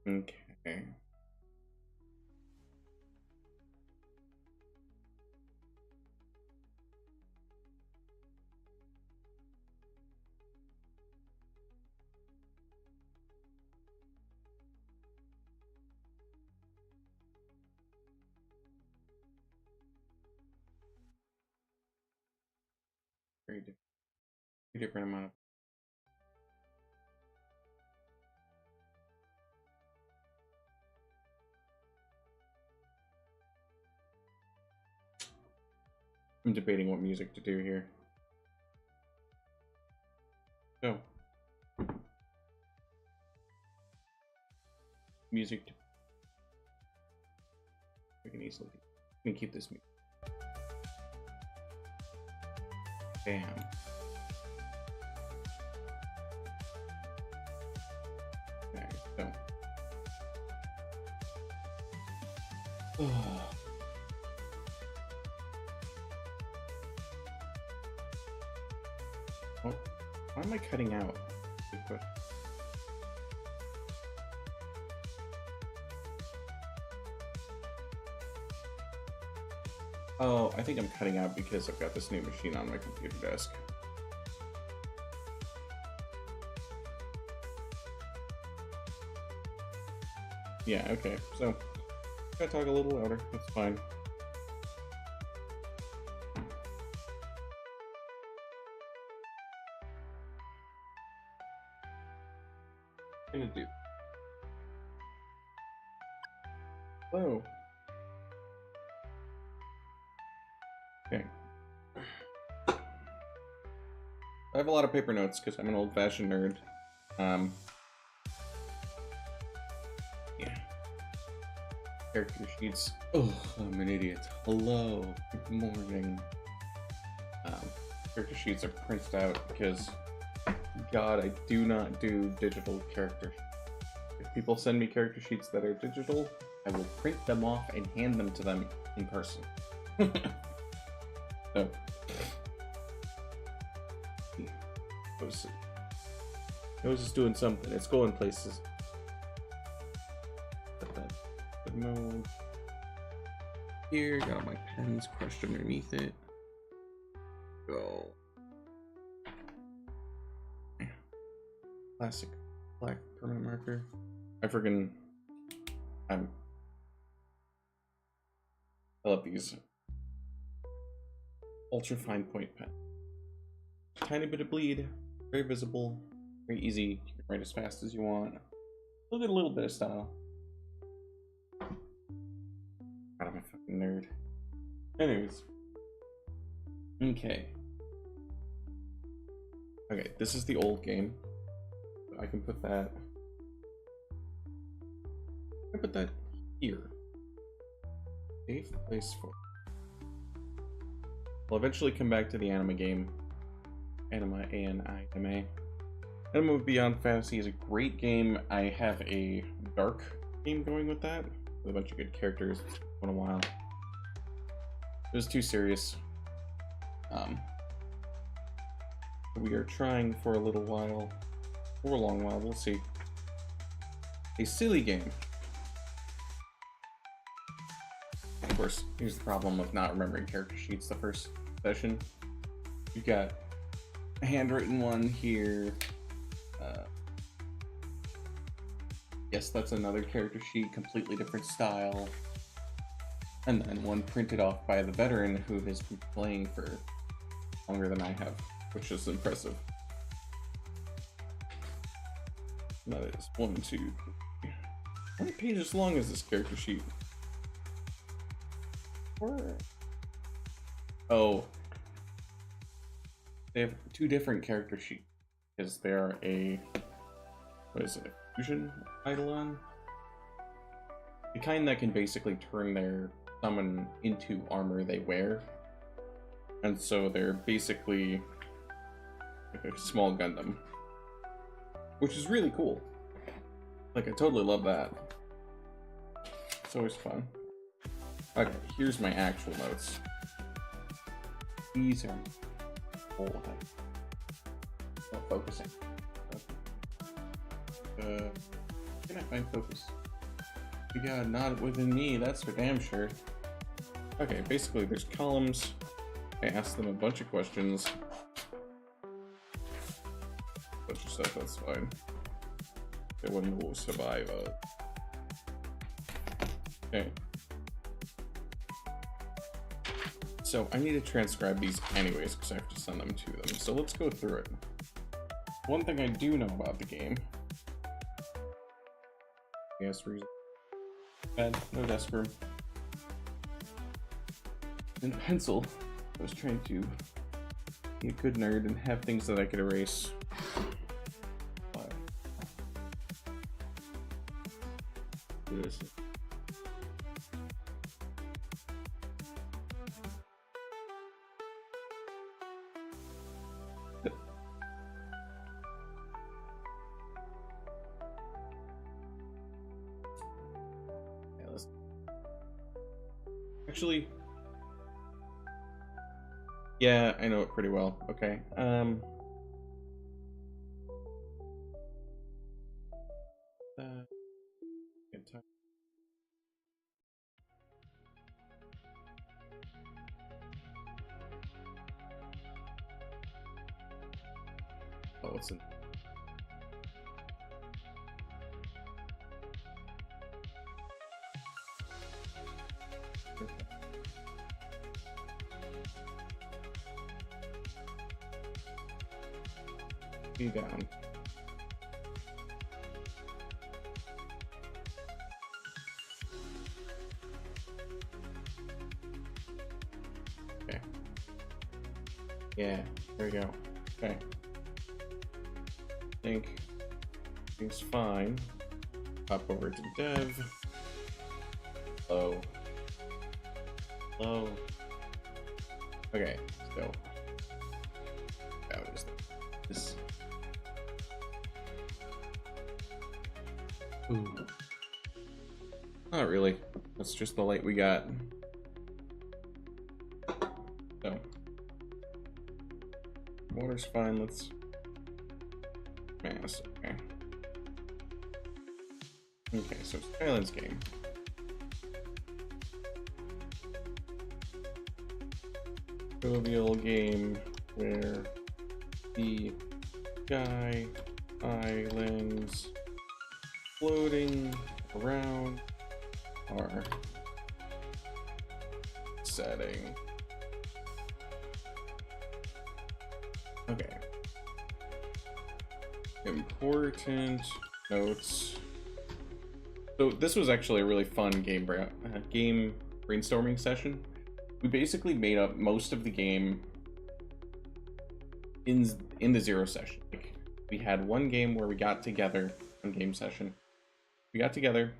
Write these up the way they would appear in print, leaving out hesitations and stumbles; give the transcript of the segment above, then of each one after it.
Okay. Very different amount of. I'm debating what music to do here. So, music. We can easily. We can keep this music. Bam. Okay, so. Oh, why am I cutting out? Good question. Oh, I think I'm cutting out because I've got this new machine on my computer desk. Yeah, okay, so I gotta talk a little louder, that's fine. What am I gonna do? Hello. Okay. I have a lot of paper notes because I'm an old-fashioned nerd. Yeah. Character sheets. Oh, I'm an idiot. Hello. Good morning. Character sheets are printed out because, God, I do not do digital character sheets. If people send me character sheets that are digital, I will print them off and hand them to them in person. So, Nose is doing something. It's going places. Got that good mode. Here, got all my pens crushed underneath it. Go. Classic black permanent marker. I love these ultra fine point pen. Tiny bit of bleed, very visible, very easy. You can write as fast as you want. Look at a little bit of style. God, I'm a fucking nerd. Anyways. Okay, this is the old game. I can put that. I put that here. Safe place for. I'll eventually come back to the anime game. Anima. Anima Beyond Fantasy is a great game. I have a dark game going with that, with a bunch of good characters. It's been a while. It was too serious. We are trying for a little while, or a long while, we'll see. A silly game. Of course, here's the problem of not remembering character sheets the first session. You've got a handwritten one here. Yes, that's another character sheet, completely different style. And then one printed off by the veteran who has been playing for longer than I have, which is impressive. That is 1, 2, 3. How many pages long is this character sheet? 4. Oh. They have 2 different character sheets. Because they're a... what is it? A fusion eidolon? The kind that can basically turn their summon into armor they wear. And so they're basically like a small Gundam. Which is really cool. Like, I totally love that. It's always fun. Okay, here's my actual notes. These are whole head. Not focusing. Can can I find focus? You got not within me, that's for damn sure. Okay, basically there's columns. I asked them a bunch of questions. Bunch of stuff, that's fine. They wouldn't survive. Okay. So I need to transcribe these anyways because I have to send them to them. So let's go through it. One thing I do know about the game. Yes, reason. Bed, no desk room. And pencil. I was trying to be a good nerd and have things that I could erase. But this. Actually, yeah, I know it pretty well. Okay. Oh, what's in? Be down. Okay. Yeah, there we go. Okay. I think everything's fine. Hop over to Dev. Hello. Hello. Okay, so that was this. Ooh. Not really. That's just the light we got. So water's fine. Let's mass. Okay. Okay, so Skyland's game. Jovial game where the sky islands floating around our setting. Okay. Important notes. So this was actually a really fun game brainstorming session. We basically made up most of the game in the zero session. Like, we had one game where we got together, one game session. We got together.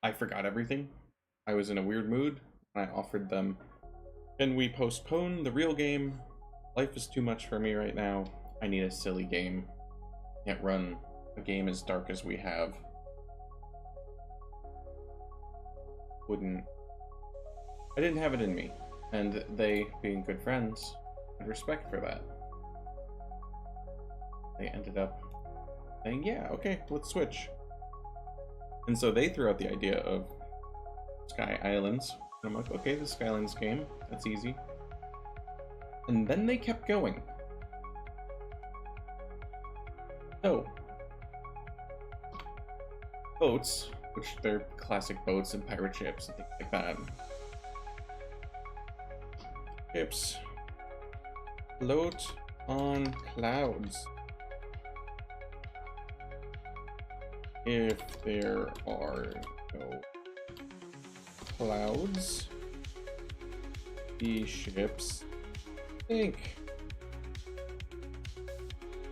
I forgot everything. I was in a weird mood. I offered them, can we postpone the real game? Life is too much for me right now. I need a silly game. Can't run a game as dark as we have. I didn't have it in me. And they, being good friends, had respect for that. They ended up saying, yeah, okay, let's switch. And so they threw out the idea of Sky Islands. And I'm like, okay, the Sky Islands game, that's easy. And then they kept going. So, boats, which they're classic boats and pirate ships and things like that. Ships float on clouds. If there are no clouds, the ships sink.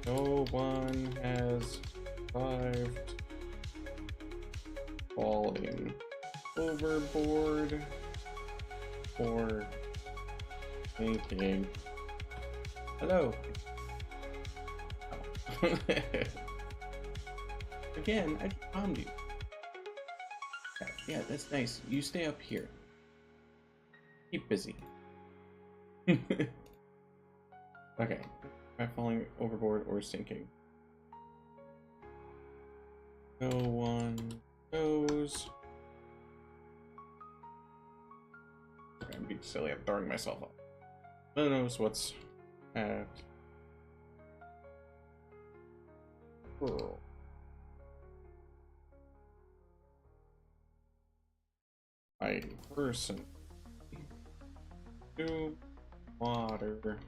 No one has survived falling overboard or sinking. Hello. Oh. Again, I just bombed you. Okay, yeah, that's nice. You stay up here. Keep busy. Okay. Am I falling overboard or sinking? No one goes. I'm being silly. I'm throwing myself off. No one knows what's at. Pearl. A person to water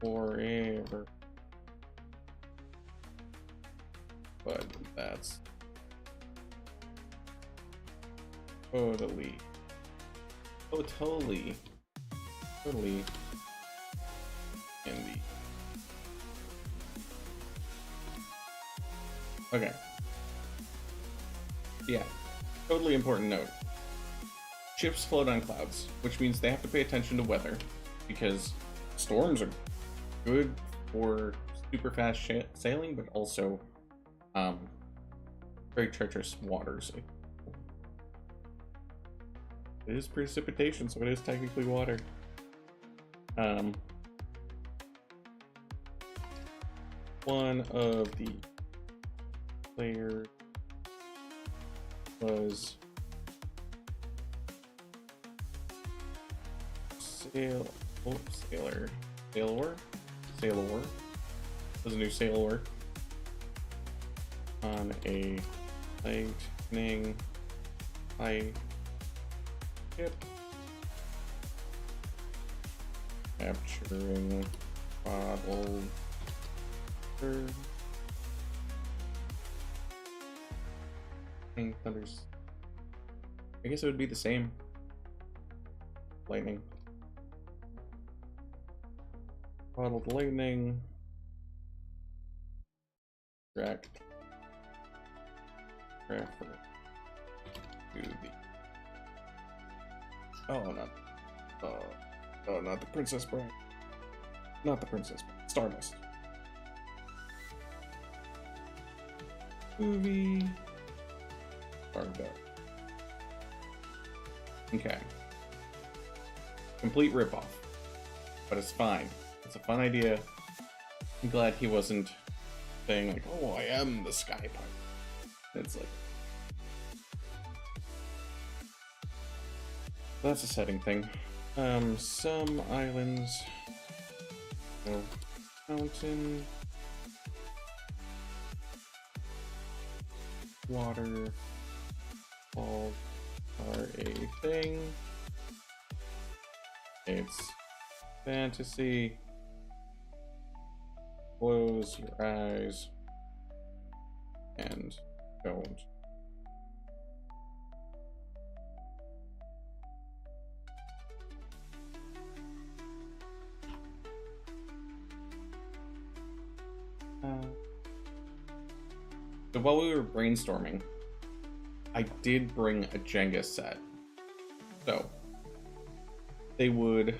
forever. But that's totally in the okay. Yeah, totally important note. Ships float on clouds, which means they have to pay attention to weather, because storms are good for super fast sailing, but also very treacherous waters. It is precipitation, so it is technically water. One of the players was sailor. Was a new sailor on a lightning high ship, capturing bottled water. Thunders. I guess it would be the same. Lightning. Bottled lightning. Track. Refer to the. Oh, not. Oh, not the Princess Bride. Not the Princess Bride. Stardust. Movie. Stardust. Okay. Complete ripoff. But it's fine. It's a fun idea. I'm glad he wasn't saying like, oh, I am the Sky Pirate. It's like... That's a setting thing. Some islands... No. Mountain... Water... All are a thing. It's fantasy. Close your eyes and don't. So while we were brainstorming, I did bring a Jenga set. So they would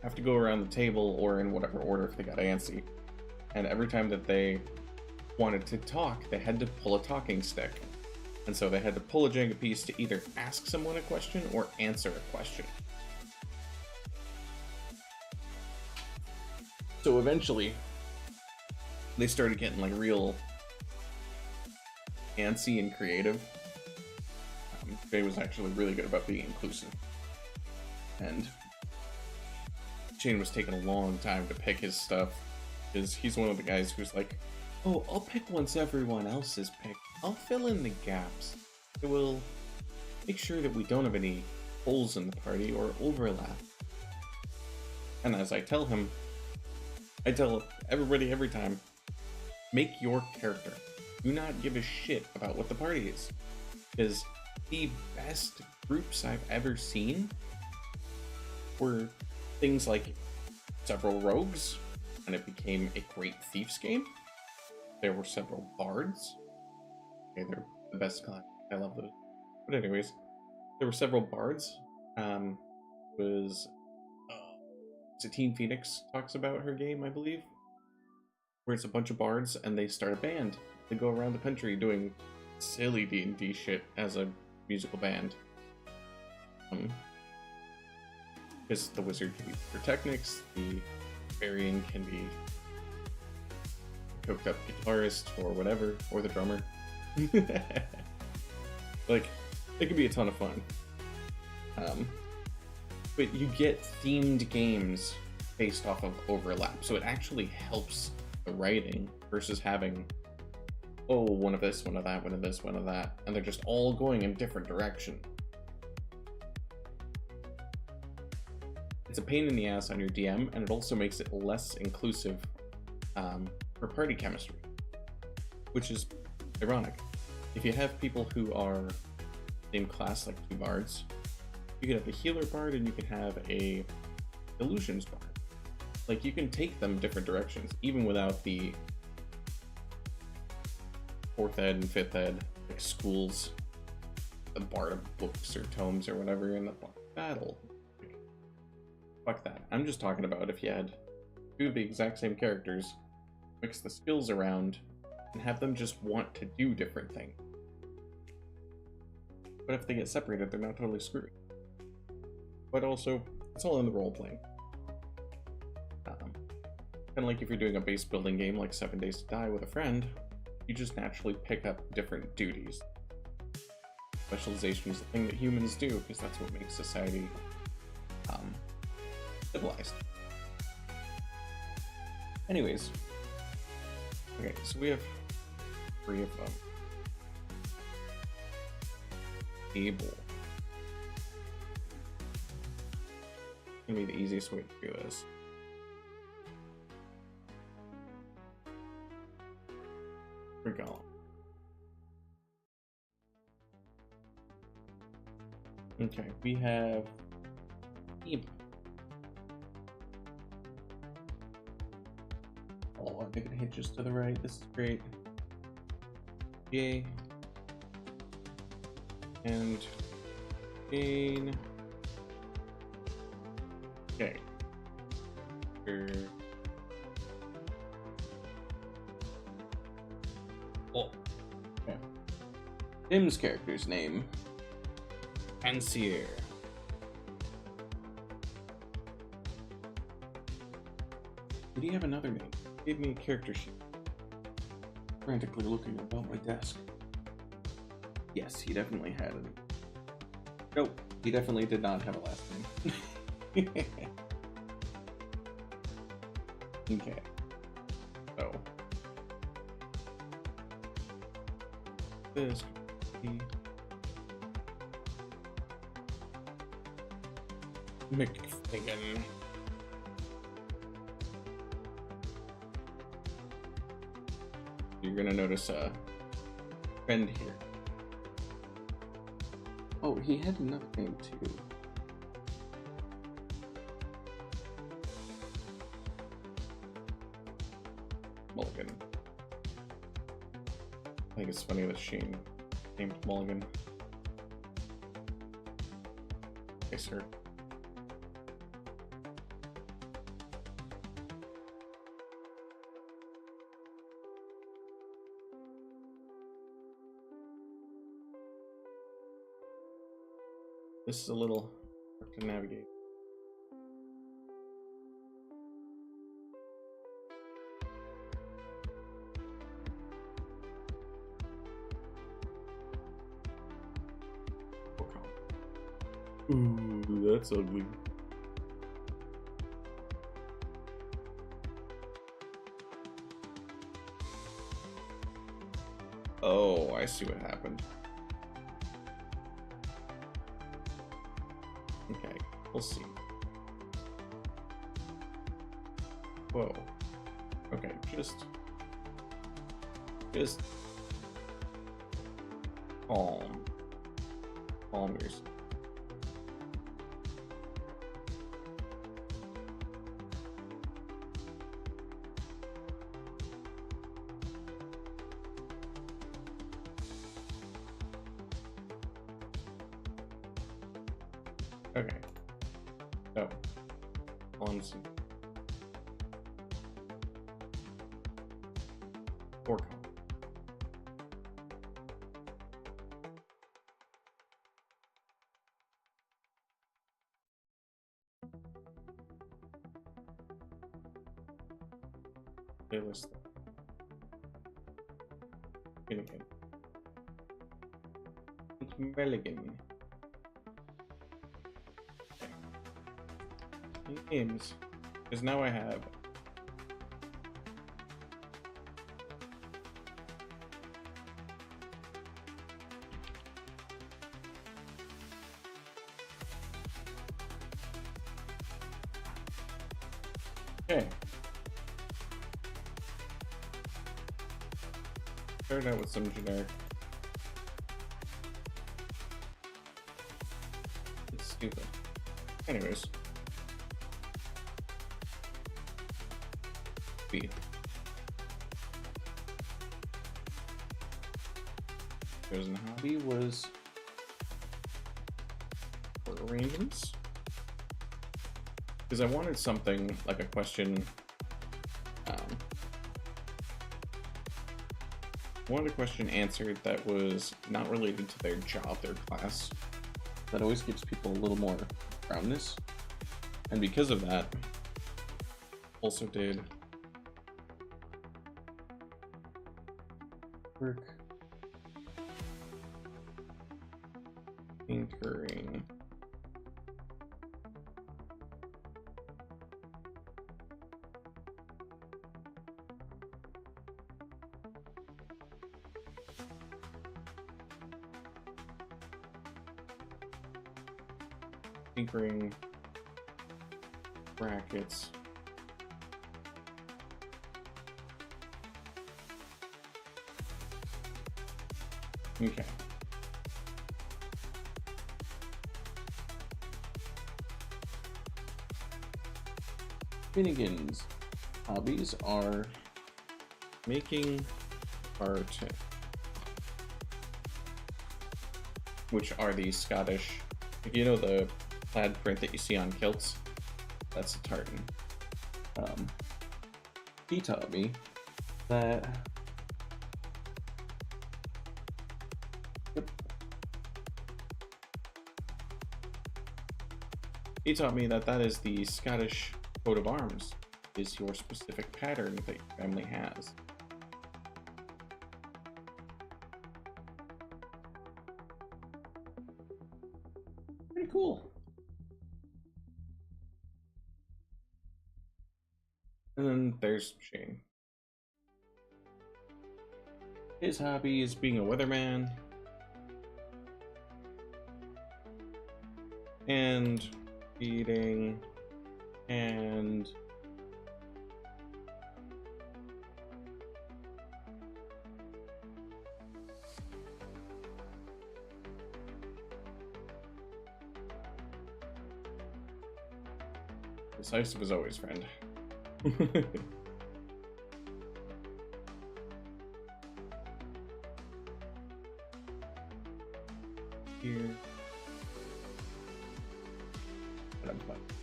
have to go around the table or in whatever order if they got antsy. And every time that they wanted to talk, they had to pull a talking stick. And so they had to pull a Jenga piece to either ask someone a question or answer a question. So eventually, they started getting like real antsy and creative. Jay was actually really good about being inclusive. And Shane was taking a long time to pick his stuff, because he's one of the guys who's like, oh, I'll pick once everyone else has picked. I'll fill in the gaps. It will make sure that we don't have any holes in the party or overlap. And as I tell him, I tell everybody every time, make your character. Do not give a shit about what the party is. Because the best groups I've ever seen were things like several rogues, and it became a great Thieves game. There were several bards. Okay, they're the best class. I love those. But anyways, there were several bards. Was Team Phoenix talks about her game, I believe, where it's a bunch of bards and they start a band. They go around the country doing silly D&D shit as a musical band. Because the wizard can be pyrotechnics, the barbarian can be coked up guitarist or whatever, or the drummer. Like, it can be a ton of fun. But you get themed games based off of overlap, so it actually helps the writing versus having, oh, one of this, one of that, one of this, one of that, and they're just all going in different direction. It's a pain in the ass on your DM, and it also makes it less inclusive for party chemistry, which is ironic. If you have people who are same class, like two bards, you can have a healer bard and you can have a illusions bard. Like, you can take them different directions, even without the 4th ed and 5th ed, like schools, the bard books or tomes or whatever in the battle. Fuck that. I'm just talking about if you had two of the exact same characters, mix the skills around, and have them just want to do different things. But if they get separated, they're not totally screwed. But also, it's all in the role-playing. Kind of like if you're doing a base building game like 7 Days to Die with a friend, you just naturally pick up different duties. Specialization is the thing that humans do, because that's what makes society civilized. Anyways, okay, so we have 3 of them. Able. Gonna be the easiest way to do this. We're gone. Okay, we have able. Oh, I'm making a hit just to the right. This is great. Yay. And gain. Okay. Oh. Okay. Tim's character's name. Fancier. Did he have another name? He gave me a character sheet. Frantically looking about my desk. Yes, he definitely had it. Nope, he definitely did not have a last name. Okay. So. This could be McFiggin. You're gonna notice a trend here. Oh, he had another name too. Mulligan. I think it's funny that Shane named Mulligan. Okay, sir. This is a little hard to navigate. Ooh, that's ugly. Oh, I see what happened. Okay, we'll see. Whoa. Okay, just calm. Calm yourself. Okay. So, on some four column. Playlist. Finnegan. Mulligan. Names. Because now I have okay. Start out with some generic. It's stupid. Anyways. Speed. Chosen hobby was for arrangements. Because I wanted something like a question. Wanted a question answered that was not related to their job, their class. That always gives people a little more roundness. And because of that, also did work, tinkering, brackets, okay. Finnegan's hobbies are making art, which are the Scottish, if you know the plaid print that you see on kilts, that's a tartan. He taught me that that is the Scottish coat of arms, is your specific pattern that your family has. Pretty cool. And then there's Shane. His hobby is being a weatherman and eating and decisive as always, friend. Here.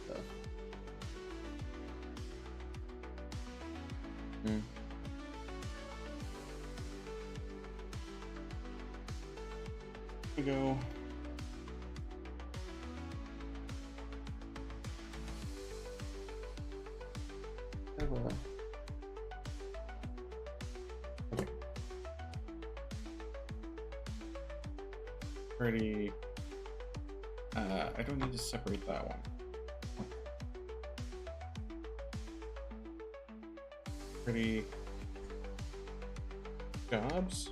Stuff. Here we go. Okay. Pretty. I don't need to separate that one. Pretty jobs?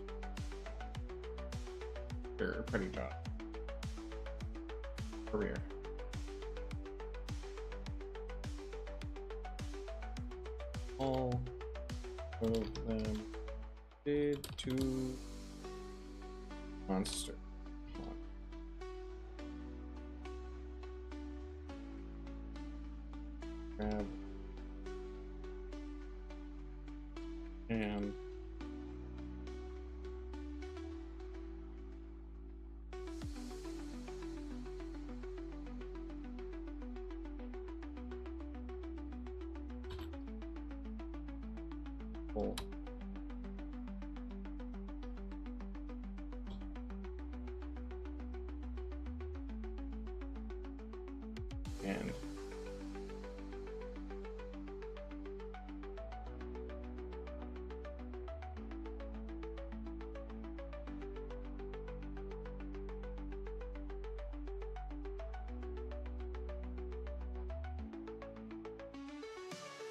Or pretty job. Career. All of them did to monster. Grab and pull. And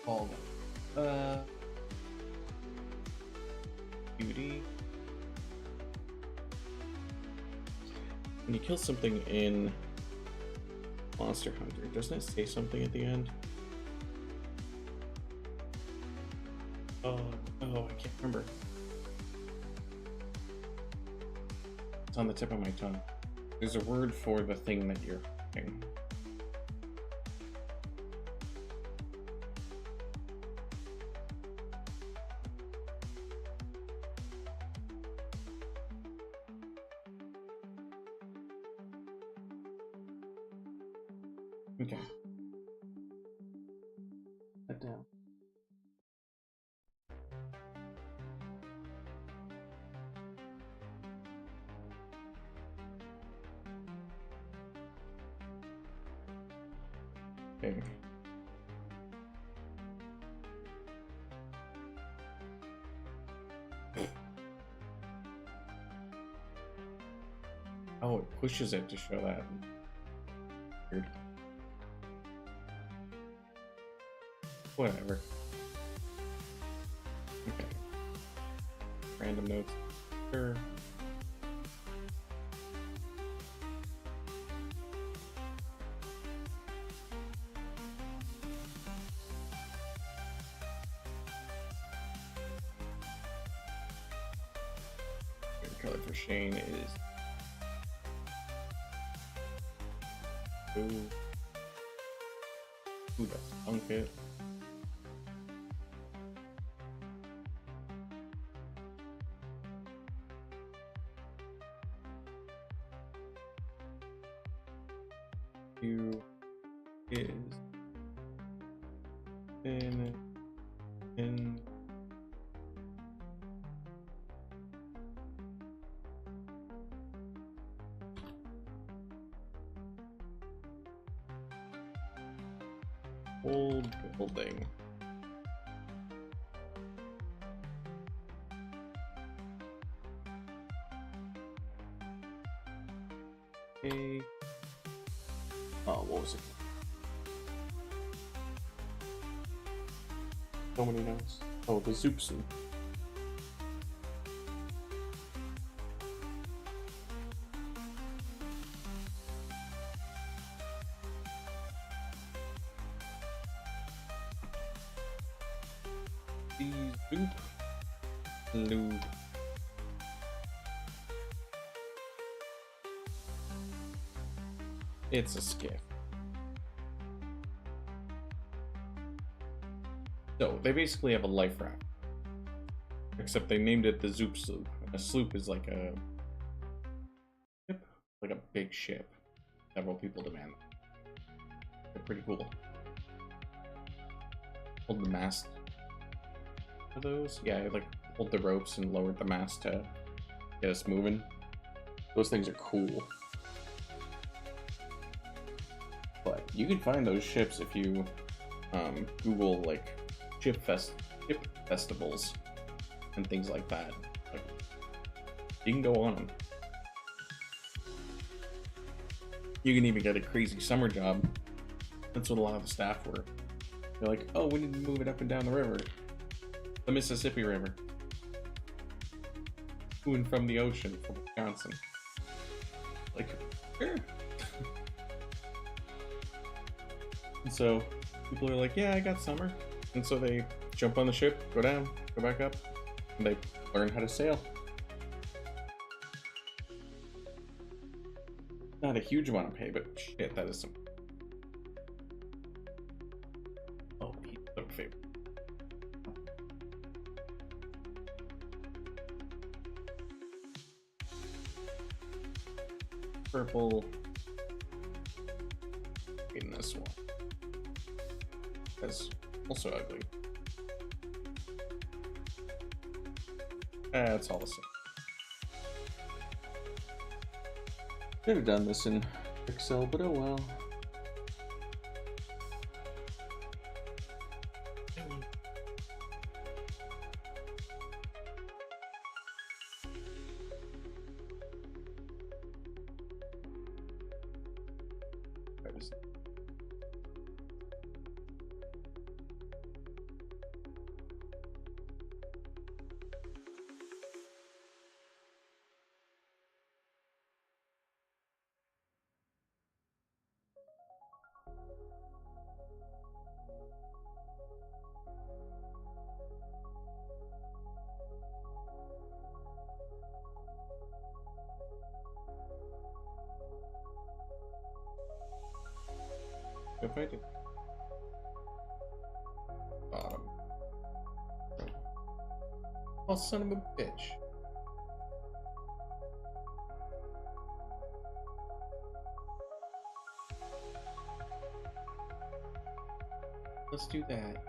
call them? Beauty. When you kill something in Monster Hunter, doesn't it say something at the end? Oh, I can't remember. It's on the tip of my tongue. There's a word for the thing that you're hunting. Okay. That down. Okay. Oh, it pushes it to show that. Weird. Whatever. Okay. Random notes. Sure. Favorite color for Shane is blue. Ooh, that's Unket. You is in old building. Okay. Oh, what was it? So many notes. Oh, the Zoopsu. The Zoop Lube. It's a skiff. So they basically have a life raft, except they named it the Zoop Sloop. A sloop is like a ship, like a big ship. Several people demand that. They're pretty cool. Hold the mast. Are those? Yeah, I like pulled the ropes and lowered the mast to get us moving. Those things are cool. But you can find those ships if you Google like ship festivals and things like that. Like, you can go on them. You can even get a crazy summer job. That's what a lot of the staff were. They're like, oh, we need to move it up and down the river. The Mississippi River. To and from the ocean from Wisconsin. Like, sure. And so people are like, yeah, I got summer. And so they jump on the ship, go down, go back up, and they learn how to sail. Not a huge amount of pay, but shit, that is some. Oh, he's so favorite. Purple. In this one. That's also ugly. It's all the same. Could have done this in Excel, but oh well. if I did? Bottom. Oh, son of a bitch. Let's do that.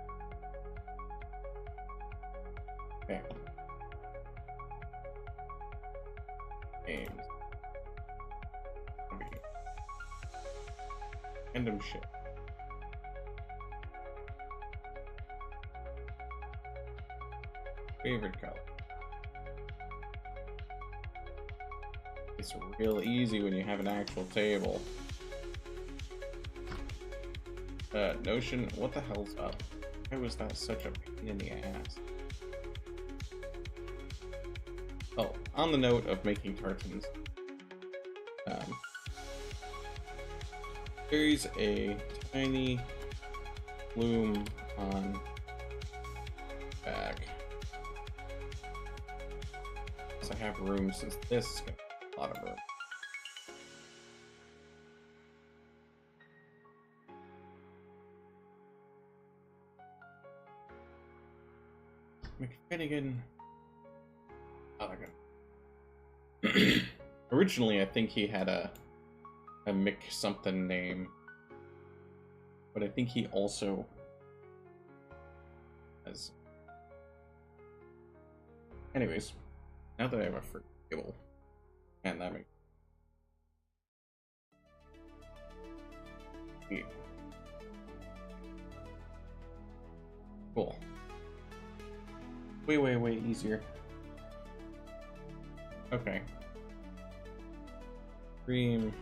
Okay. Games. Random shit. Favorite color. It's real easy when you have an actual table. Notion, what the hell's up? Why was that such a pain in the ass? Oh, on the note of making tartans, there's a tiny bloom on back. So I have room since this is gonna have a lot of room. McFinnigan. Oh, okay. Originally, I think he had a Mick something name, but I think he also has. Anyways, now that I have a free table, and that makes yeah. Cool. Way easier. Okay. Dream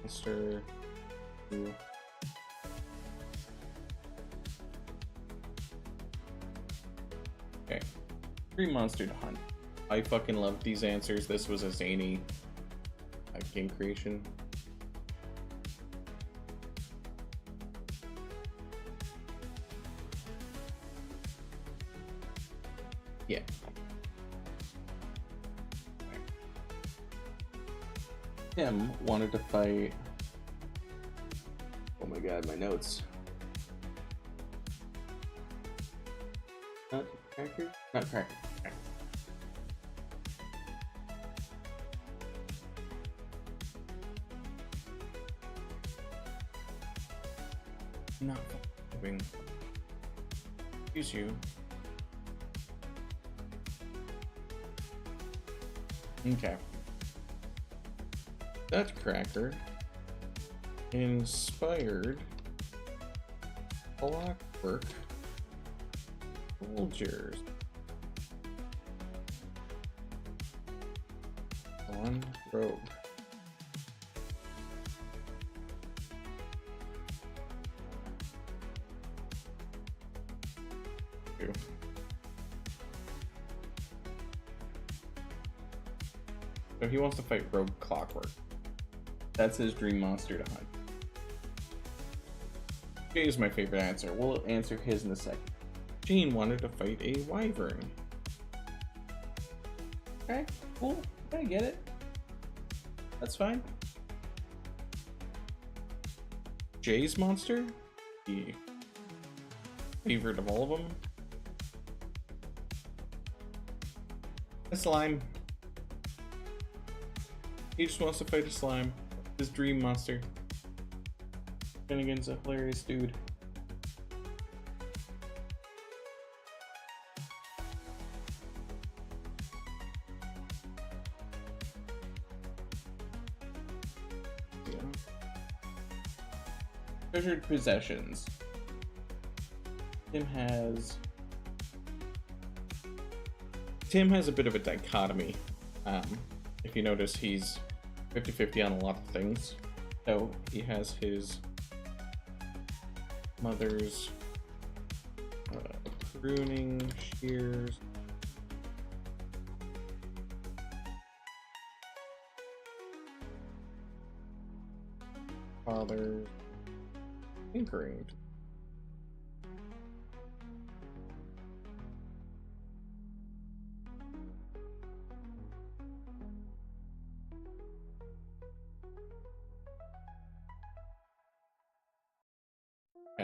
monster. Ooh. Okay. Dream monster to hunt. I fucking love these answers. This was a zany game creation. Yeah. Tim wanted to fight. Oh my god, my notes. Nutcracker? Nutcracker. Okay. Not moving. Excuse you. Okay. Nutcracker inspired clockwork soldiers on rogue. Ew. So he wants to fight Rogue Clockwork. That's his dream monster to hunt. Jay is my favorite answer. We'll answer his in a second. Gene wanted to fight a wyvern. Okay, cool. I get it. That's fine. Jay's monster? The favorite of all of them? A slime. He just wants to fight a slime. His dream monster. Finnegan's a hilarious dude. Yeah. Treasured possessions. Tim has a bit of a dichotomy. If you notice, he's 50-50 on a lot of things. So he has his mother's pruning shears. Father's tinkering.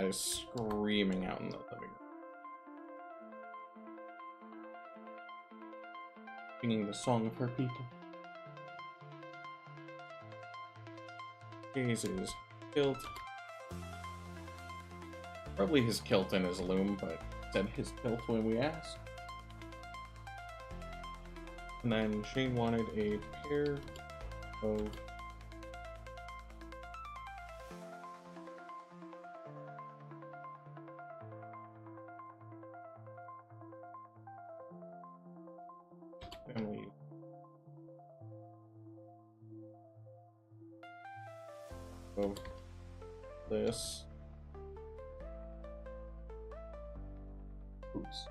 cat is screaming out in the living room, singing the song of her people. Jesus, kilt. Probably his kilt and his loom, but said his kilt when we asked. And then Shane wanted a pair of family of this. Oops.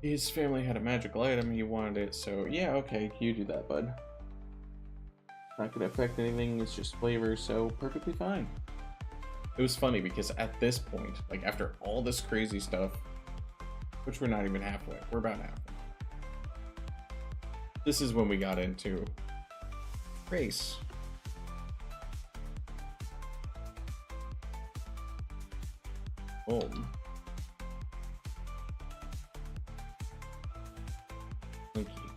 His family had a magical item, he wanted it, so yeah, okay, you do that, bud. Not gonna affect anything, it's just flavor, so perfectly fine. It was funny because at this point, like after all this crazy stuff, which we're not even halfway, we're about halfway. This is when we got into race. Boom. Thank you.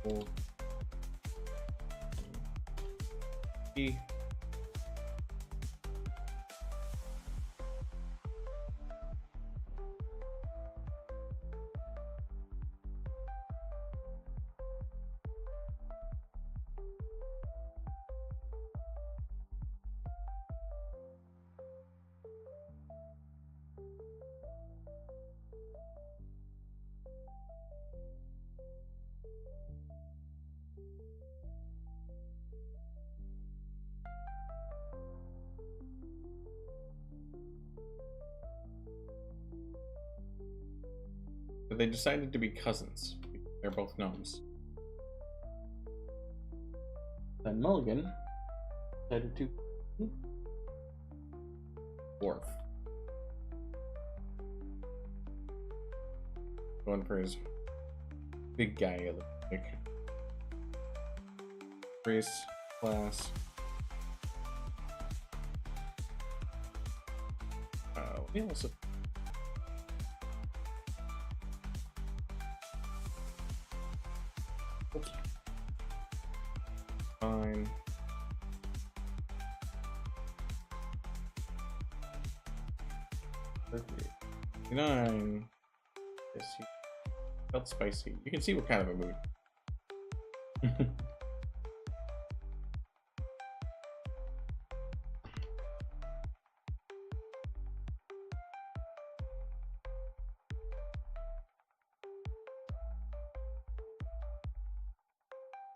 Cool. They decided to be cousins. They're both gnomes. Then Mulligan decided to dwarf. Going for his big guy, like race, class. We also. Fine. Okay. 9. Yes, he felt spicy. You can see what kind of a mood.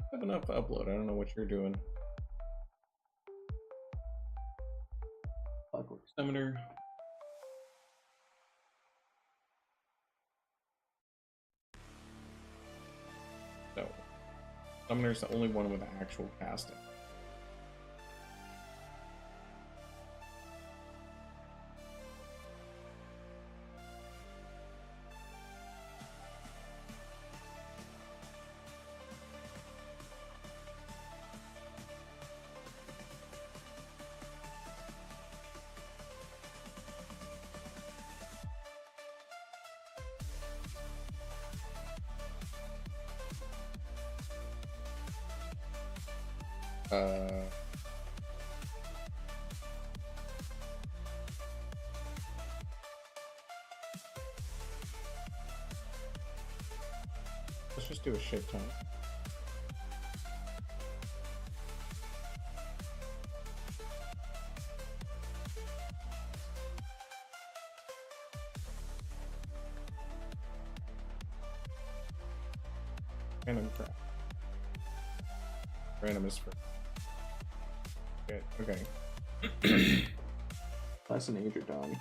I have enough to upload. I don't know what you're doing. Clockwork Summoner. No. Summoner's the only one with actual casting. Let's just do a shit ton. Random crap. Random is for. Good. Okay. Class and age are done.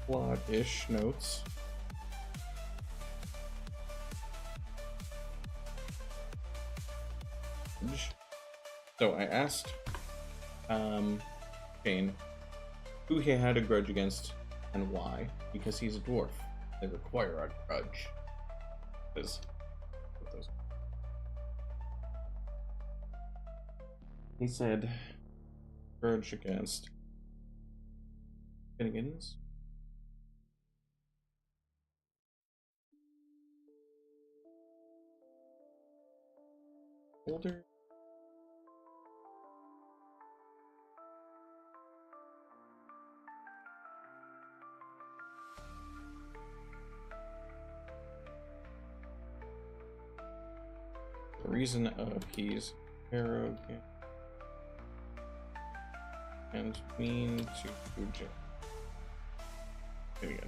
Plot-ish notes. So I asked Shane who he had a grudge against and why. Because he's a dwarf. They require a grudge. He said grudge against Finnegans. Older. The reason of he's arrogant and mean to Fuji. There you go.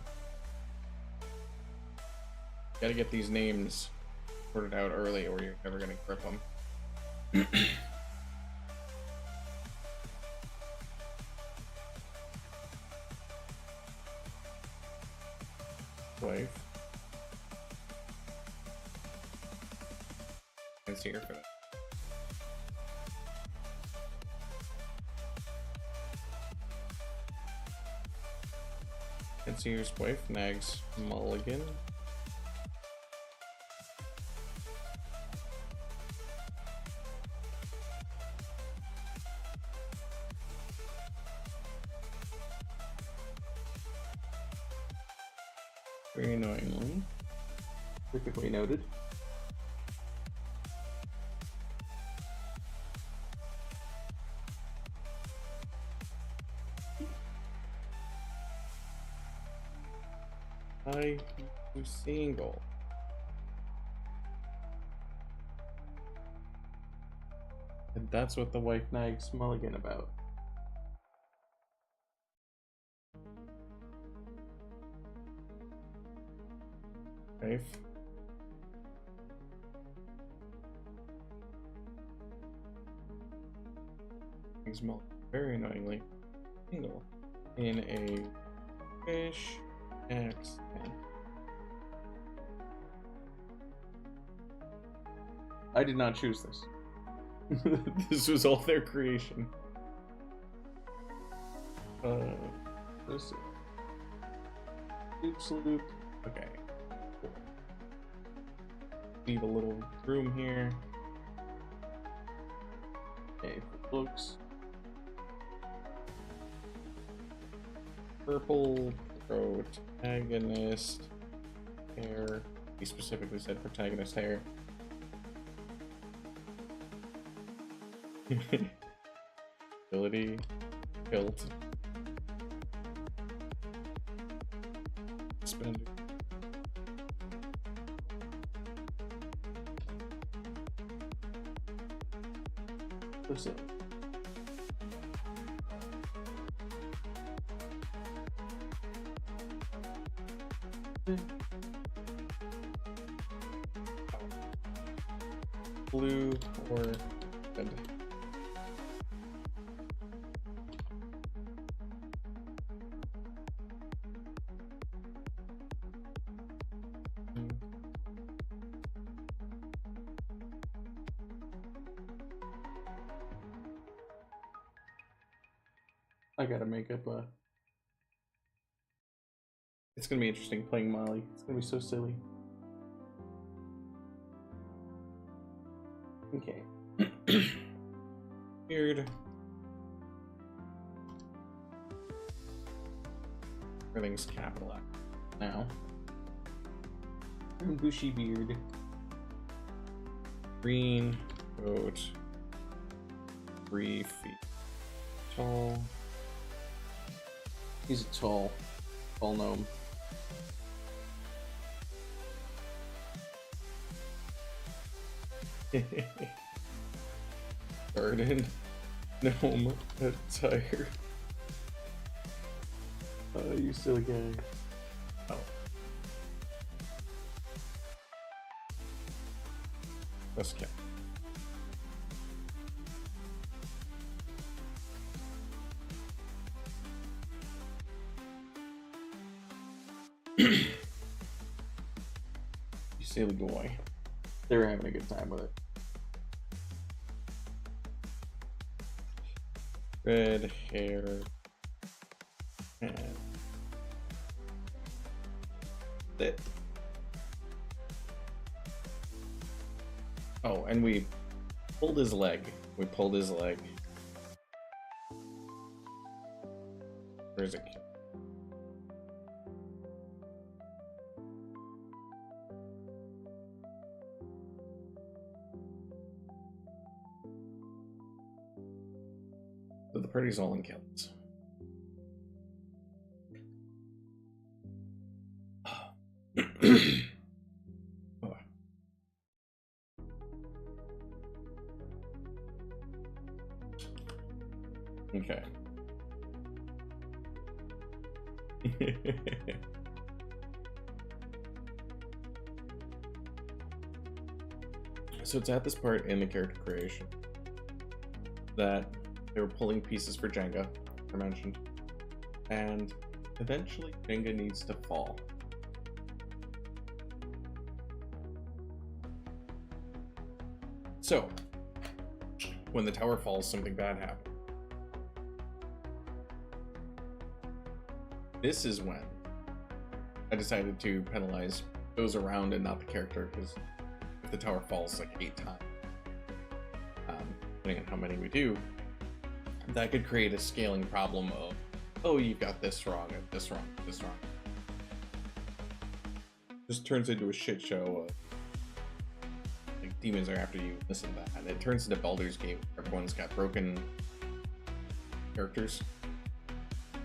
Gotta get these names sorted out early or you're never gonna grip them. Wife. And see her for that. Concierge's wife nags Mulligan. Very annoyingly. Perfectly noted. I am single. And that's what the wife nags Mulligan about. Wife. Nags Mulligan very annoyingly single in a fish accent. I did not choose this. This was all their creation. Let's see. Sloop. Okay. Cool. Leave a little room here. Okay, for looks. Purple protagonist hair. He specifically said protagonist hair. Ability, built, spend. Listen. Blue or red. I gotta make up a... It's gonna be interesting playing Molly. It's gonna be so silly. Okay. Weird. Everything's capitalized now. Bushy beard. Green coat. 3 feet tall. He's a tall gnome. Garden gnome attire. Oh, you silly guy. Oh. That's okay. You silly boy. They were having a good time with it. red hair and that. Oh, and we pulled his leg. We pulled his leg. Where's it? So the party's all in kills. Oh. Okay. So it's at this part in the character creation that they were pulling pieces for Jenga, I mentioned, and eventually Jenga needs to fall. So, when the tower falls, something bad happens. This is when I decided to penalize those around and not the character, because if the tower falls like 8 times, depending on how many we do, that could create a scaling problem of, oh, you've got this wrong, and this wrong, this wrong. Just turns into a shit show of, like, demons are after you, this and that, and it turns into Baldur's Gate. Everyone's got broken characters,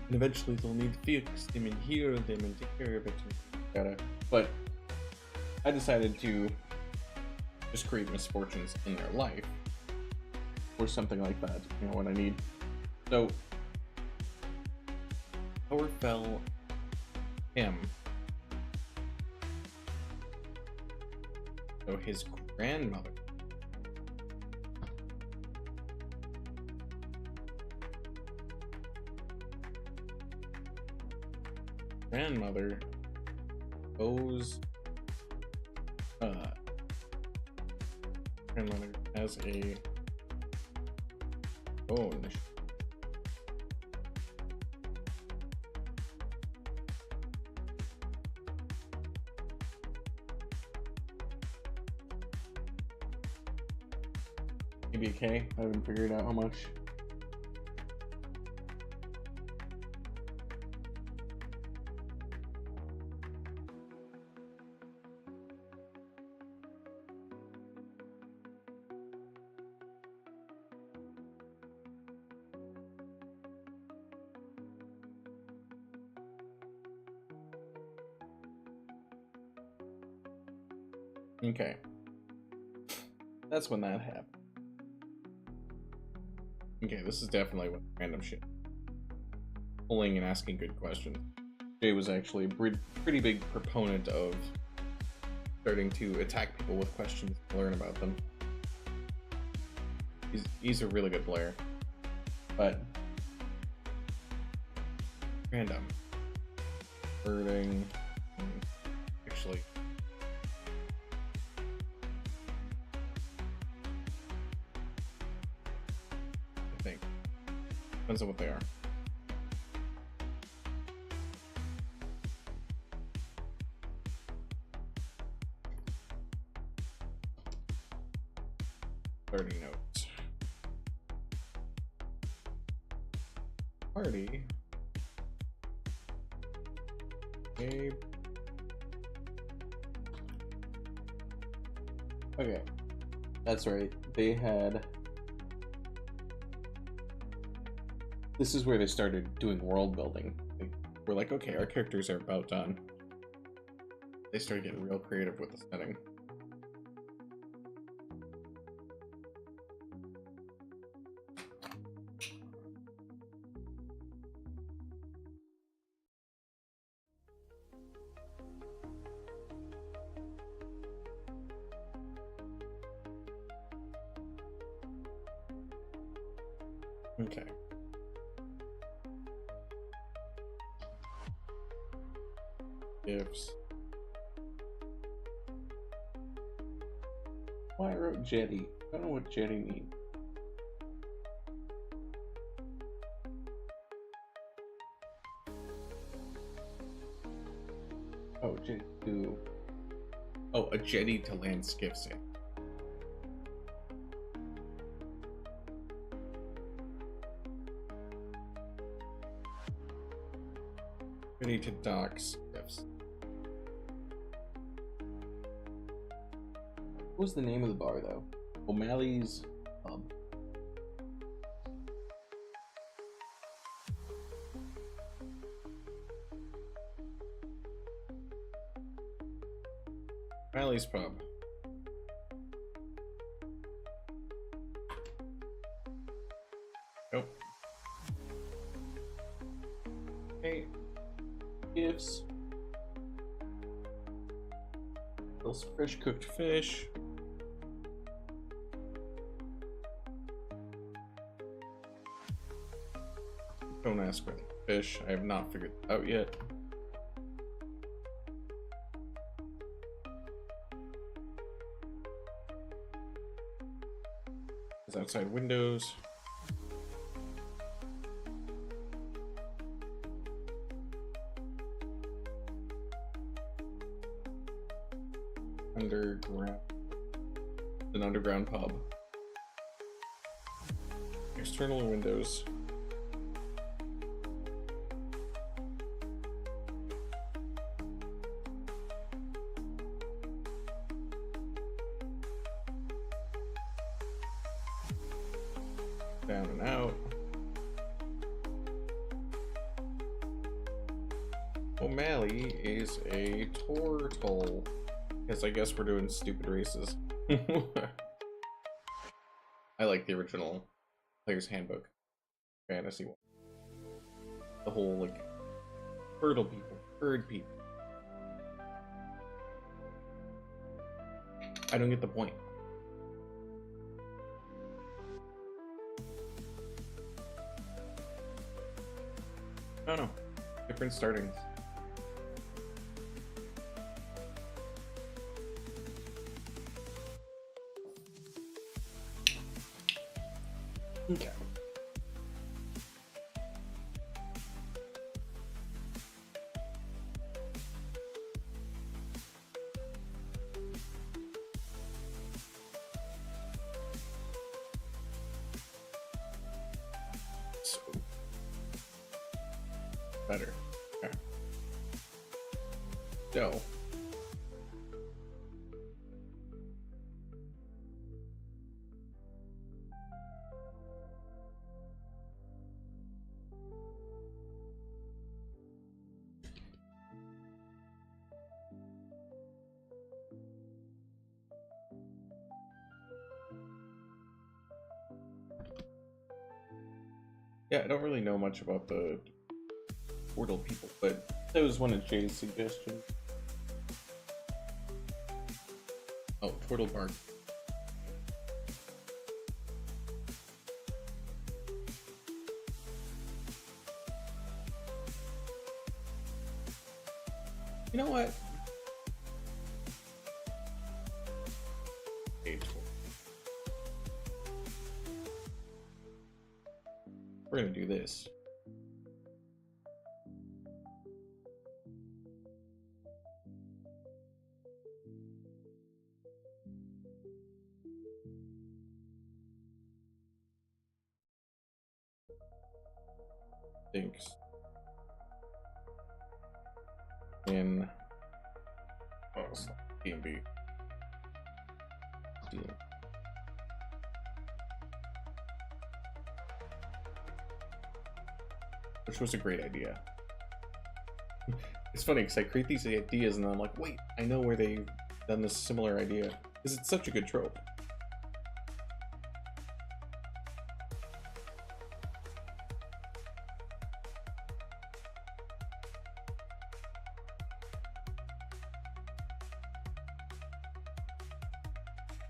and eventually they'll need to fix them and heal them and take care of it. But I decided to just create misfortunes in their life, or something like that, you know, what I need. So, tower fell him. So his grandmother owes grandmother has a own maybe a K. I haven't figured out how much. Okay. That's when that happened. Okay, this is definitely random shit. Pulling and asking good questions. Jay was actually a pretty big proponent of starting to attack people with questions to learn about them. He's a really good player. But random. Birding. Actually. I think. Depends on what they are. Notes. Party. Gabe. Okay. That's right. They had... This is where they started doing world building. They were like, okay, our characters are about done. They started getting real creative with the setting. Okay. Ifs. Well, I wrote jetty. I don't know what jetty means. to... Oh, a jetty to land skiffs in. Jetty to dock skiffs. What was the name of the bar, though? O'Malley's Pub. O'Malley's Pub. Nope. Okay. Gifts. Those fresh cooked fish. Don't ask for the fish. I have not figured it out yet. There's outside windows. Underground. An underground pub. External windows. Down and out. O'Malley is a turtle. Yes, I guess we're doing stupid races. I like the original Player's Handbook fantasy one. The whole, like, turtle people, bird people. I don't get the point. I don't know. Different startings. Okay. So better. Okay. So yeah, I don't really know much about the portal people, but that was one of Jay's suggestions. Oh, portal bark. You know what? We're gonna do this. Thinks in DnD. Which was a great idea. It's funny because I create these ideas and then I'm like, wait, I know where they've done this similar idea. Because it's such a good trope.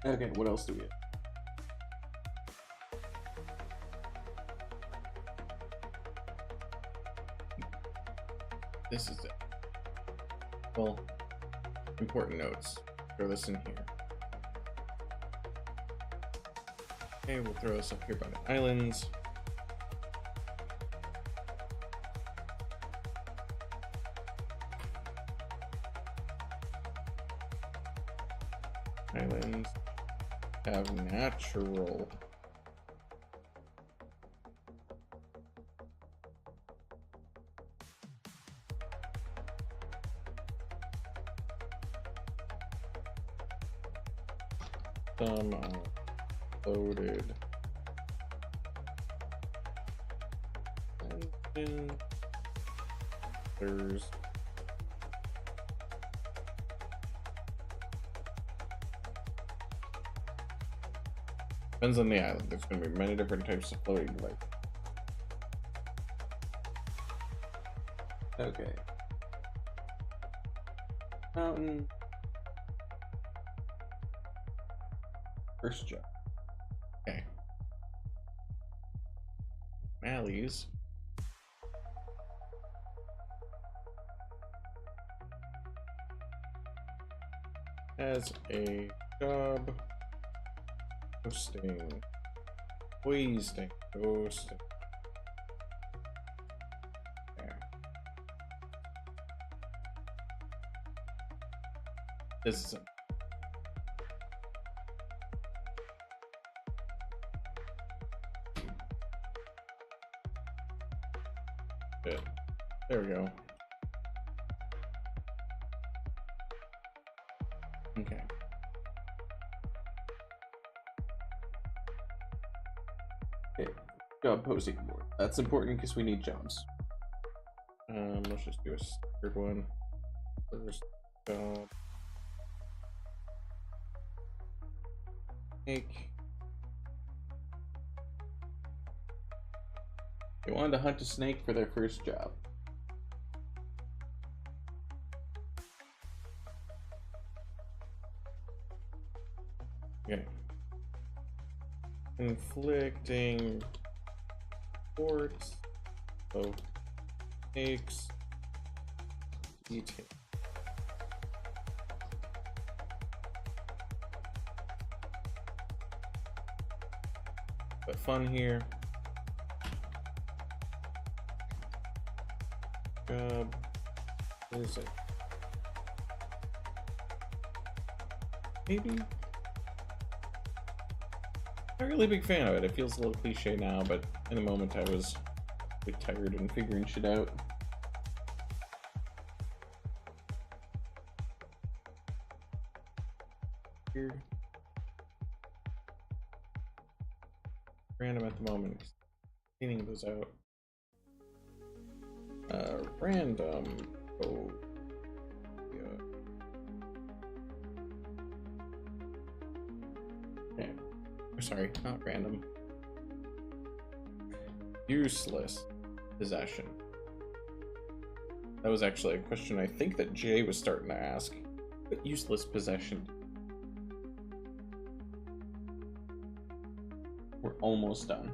Okay, what else do we have? This is it. Well, important notes. Throw this in here. Okay, we'll throw this up here by the islands. Islands have natural. Some are loaded. And there's depends on the island. There's going to be many different types of floating devices. Okay. Mountain. First job. Okay. Mallees. Has a job hosting, hosting. There. This is it. Good. There we go. Okay. Okay. Job posting board. That's important because we need jobs. Let's just do a third one. First job. Snake. They wanted to hunt a snake for their first job. Okay. Conflicting reports of snakes detail. But fun here. Job. What is it? Maybe. Not really a big fan of it. It feels a little cliche now, but in the moment I was a bit tired and figuring shit out. Weird. Random at the moment. Cleaning those out. Random. Oh. Yeah. Okay. Sorry, not random. Useless possession. That was actually a question I think that Jay was starting to ask. What useless possession? We're almost done.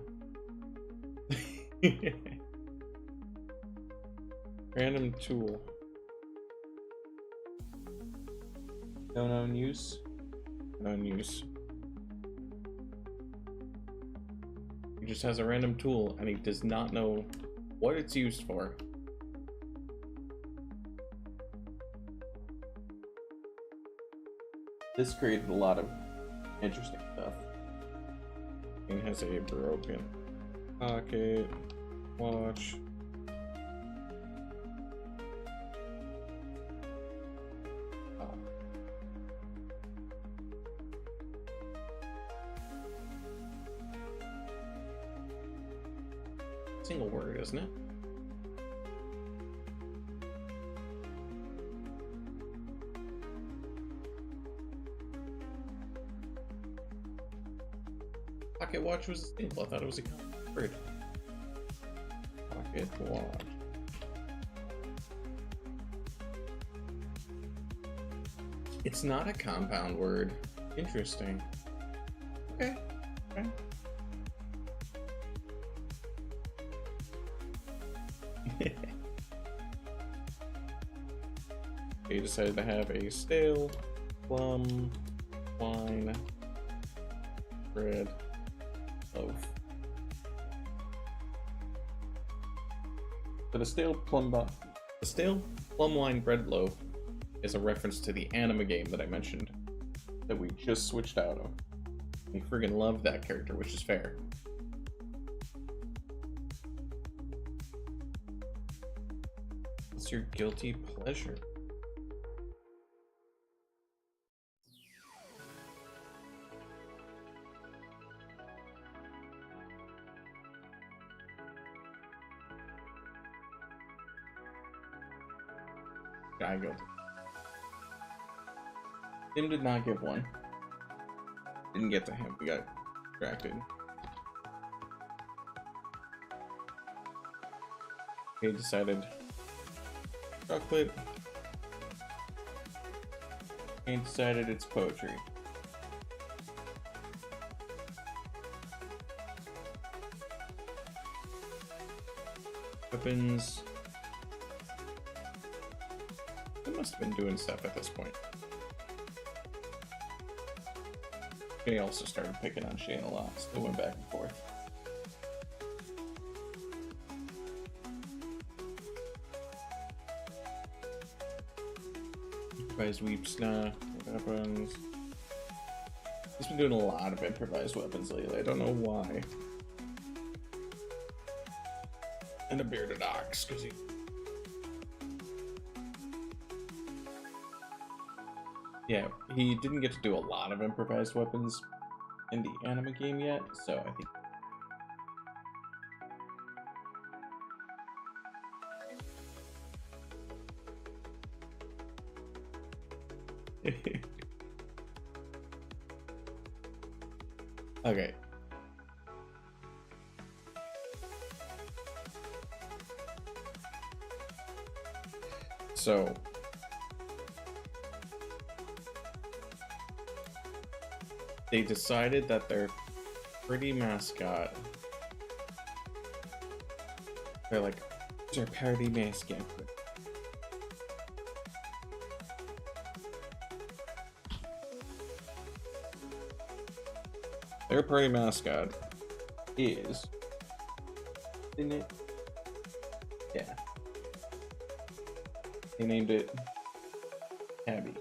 Random tool. No known use. Known use. He just has a random tool and he does not know what it's used for. This created a lot of interesting stuff. It has a broken pocket watch. Single word, isn't it? Pocket watch was a staple. I thought it was a compound word. Pocket watch. It's not a compound word. Interesting. Okay. Okay. They decided to have a stale plum wine bread loaf. So the stale plum wine bread loaf is a reference to the anime game that I mentioned that we just switched out of. We friggin' love that character, which is fair. What's your guilty pleasure? Guy guilty. Tim did not give one. Didn't get to him. We got distracted. He decided chocolate. He decided it's poetry. Weapons. They must have been doing stuff at this point. They also started picking on Shane a lot, so they went back and forth. Improvised weeps, nah. Weapons. He's been doing a lot of improvised weapons lately. I don't know why. And a bearded ox, because he. Yeah, he didn't get to do a lot of improvised weapons in the anime game yet, so I think. Okay. So. They decided that their pretty mascot. They're like, it's our party mascot. Their party mascot is. Isn't it? Yeah. They named it Tabby.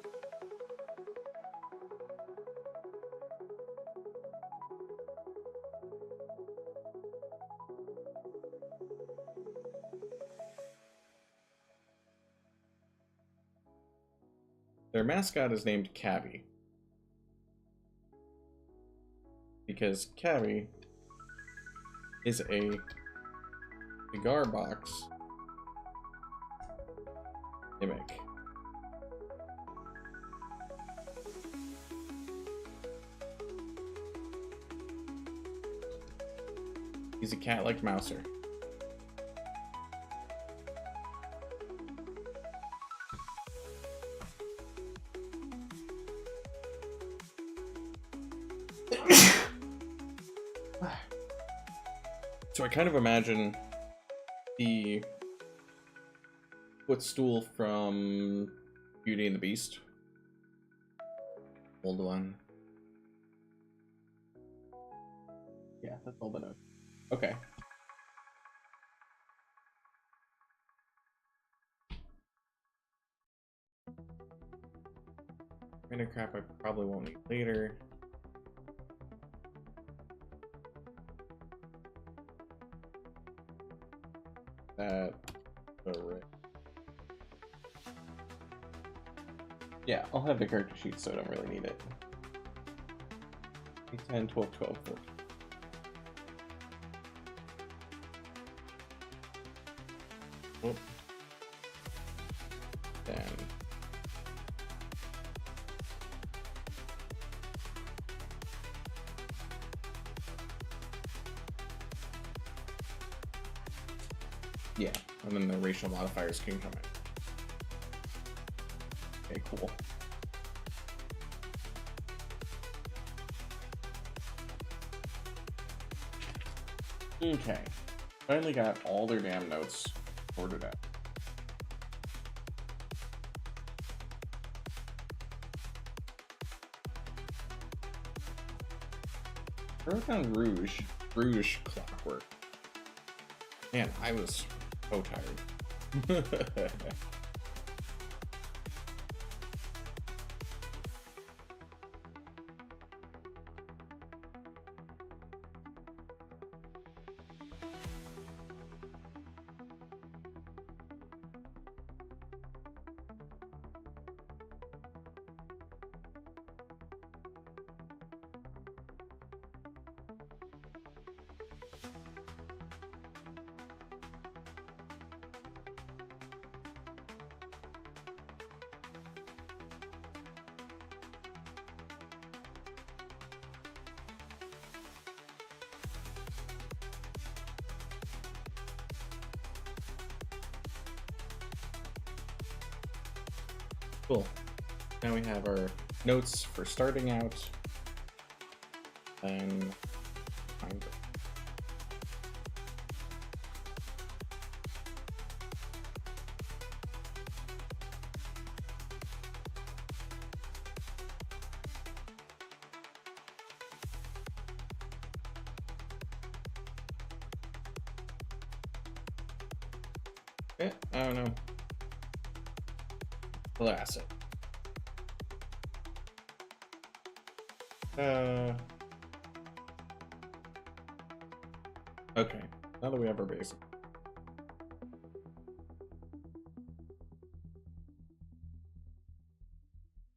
Their mascot is named Cabby. Because Cabby is a cigar box gimmick. He's a cat-like mouser. So I kind of imagine the footstool from Beauty and the Beast. Old one. Yeah, that's all the notes. Okay. Random crap I probably won't need later. That. Yeah, I'll have the character sheet, so I don't really need it. 10, 12, 12, 14. Whoop. 10. Yeah, and then the racial modifiers can come in. Okay, cool. Okay, finally got all their damn notes sorted out. Work on Rouge Clockwork. Man, I was so tired. Cool. Now we have our notes for starting out. Then find I don't know. Well, that's it. Okay, now that we have our basic.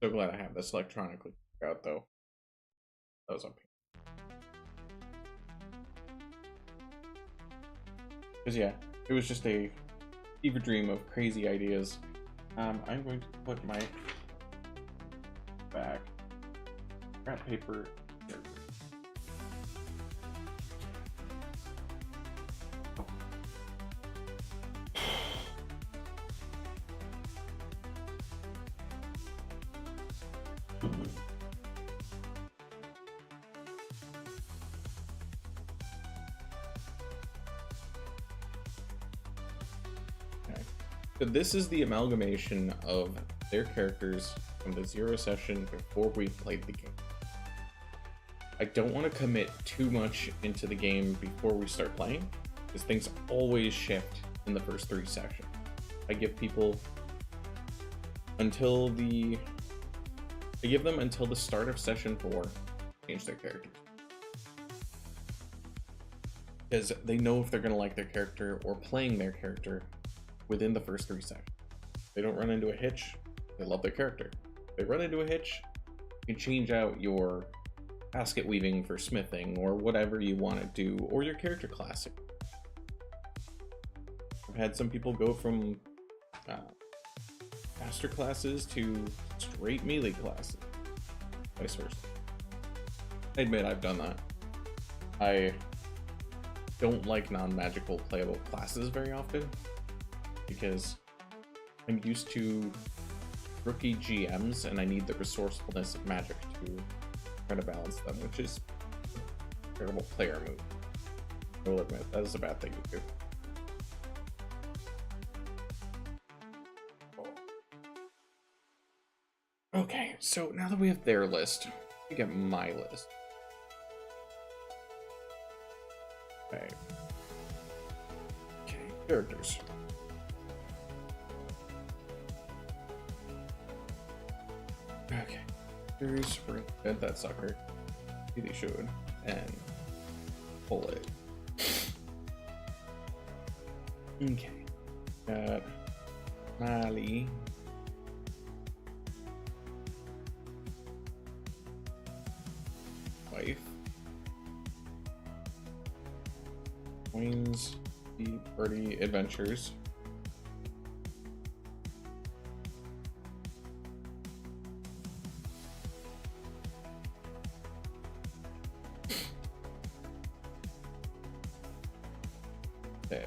So glad I have this electronically out though. That was up here. Because yeah, it was just a fever dream of crazy ideas. I'm going to put my back scrap paper here. So this is the amalgamation of their characters from the 0 session before we played the game. I don't want to commit too much into the game before we start playing, because things always shift in the first 3 sessions. I give people until the start of session 4 to change their characters. Because they know if they're going to like their character or playing their character within the first 3 sessions. If they don't run into a hitch, they love their character. If they run into a hitch, you can change out your basket weaving for smithing or whatever you want to do, or your character classing. I've had some people go from master classes to straight melee classes, vice versa. I admit I've done that. I don't like non-magical playable classes very often, because I'm used to rookie GMs and I need the resourcefulness of magic to try to balance them, which is a terrible player move. I will admit, that is a bad thing to do. Okay, so now that we have their list, we get my list. Okay. Okay, characters. Okay, here's we're gonna get that sucker. Maybe they should, and pull it. Okay, got Mali. Wife. Queen's the Party Adventures. Okay.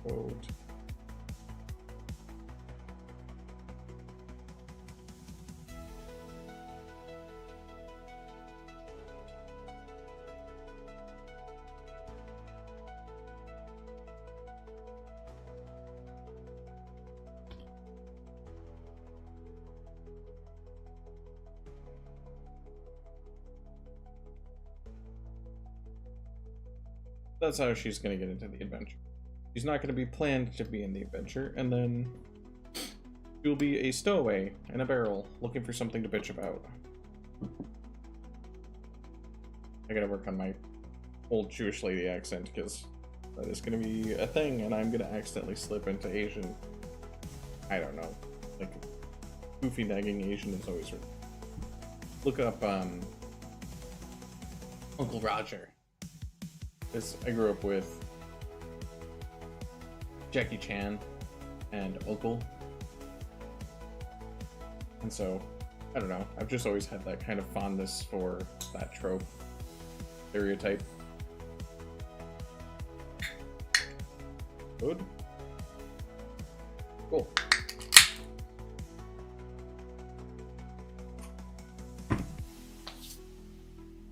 Quote. That's how she's going to get into the adventure. She's not going to be planned to be in the adventure, and then she'll be a stowaway in a barrel looking for something to bitch about. I gotta work on my old Jewish lady accent, because that is going to be a thing, and I'm going to accidentally slip into Asian. I don't know. Like, goofy nagging Asian is always... Look up, Uncle Roger. Because I grew up with Jackie Chan and Uncle. And so I don't know. I've just always had that kind of fondness for that trope, stereotype. Good. Cool.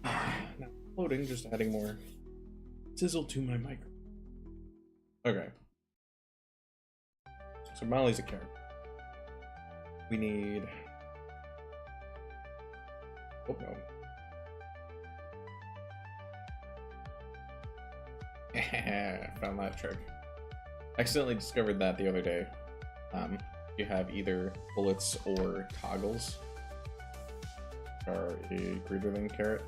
Now loading, just adding more sizzle to my micro. Okay. So Molly's a character. We need. Oh no. Found that trick. Accidentally discovered that the other day. You have either bullets or toggles, or a greater than caret.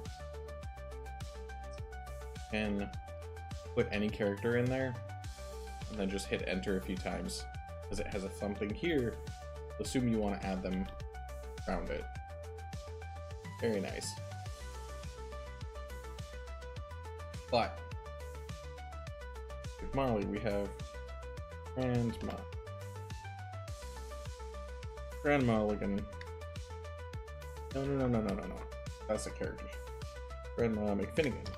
And put any character in there, and then just hit enter a few times, because it has a something here. Assume you want to add them around it. Very nice. But with Molly, we have Grandma. Grandma Mulligan. No. That's a character. Grandma McFinnigan.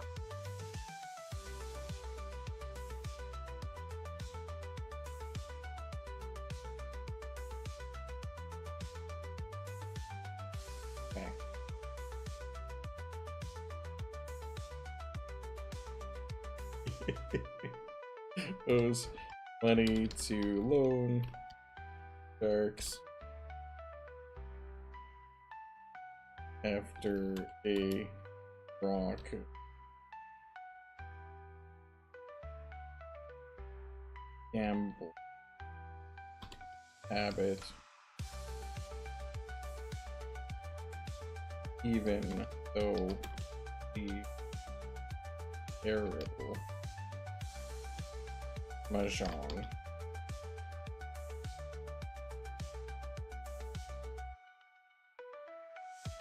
Owes money to loan sharks after a rock gamble habit, even though the terrible mahjong.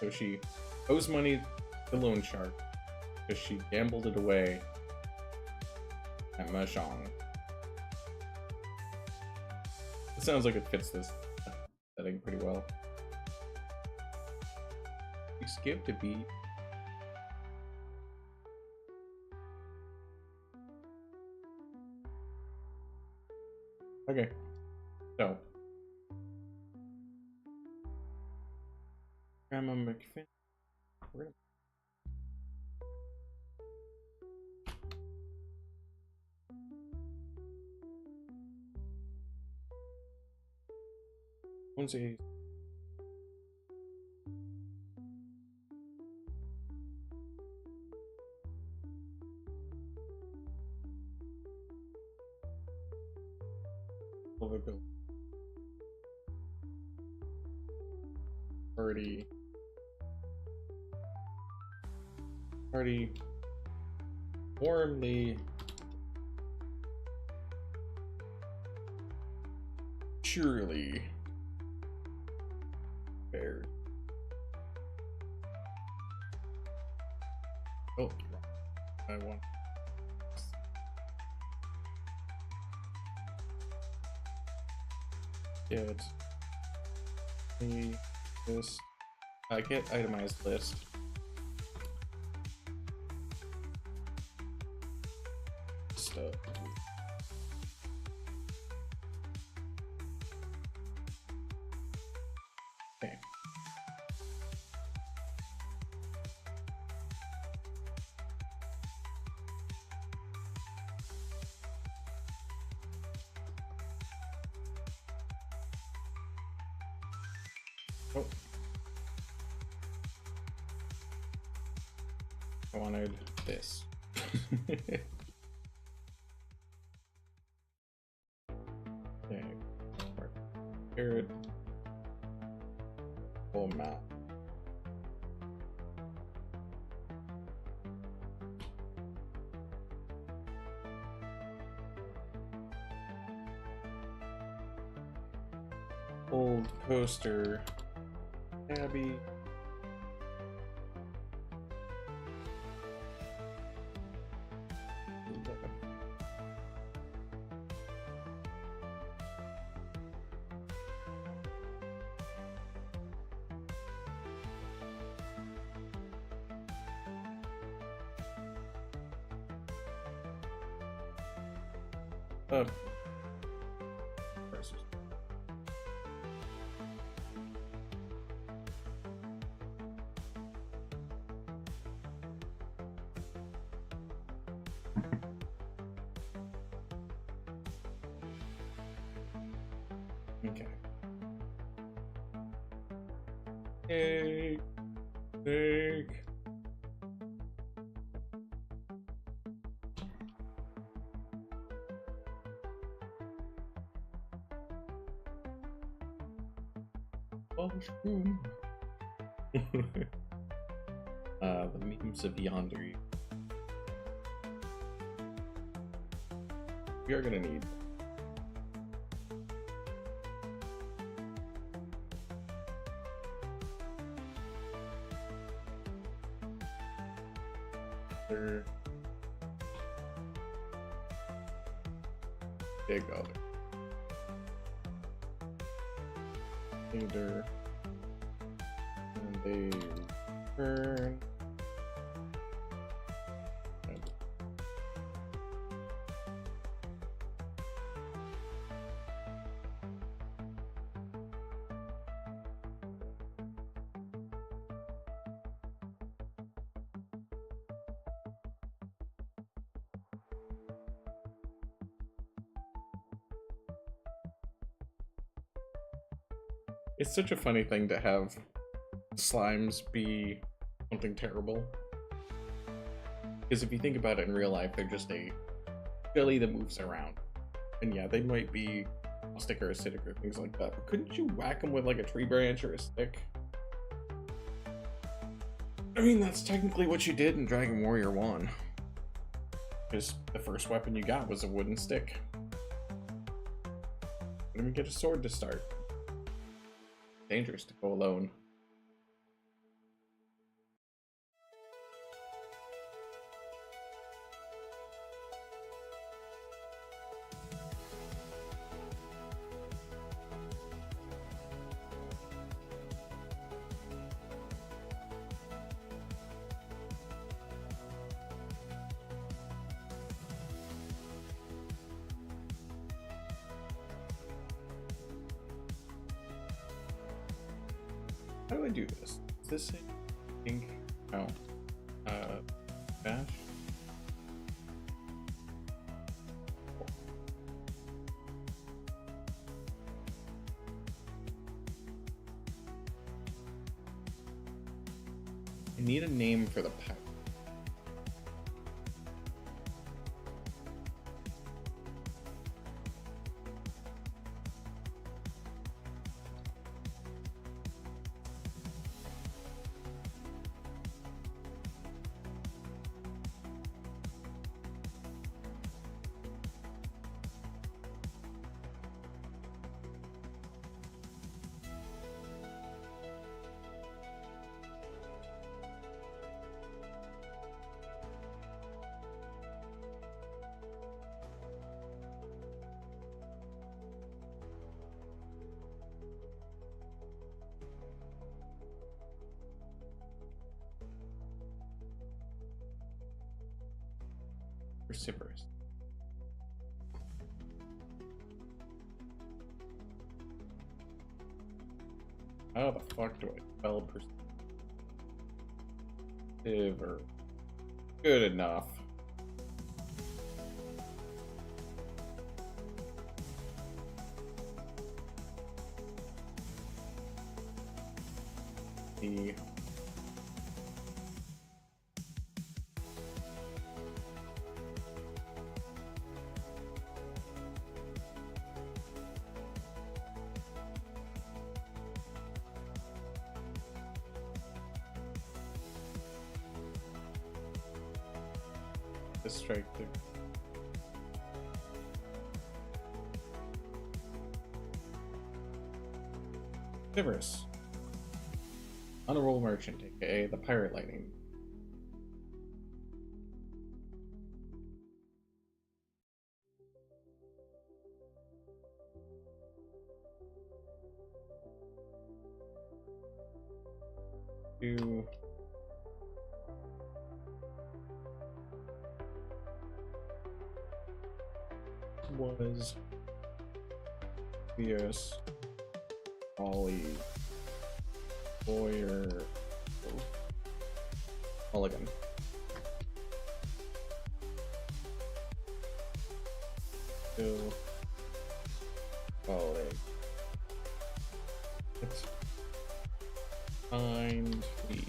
So she owes money to Loan Shark because she gambled it away at mahjong. It sounds like it fits this setting pretty well. You skipped a beat. Okay, so Grandma McFin. When's he? Overbuilt. Party warmly surely fared. Oh, I want get me this. Get itemized list. Stuff. Okay. Oh. I wanted this. Okay. Carrot. Full map. Old poster. Abby. Versus. Okay. Take. Mushroom. The memes of yonder. We are gonna need. There you go. Leader. And they return. It's such a funny thing to have slimes be something terrible. Because if you think about it in real life, they're just a jelly that moves around. And yeah, they might be caustic or acidic or things like that. But couldn't you whack them with like a tree branch or a stick? I mean, that's technically what you did in Dragon Warrior 1. Because the first weapon you got was a wooden stick. Let me get a sword to start. Dangerous to go alone. How do I do this? Is this it? Ink? Oh. Dash? I need a name for the pipe. Perseverance. How the fuck do I spell persever? Good enough. The distracted. Perseverance. Honorable merchant, aka the pirate lightning. Do was Theus, Ollie, Lawyer, Mulligan. Still, Ollie. Let's find the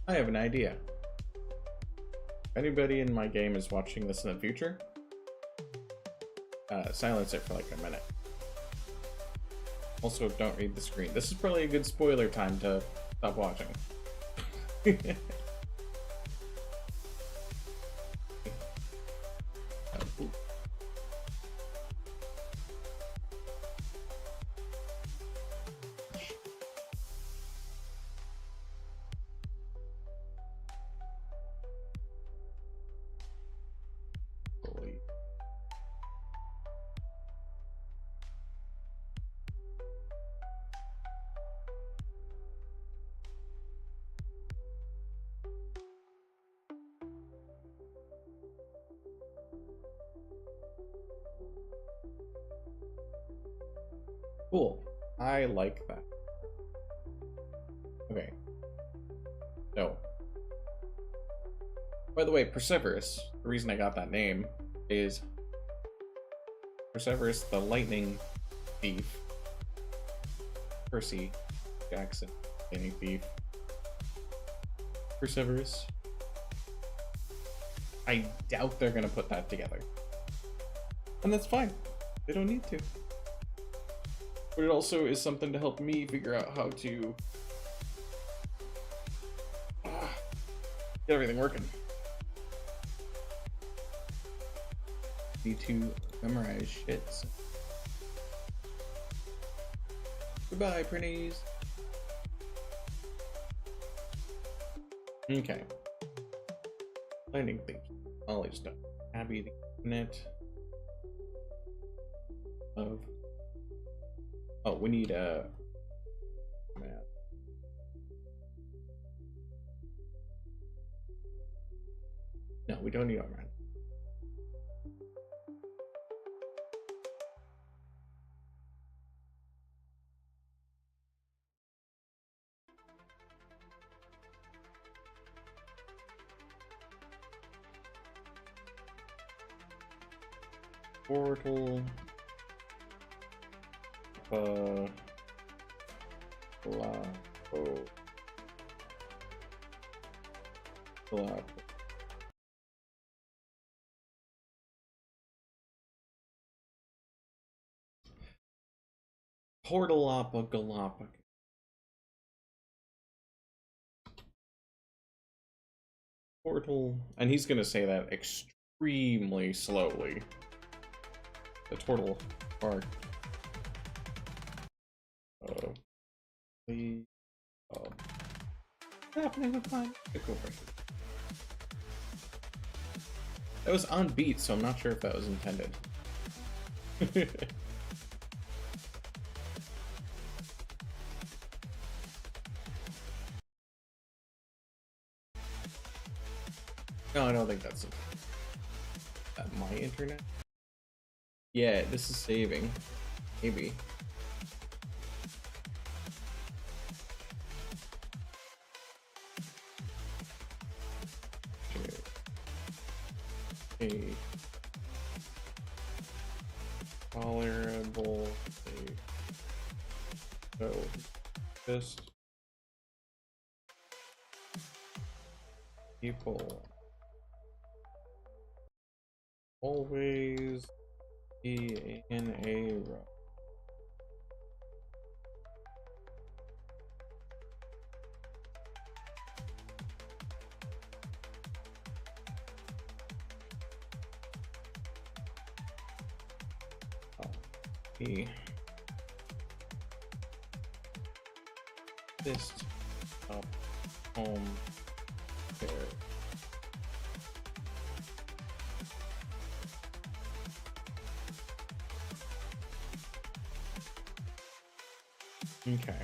I have an idea. If anybody in my game is watching this in the future, silence it for like a minute. Also, don't read the screen. This is probably a good spoiler time to stop watching. Cool. I like that. Okay. So, by the way, Perseverus, the reason I got that name is Perseverus, the lightning thief. Percy Jackson, lightning thief. Perseverus. I doubt they're gonna put that together. And that's fine. They don't need to. But it also is something to help me figure out how to get everything working. Need to memorize shit. Goodbye, pretties. Okay. Landing things. Ollie stuff. Abby the unit of. Oh, we need a map. No, we don't need a map. Portal. Portalapa Galapa. Portal, and he's gonna say that extremely slowly. The turtle part. Please. What's happening with mine? Cool. That was on beat, so I'm not sure if that was intended. No, I don't think that's my internet. Yeah, this is saving. Maybe. A tolerable state. So just people always be in a row. This up home there. Okay.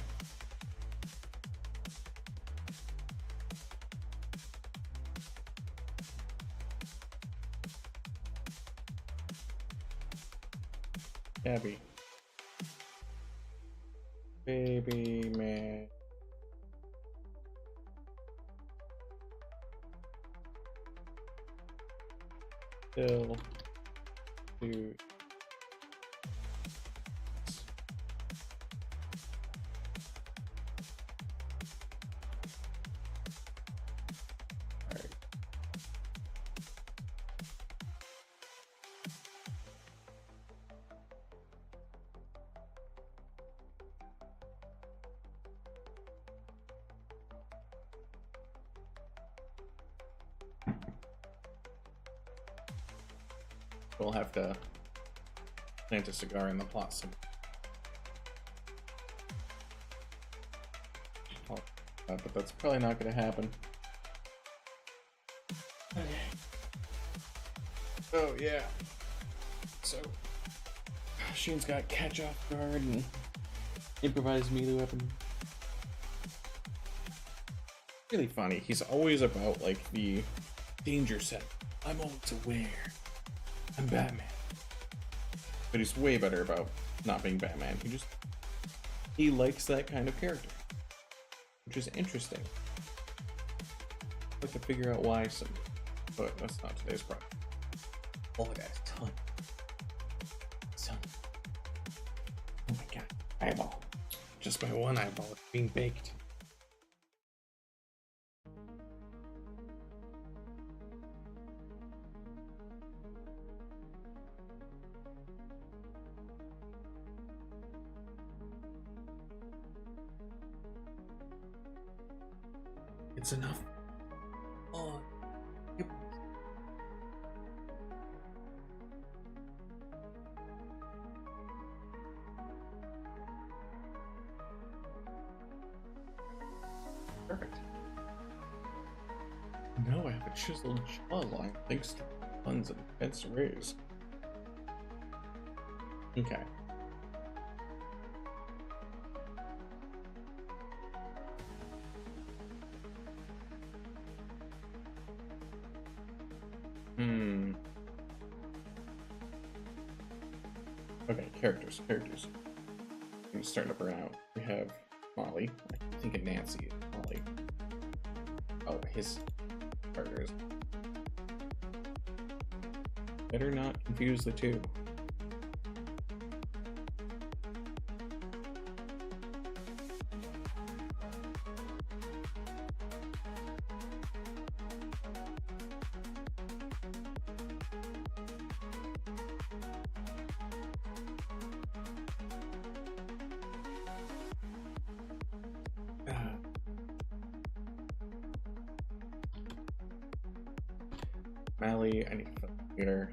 Abby. Baby man. Still do. Alright. We'll have to plant a cigar in the plot some. But that's probably not going to happen. Okay. Oh yeah. So Shane's got catch off guard and improvised melee weapon. Really funny. He's always about like the danger set. I'm always aware. I'm Batman. But he's way better about not being Batman. He likes that kind of character. Which is interesting. I'd like to figure out why some, but that's not today's problem. Oh my god, ton. Oh my god, eyeball. Just my one eyeball is being baked. It's enough. Oh, yep. Perfect. Now I have a chiseled jawline thanks to puns and intense rays. Okay. Okay, characters. I'm starting to burn out. We have Molly. I think of Nancy. Molly. Oh, his partners. Better not confuse the two. Mally, I need to get her.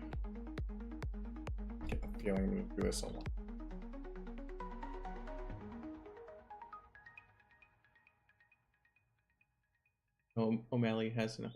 Get the feeling I'm gonna do this a lot. Oh, O'Malley has enough.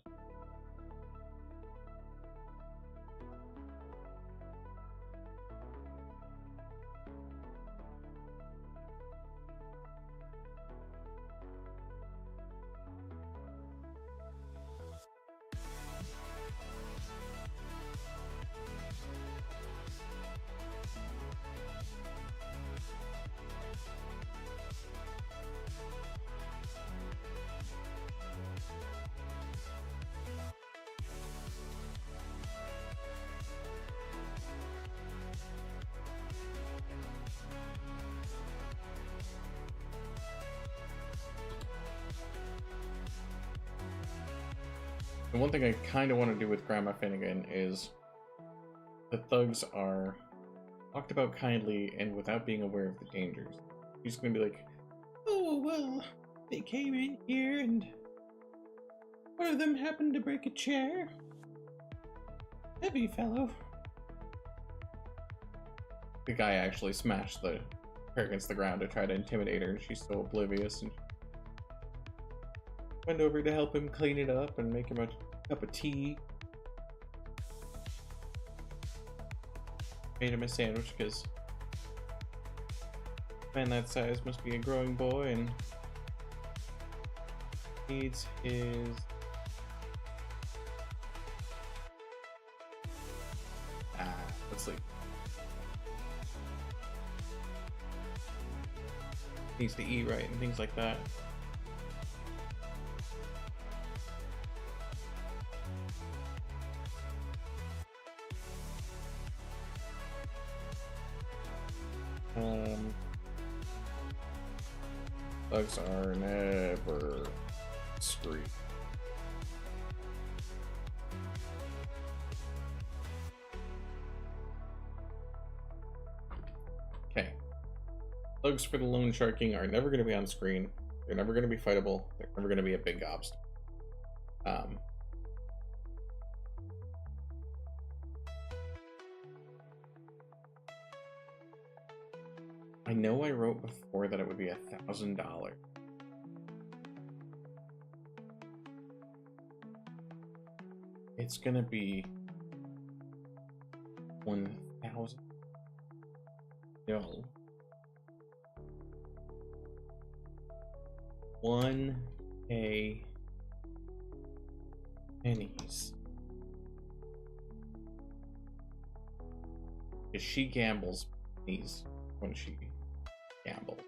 The one thing I kind of want to do with Grandma Finnegan is the thugs are talked about kindly and without being aware of the dangers. She's going to be like, oh, well, they came in here and one of them happened to break a chair. Heavy fellow. The guy actually smashed her against the ground to try to intimidate her, and she's so oblivious, and went over to help him clean it up and make him a cup of tea. Made him a sandwich because Man that size must be a growing boy and needs his let's sleep. Needs to eat right and things like that. Bugs are never discreet. Okay. Bugs for the loan sharking are never going to be on screen. They're never going to be fightable. They're never going to be a big obstacle. I know I wrote before that it would be $1,000. It's gonna be 1,000. No. 1K pennies. Because she gambles pennies when she gambles.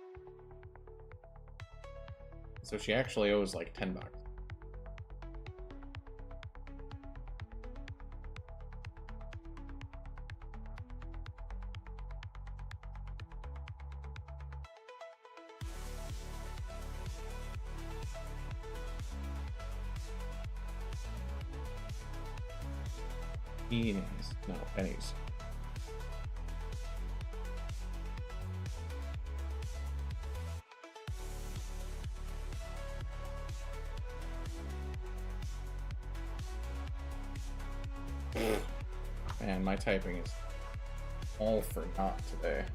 So she actually owes like $10. Pennies. No, pennies. Man, my typing is all for naught today.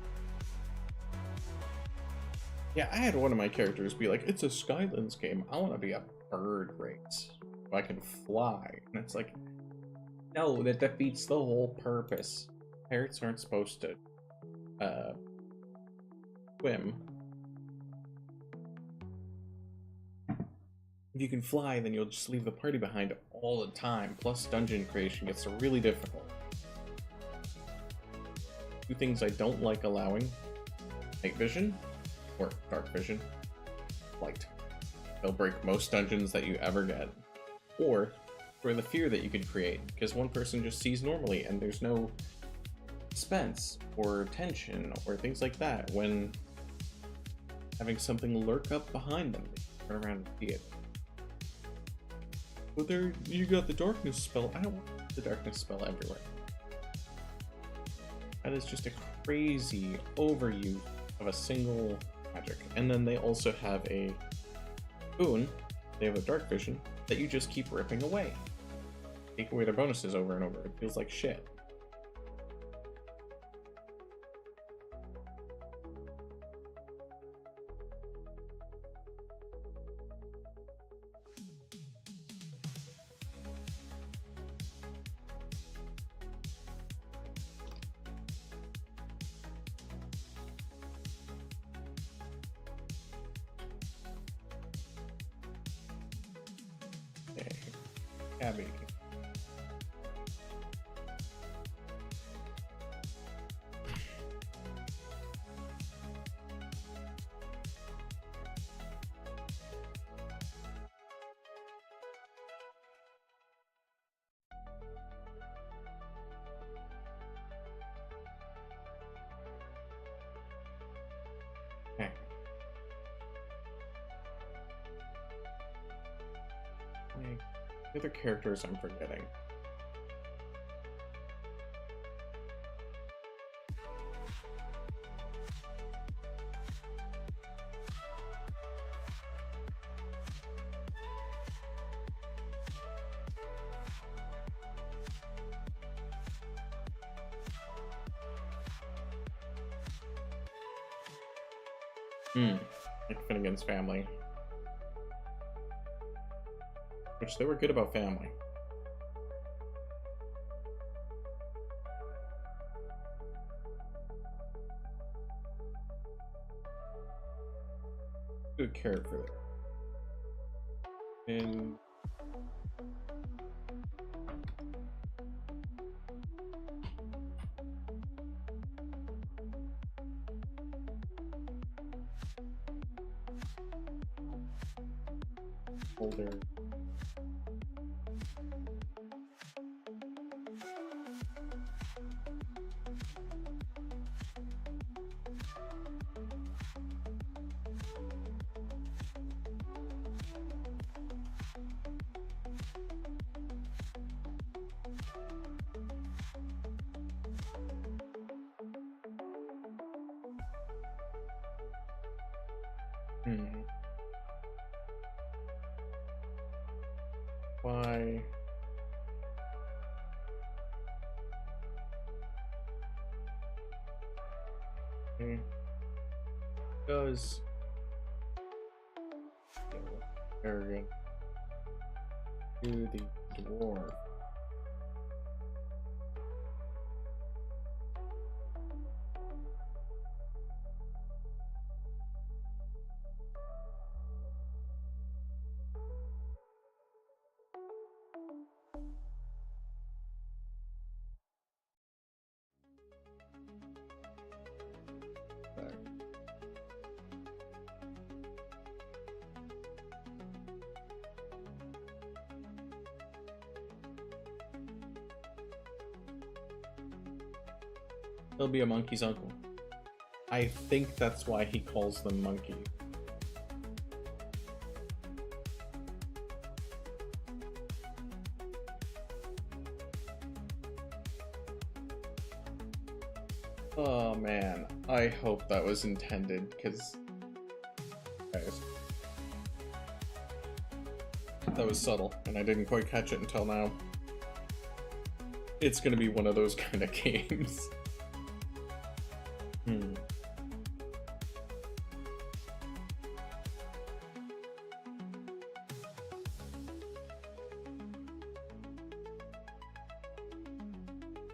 Yeah, I had one of my characters be like, it's a Skylands game. I want to be a bird race. If I can fly. And it's like, no, that defeats the whole purpose. Parrots aren't supposed to swim. If you can fly, then you'll just leave the party behind all the time. Plus, dungeon creation gets really difficult. Two things I don't like allowing: night vision or dark vision. Light. They'll break most dungeons that you ever get. Or the fear that you can create, because one person just sees normally and there's no suspense or tension or things like that when having something lurk up behind them. Turn around and see it. But there, you got the darkness spell. I don't want the darkness spell everywhere. That is just a crazy overuse of a single magic. And then they also have a boon. They have a dark vision that you just keep ripping away. Take away their bonuses over and over. It feels like shit. Okay. Abby. Okay. Like, the other characters I'm forgetting. Like Finnegan's family. Which they were good about family. Good character there. And older. Why? Okay. Does arrogant to the dwarf? He'll be a monkey's uncle. I think that's why he calls them monkey. Oh man, I hope that was intended, because guys, that was subtle, and I didn't quite catch it until now. It's gonna be one of those kind of games.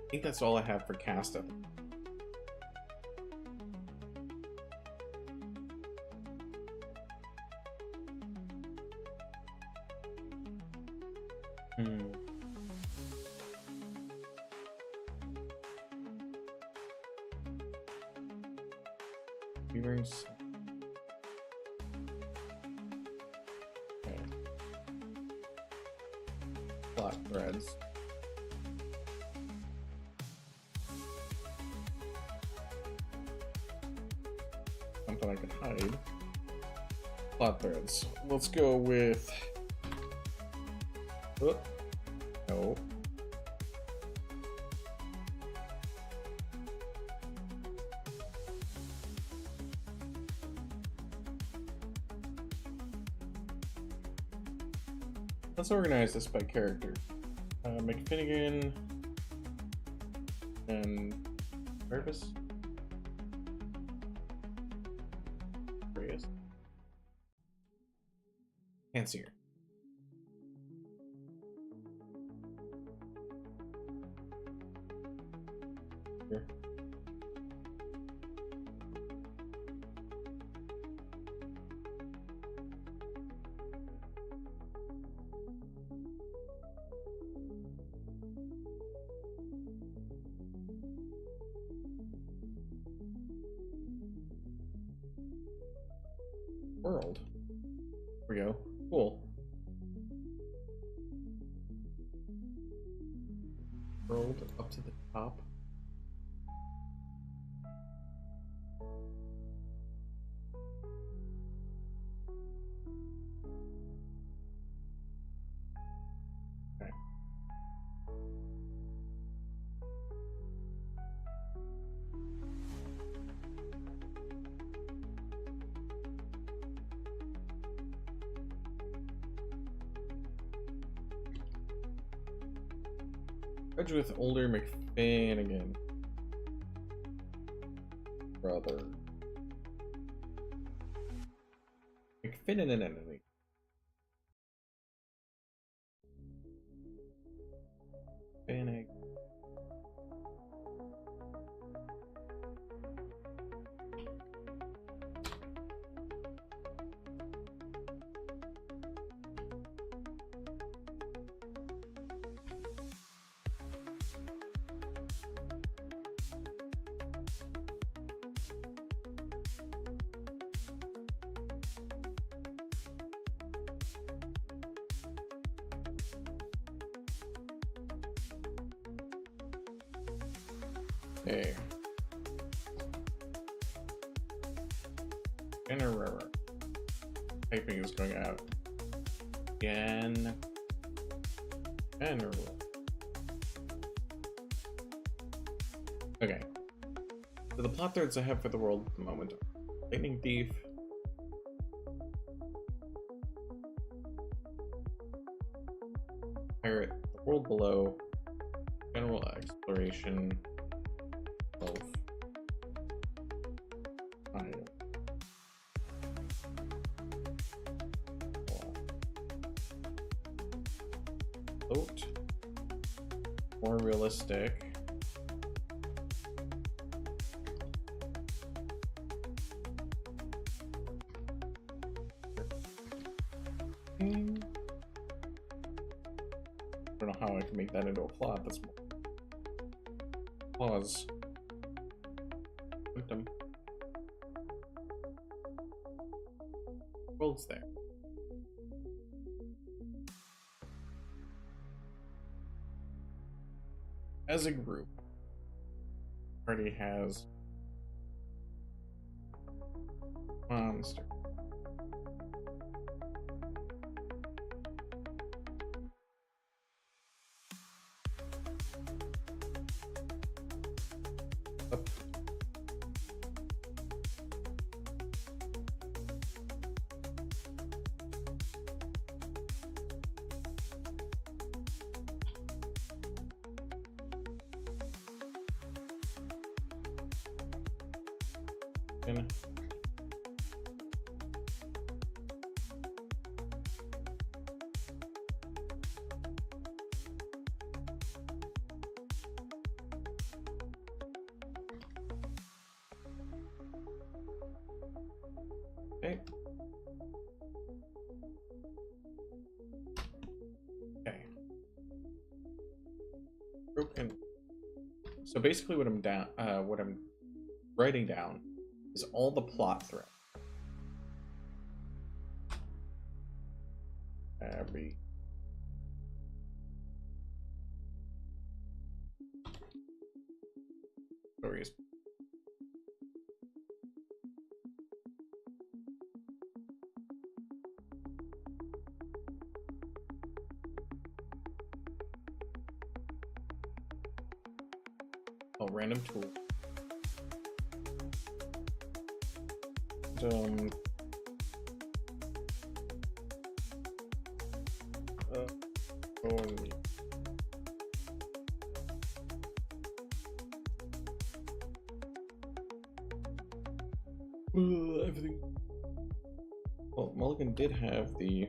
I think that's all I have for cast up. Beavers. Okay. Flat threads. Something I can hide. Flat threads. Let's go with. Oh, no. Let's organize this by character. McFinnigan and Purpose. Curious. Fancier. Here. World. Here we go. Cool. World up to the top. Okay. Judge with older McFinnigan. Brother. McFinnigan. Finnigan. Okay. Error. Typing is going out. Again. Error. Okay. So the plot threads I have for the world at the moment are Lightning Thief, Pirate, the world below, general exploration of Isle. Float. More realistic. I don't know how I can make that into a plot. That's pause. Victim. World's there. As a group, party has monster. Up. In. Okay. Okay. Broken. So basically, what I'm writing down is all the plot thread. Every stories. Oh, random tool. Everything. Well, Mulligan did have the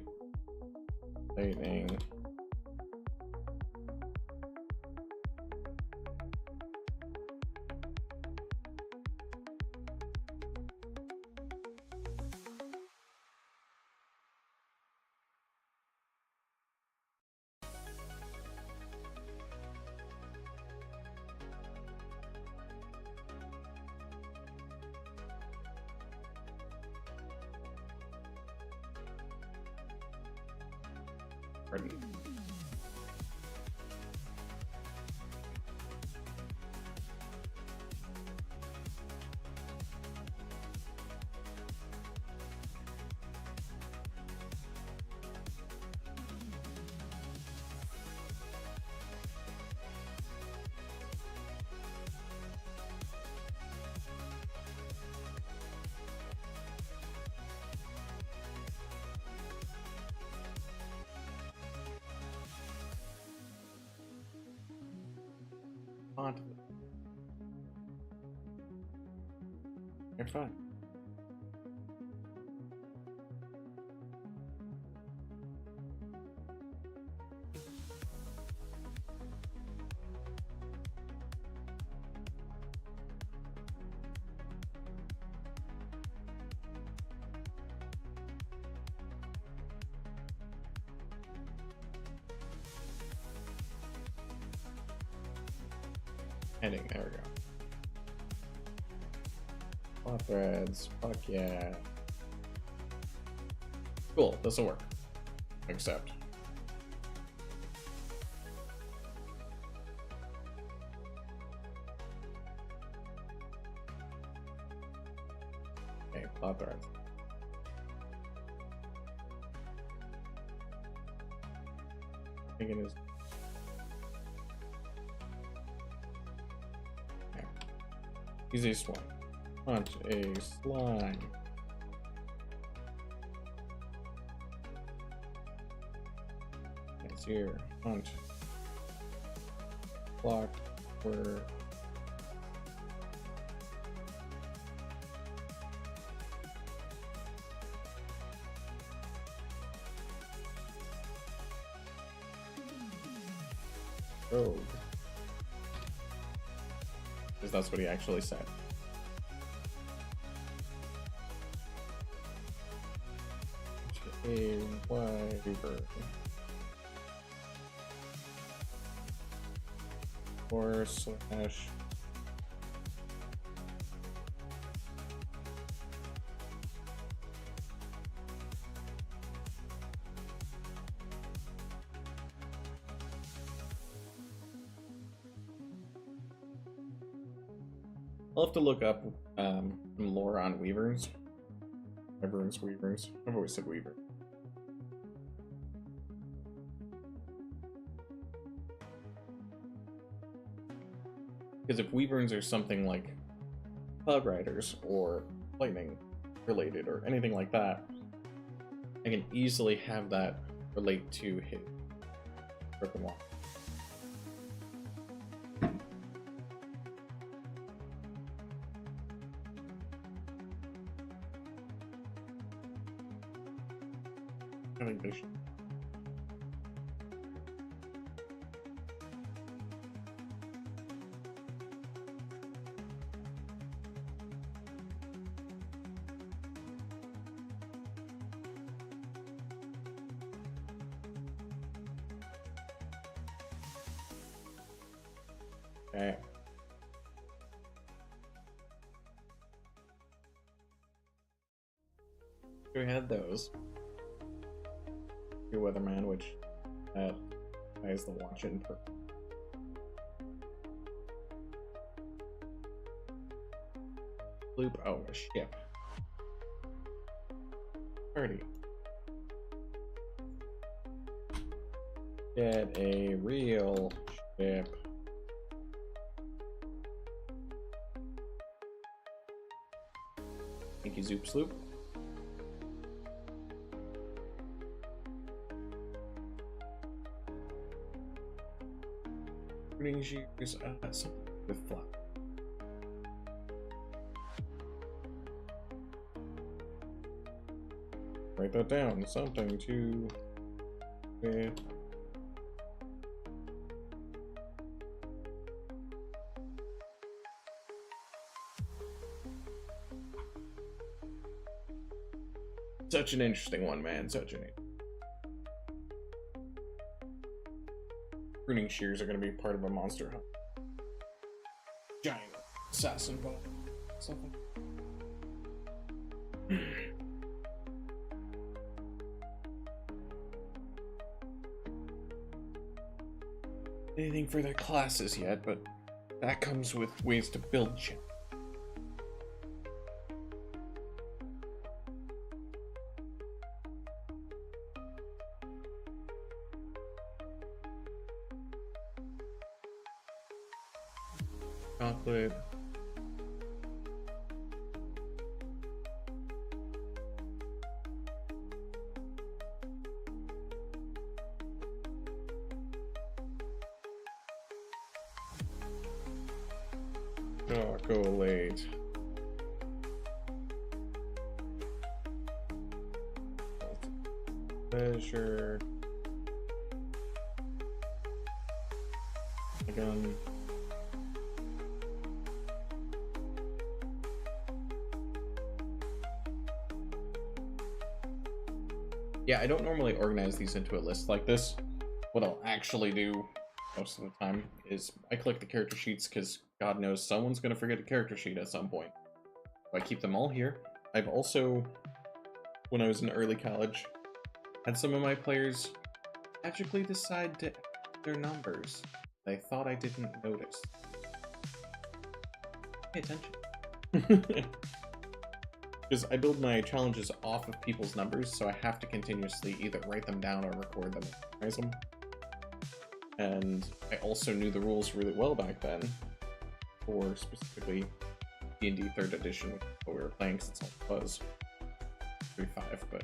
lightning. Ready. Onto it. You're fine. Heading, there we go. Plot threads, fuck yeah. Cool, this'll work. Accept. plot threads. I think it is. Okay. Easiest one. Hunt a slime. It's here. Hunt. Block for rogue. Because that's what he actually said. A wyvern. Or slash I'll have to look up some lore on weavers. Weavers. I've always said weaver. Because if weaverns are something like cloud riders or lightning related or anything like that, I can easily have that relate to his broken wall. I think they should. Okay. We had those. Your Weatherman, which has the watch in per. Loop. Oh, a ship. Party. Get a real ship. Thank you, Zoop Sloop. Pruning shears, something with flap. Write that down. Something to with. Such an interesting one, man. Such an. Pruning shears are going to be part of a monster hunt. Giant assassin bow. Something. Anything for their classes yet, but that comes with ways to build shit. Chocolate. Chocolate. Pleasure. Again. Yeah, I don't normally organize these into a list like this. What I'll actually do most of the time is I click the character sheets because God knows someone's going to forget a character sheet at some point. So I keep them all here. I've also, when I was in early college, had some of my players magically decide to add their numbers. I thought I didn't notice. Pay attention. Because I build my challenges off of people's numbers, so I have to continuously either write them down or record them and memorize them. And I also knew the rules really well back then, for specifically D&D 3rd edition, which is what we were playing since it was 3.5, but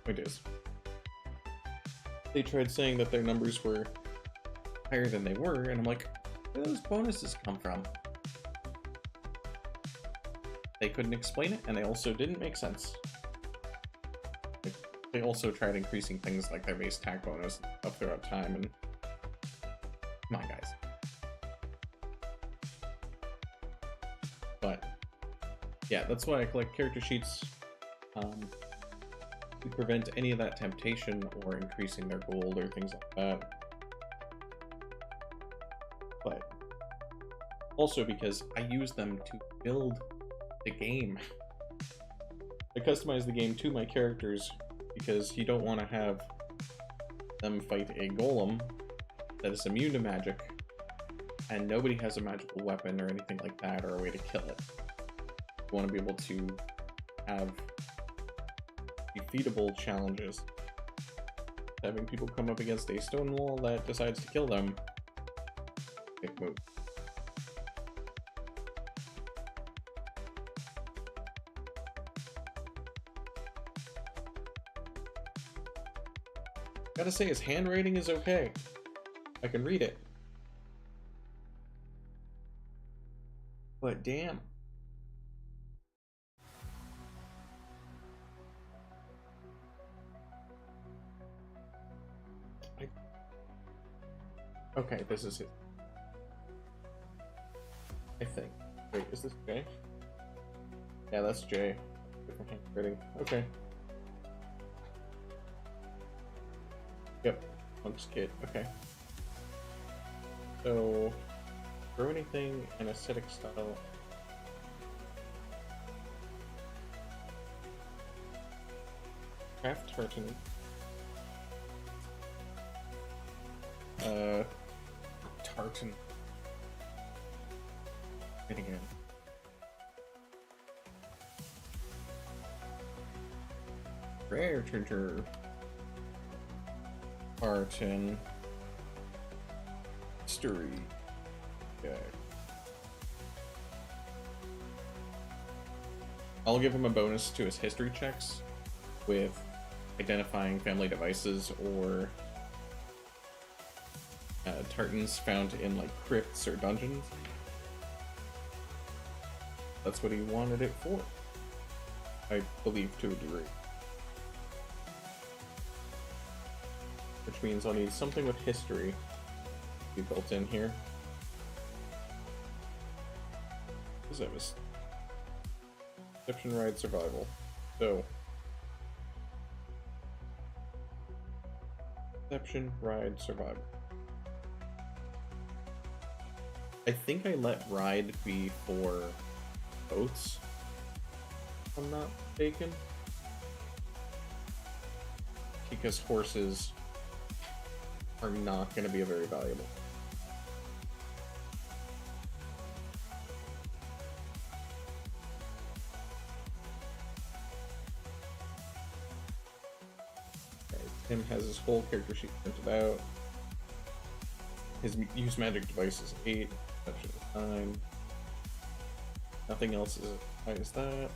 point is, they tried saying that their numbers were higher than they were, and I'm like, where do those bonuses come from? They couldn't explain it, and they also didn't make sense. They also tried increasing things like their base attack bonus and stuff throughout time, and come on, guys. But yeah, that's why I collect character sheets, to prevent any of that temptation or increasing their gold or things like that. But also because I use them to build the game. I customize the game to my characters because you don't want to have them fight a golem that is immune to magic and nobody has a magical weapon or anything like that or a way to kill it. You want to be able to have defeatable challenges. Having people come up against a stone wall that decides to kill them, big move. Gotta say, his handwriting is okay. I can read it. But damn. Okay, this is it. I think. Wait, is this J? Yeah, that's J. Different handwriting. Okay. Yep, Monk's Kid. Okay. So, throw anything in aesthetic style. Craft tartan. Tartan. Hit again. Rare treasure. Tartan. History. Okay. I'll give him a bonus to his history checks with identifying family devices or tartans found in like crypts or dungeons. That's what he wanted it for, I believe, to a degree. Which means I'll need something with history to be built in here. What is that? Perception, ride, survival. So perception, ride, survival. I think I let ride be for boats, if I'm not mistaken. Because horses are not going to be very valuable. Okay, Tim has his whole character sheet printed out. His use magic device is 8. Perception is 9. Nothing else is as high as that.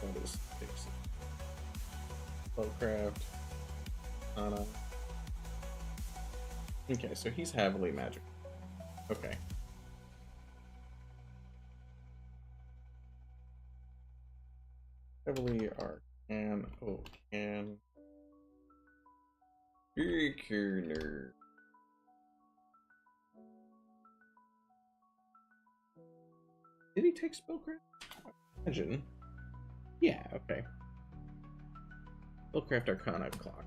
That is 6. Spellcraft. Anna. Okay, so he's heavily magic. Okay. Heavily arcane. Oh, can. Beginner. Did he take spellcraft? Imagine. Yeah, okay. Spellcraft Arcana Clock.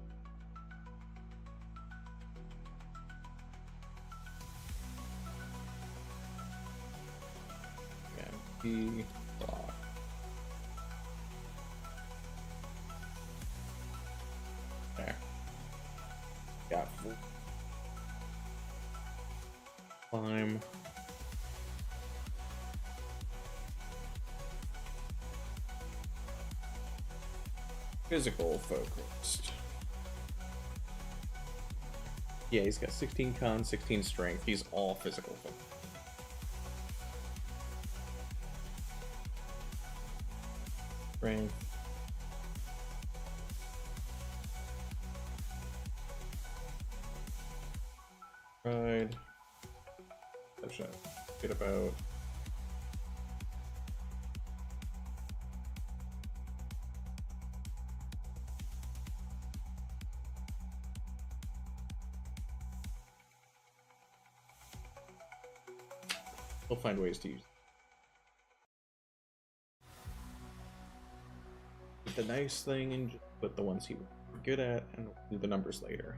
MP Clock. Okay. Got full. Climb. Physical focused. Yeah, he's got 16 con, 16 strength. He's all physical focused. Strength. Pride. That's a bit about. We'll find ways to use it. The nice thing and just put the ones he was good at and do the numbers later.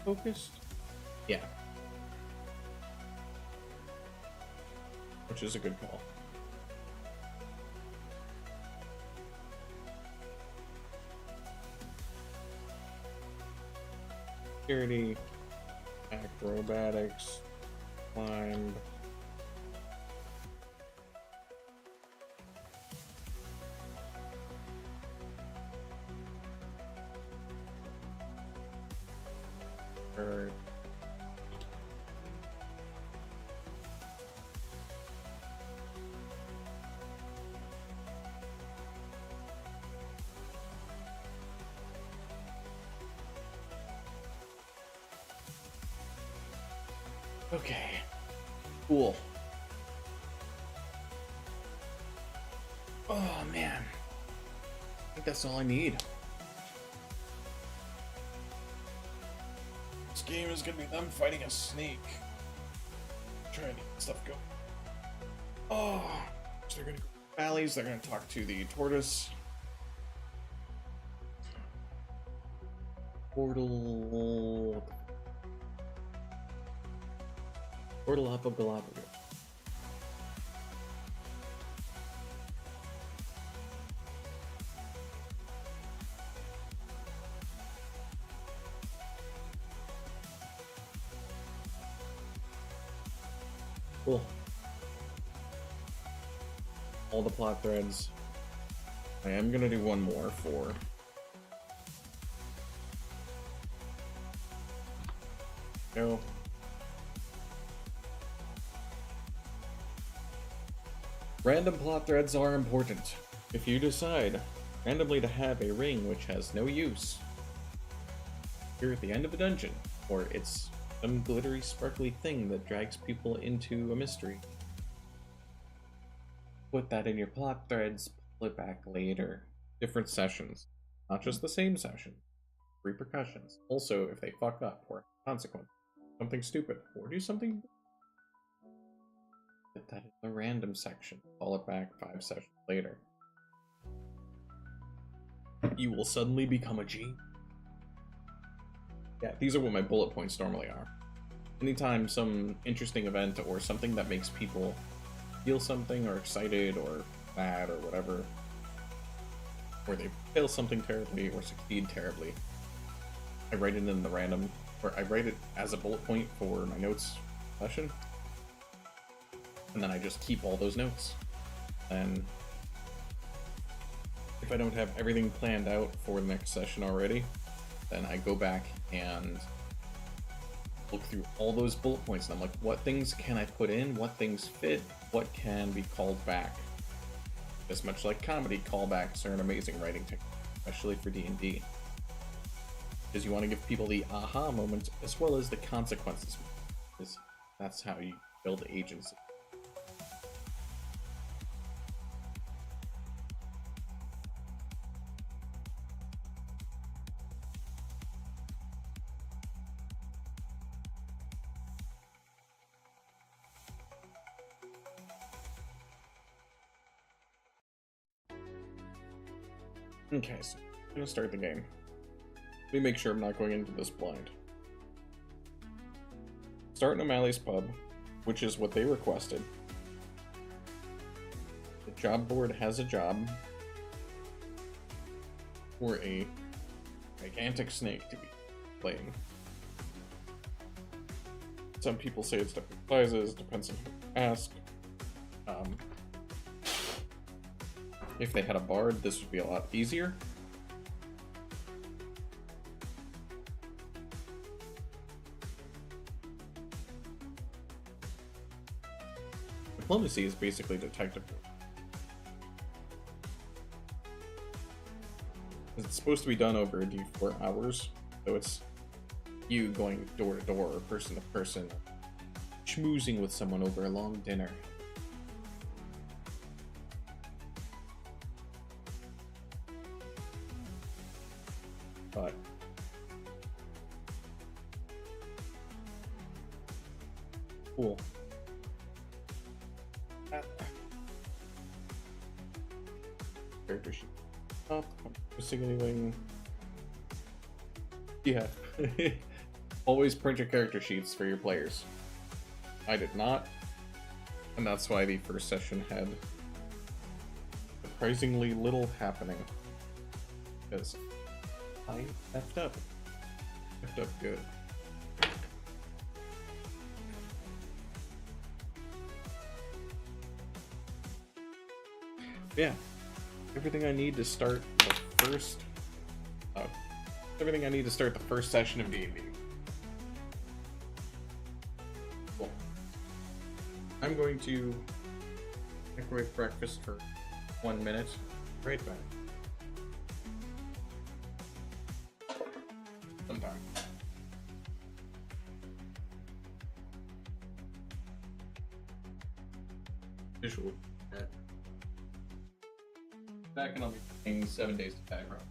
Focused? Yeah. Which is a good call. Security, acrobatics, climb. Or okay, cool. Oh man, I think that's all I need. This game is gonna be them fighting a snake. Trying to get stuff going. Oh, so they're gonna go to the valleys. They're gonna talk to the tortoise. Portal up of Galapagos. Cool. All the plot threads. I am gonna do one more for go. Random plot threads are important. If you decide randomly to have a ring which has no use, you're at the end of a dungeon, or it's some glittery, sparkly thing that drags people into a mystery. Put that in your plot threads, pull it back later. Different sessions, not just the same session. Repercussions. Also, if they fuck up, or consequence. Something stupid, or do something. Put that in the random section. Call it back 5 sessions later. You will suddenly become a G. Yeah, these are what my bullet points normally are. Anytime some interesting event or something that makes people feel something or excited or bad or whatever, or they fail something terribly or succeed terribly, I write it in the random, or I write it as a bullet point for my notes session, and then I just keep all those notes. And if I don't have everything planned out for the next session already, then I go back and look through all those bullet points, and I'm like, what things can I put in, what things fit, what can be called back. As much like comedy, callbacks are an amazing writing technique, especially for D&D. Because you want to give people the aha moment as well as the consequences, because that's how you build agency. Okay, so I'm gonna start the game. Let me make sure I'm not going into this blind. Start in O'Malley's pub, which is what they requested. The job board has a job. for a gigantic snake to be playing. Some people say it's different sizes, depends on who you ask. If they had a bard, this would be a lot easier. Diplomacy is basically detective work. It's supposed to be done over a d4 hours, so it's you going door to door, or person to person, schmoozing with someone over a long dinner. But cool. Character sheet up. Missing anything? Yeah. Always print your character sheets for your players. I did not, and that's why the first session had surprisingly little happening, because I effed up. Effed up good. Yeah, everything I need to start the first. Everything I need to start the first session of D&D. Cool. I'm going to microwave breakfast for 1 minute. Right back. Sometime. Visual. Back and I'll be playing 7 days to background.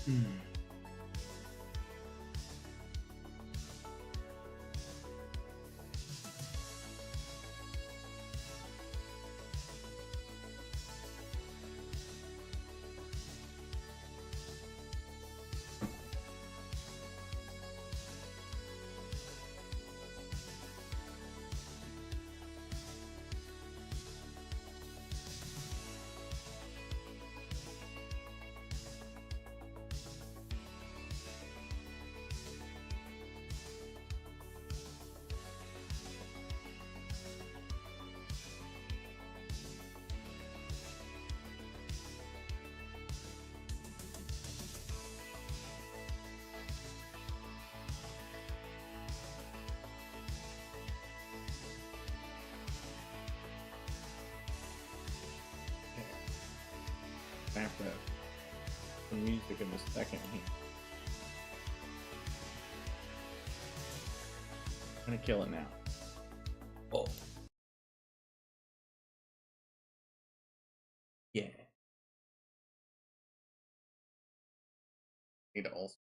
Hmm. I have to have some music in a second here. I'm gonna kill it now. Oh. Yeah. Need to also.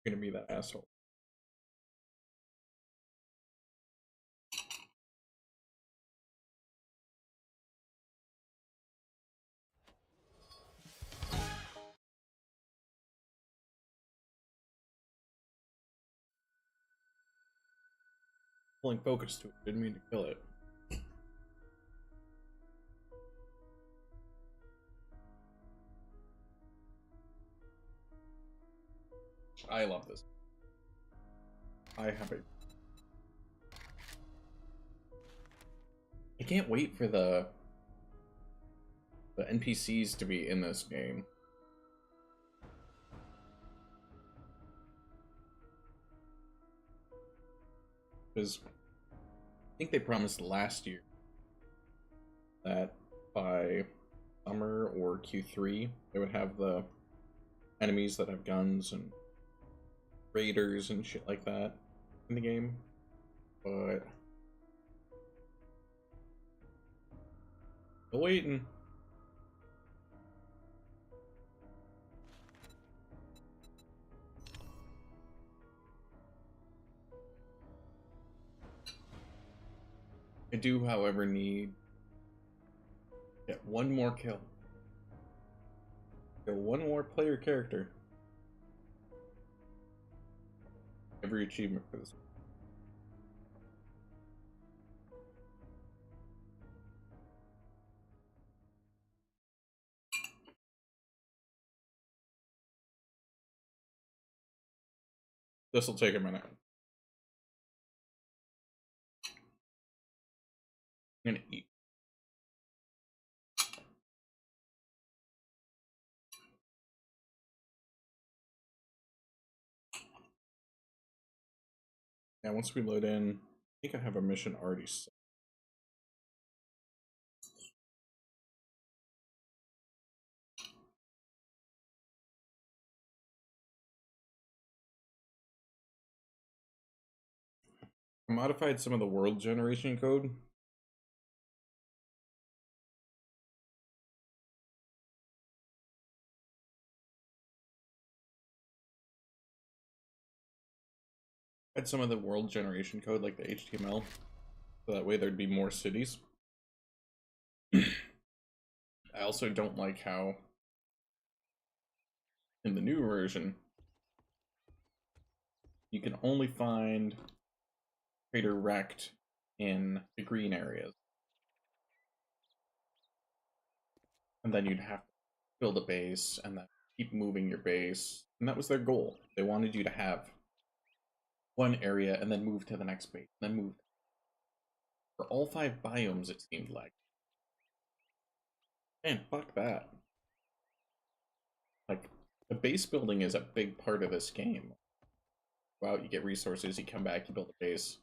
Gonna be that asshole. Pulling focus to it. Didn't mean to kill it. I love this. I have a. I can't wait for the NPCs to be in this game. Because I think they promised last year that by summer or Q3 they would have the enemies that have guns and raiders and shit like that in the game. But still waiting. I do, however, need get one more kill. Kill one more player character. Every achievement for this. This will take a minute. I'm gonna eat. Yeah, once we load in, I think I have a mission already set. I modified some of the world generation code. Had some of the world generation code, like the HTML, so that way there'd be more cities. I also don't like how in the new version you can only find Crater Wrecked in the green areas. And then you'd have to build a base and then keep moving your base. And that was their goal. They wanted you to have one area and then move to the next base, then move. For all 5 biomes, it seemed like. Man, fuck that. Like, the base building is a big part of this game. Go out, you get resources, you come back, you build a base.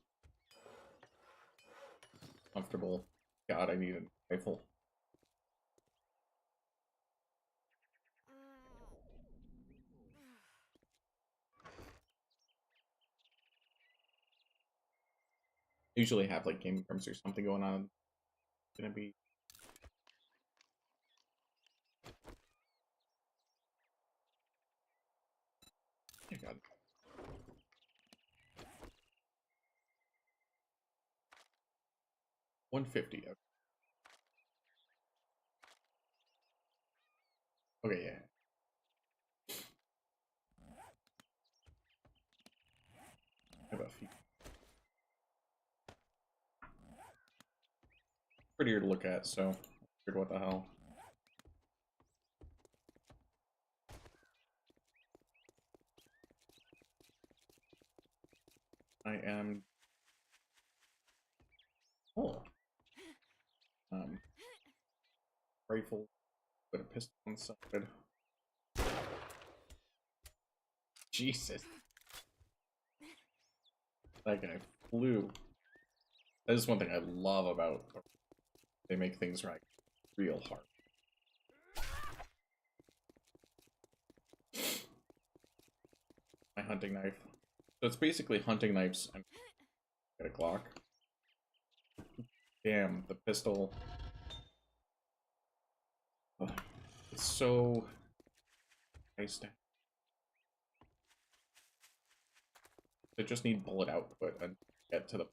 Comfortable. God, I need a rifle. Usually have like Game Grumps or something going on. It's gonna be. Oh my God. $150. Okay, yeah. I have a few. Prettier to look at, so what the hell. I am. Oh. Rifle, but a pistol on the side. Jesus. That guy flew. That is one thing I love about they make things right real hard. My hunting knife. So it's basically hunting knives and a Glock. Damn, the pistol. Ugh, it's so nice to. They just need bullet output and get to the.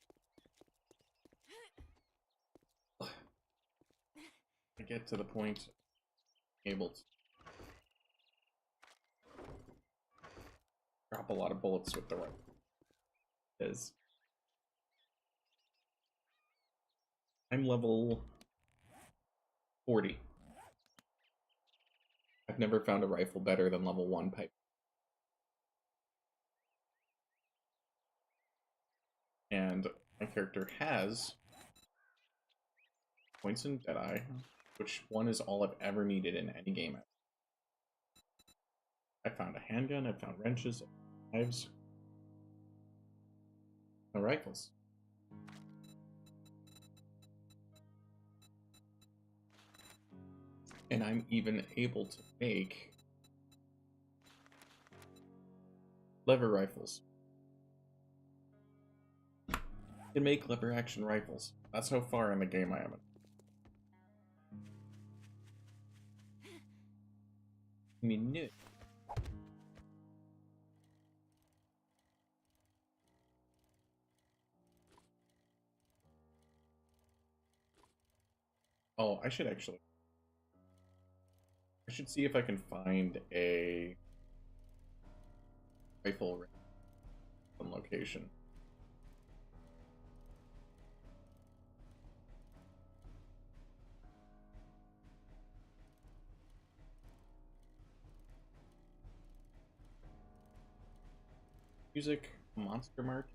I get to the point able to drop a lot of bullets with the rifle. Is I'm level 40. I've never found a rifle better than level 1 pipe. And my character has points in Deadeye, which one is all I've ever needed in any game. I found a handgun, I found wrenches, knives, no rifles. And I'm even able to make lever rifles. I can make lever action rifles. That's how far in the game I am. Minute. Oh, I should see if I can find a rifle location. Music, Monster Mart.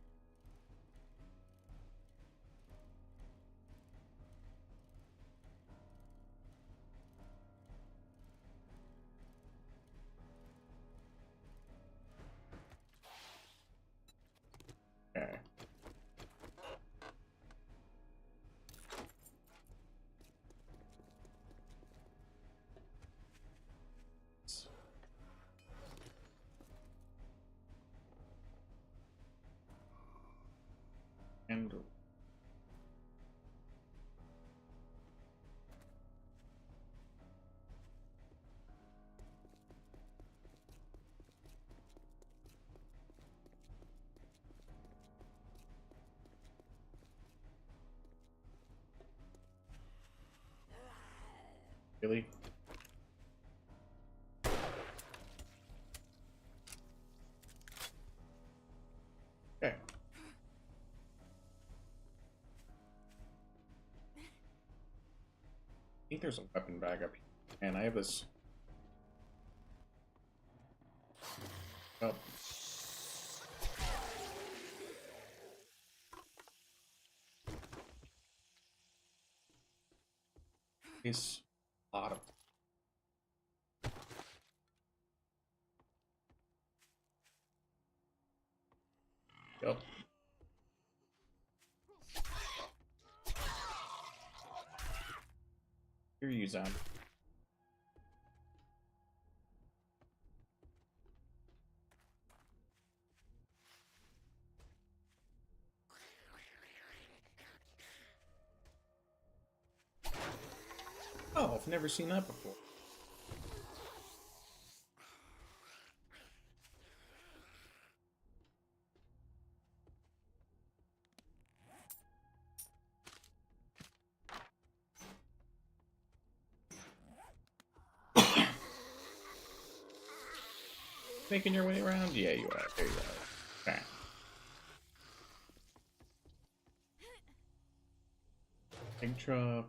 Okay. And really? Okay. I think there's a weapon bag up here. And I have this. Oh. It's a lot of. Yep. Here you, Zam. I've never seen that before. Making your way around? Yeah, you are. There you are. Okay. Big truck.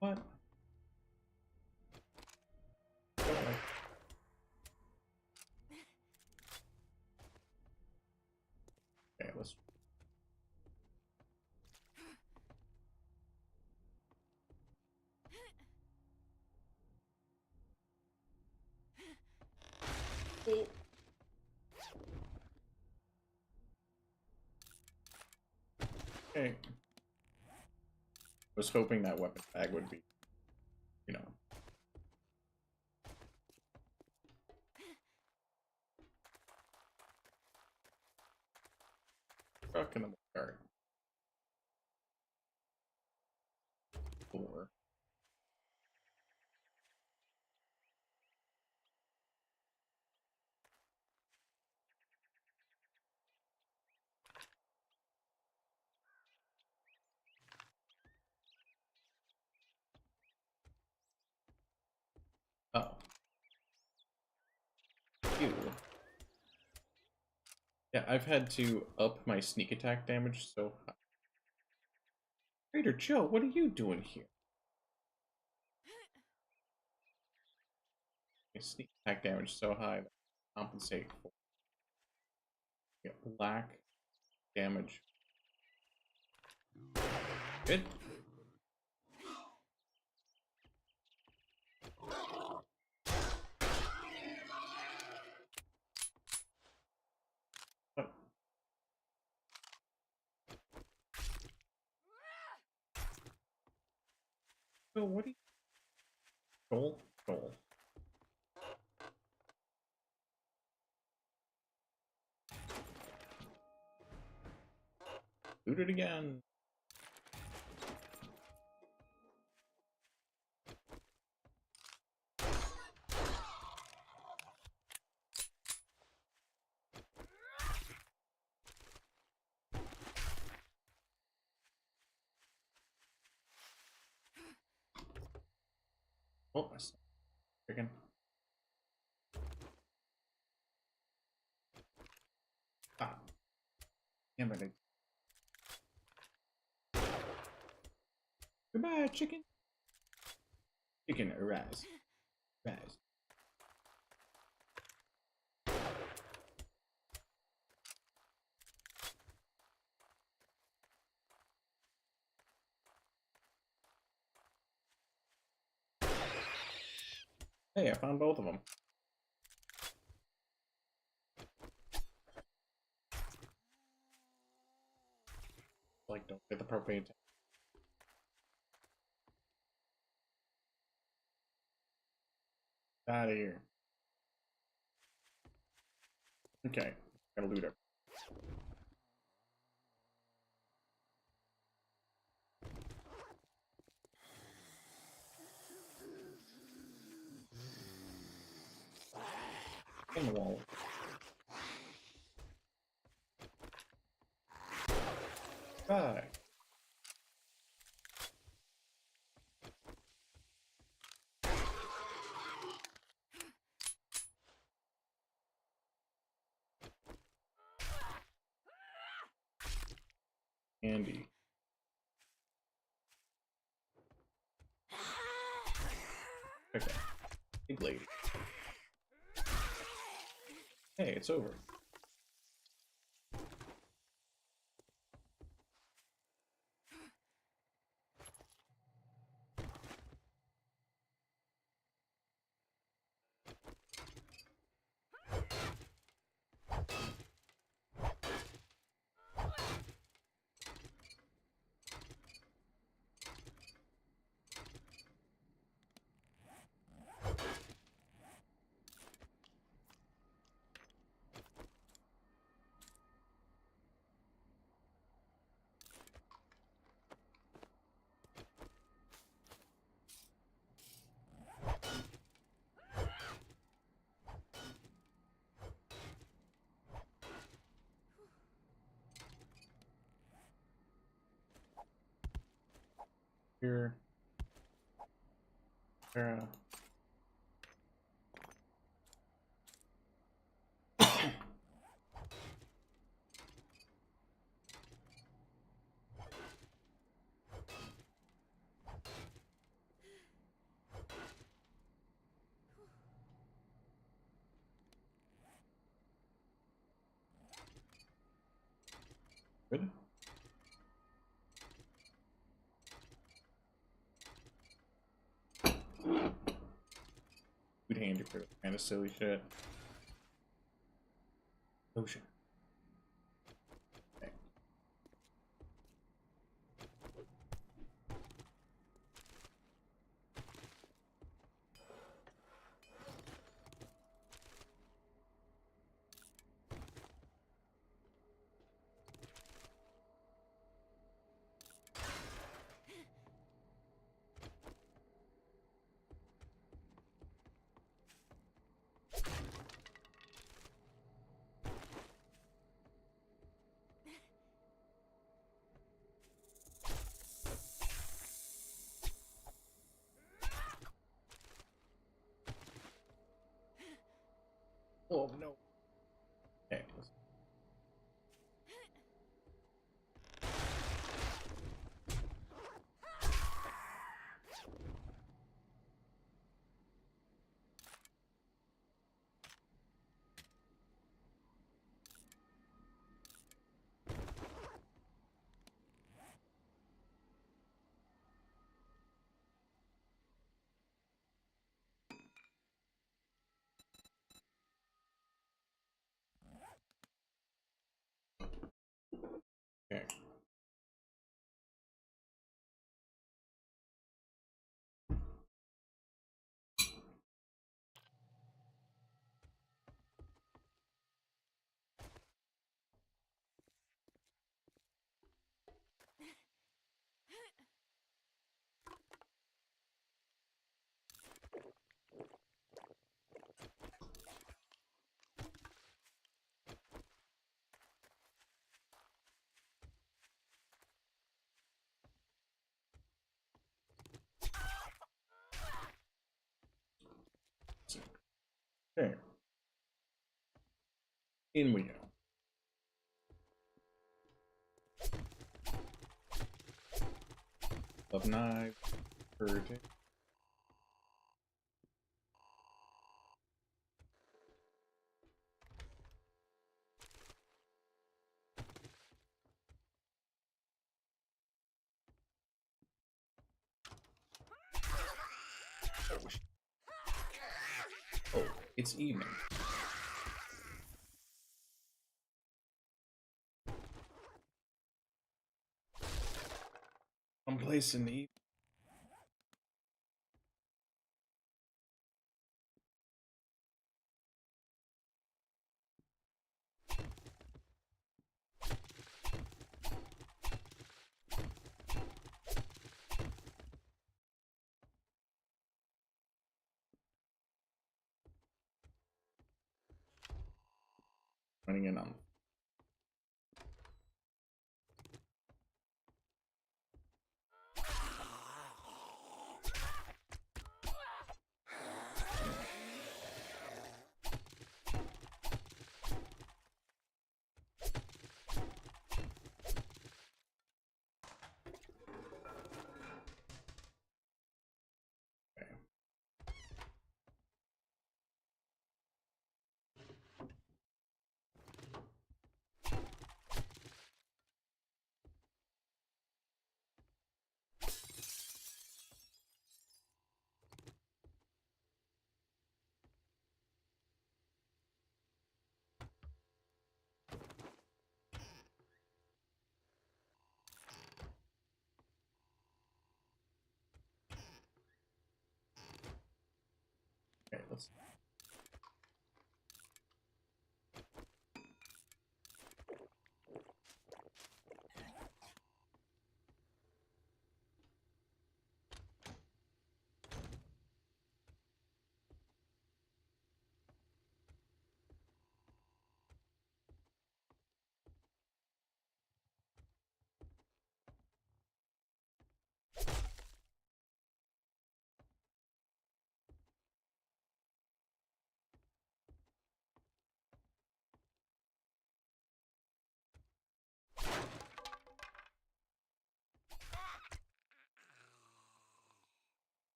What? Okay, let's. Oh. Okay. Was hoping that weapon bag would be, you know. Truck in the car. 4. Oh. Ew. Yeah, I've had to up my sneak attack damage so high. Trader Joe, what are you doing here? My sneak attack damage so high that I compensate for lack damage. Good. What? So what do you... Joel? Joel. Loot it again. Oh, that's chicken. Ah. Damn it. Goodbye, chicken. Chicken, arise. Rise. Hey, I found both of them. Like, don't get the propane tank. Out of here. Okay, gotta loot it. In the wall. Bye. Andy. Okay. Big lady. Hey, it's over. Here. Sarah. Good. Food hand for kind of silly shit. Ocean. Okay. Oh no. Okay. Okay. Okay. In we go. Love knife. Purging. Oh, it's evening. I'm placing the running in on. let's.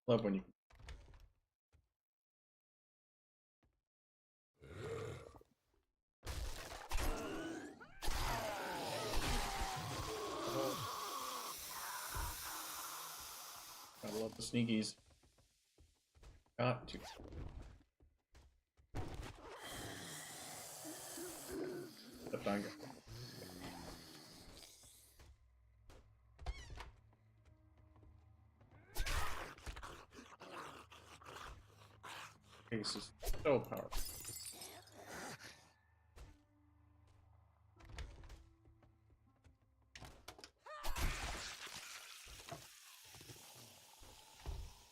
Love when you. I love the sneakies. Got to. The finger. This is so powerful.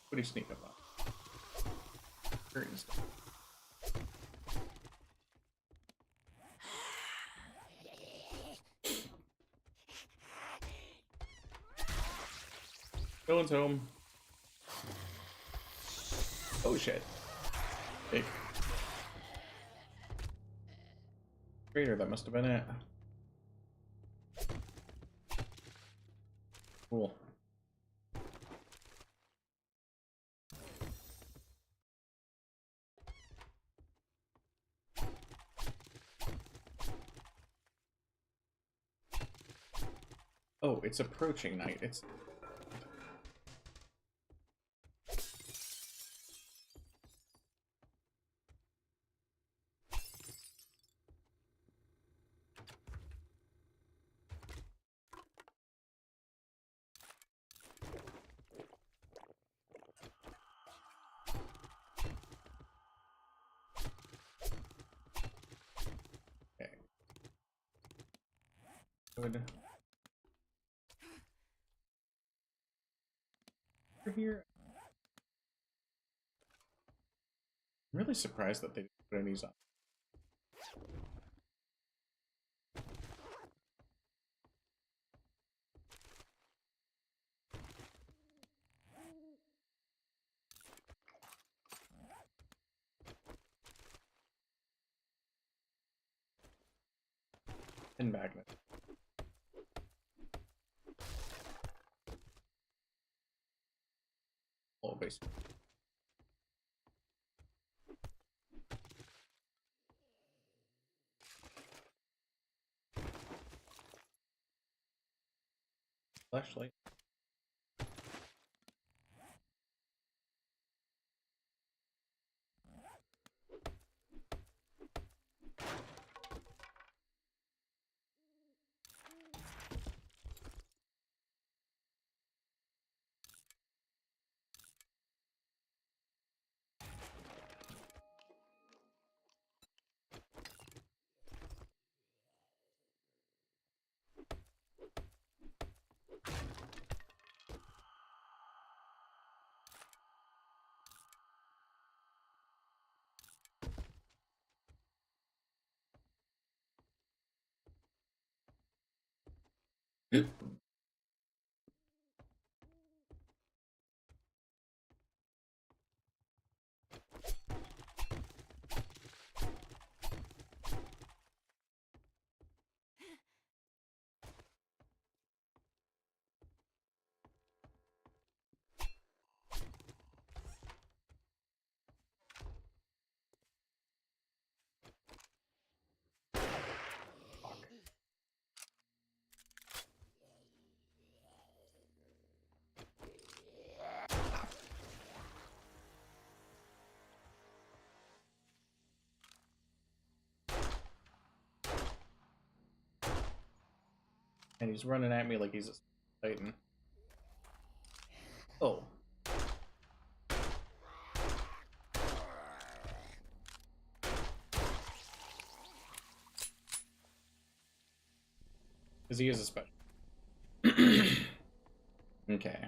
What do you sneak up on? Curtains. No one's home. Oh shit. Big. Crater, that must have been it. Cool. Oh, it's approaching night. It's okay. Good. Over here. I'm really surprised that they didn't put any these on. And magnet. Oh, basically. Flashlight. And he's running at me like he's a Titan. Oh. Because he is a special. Okay.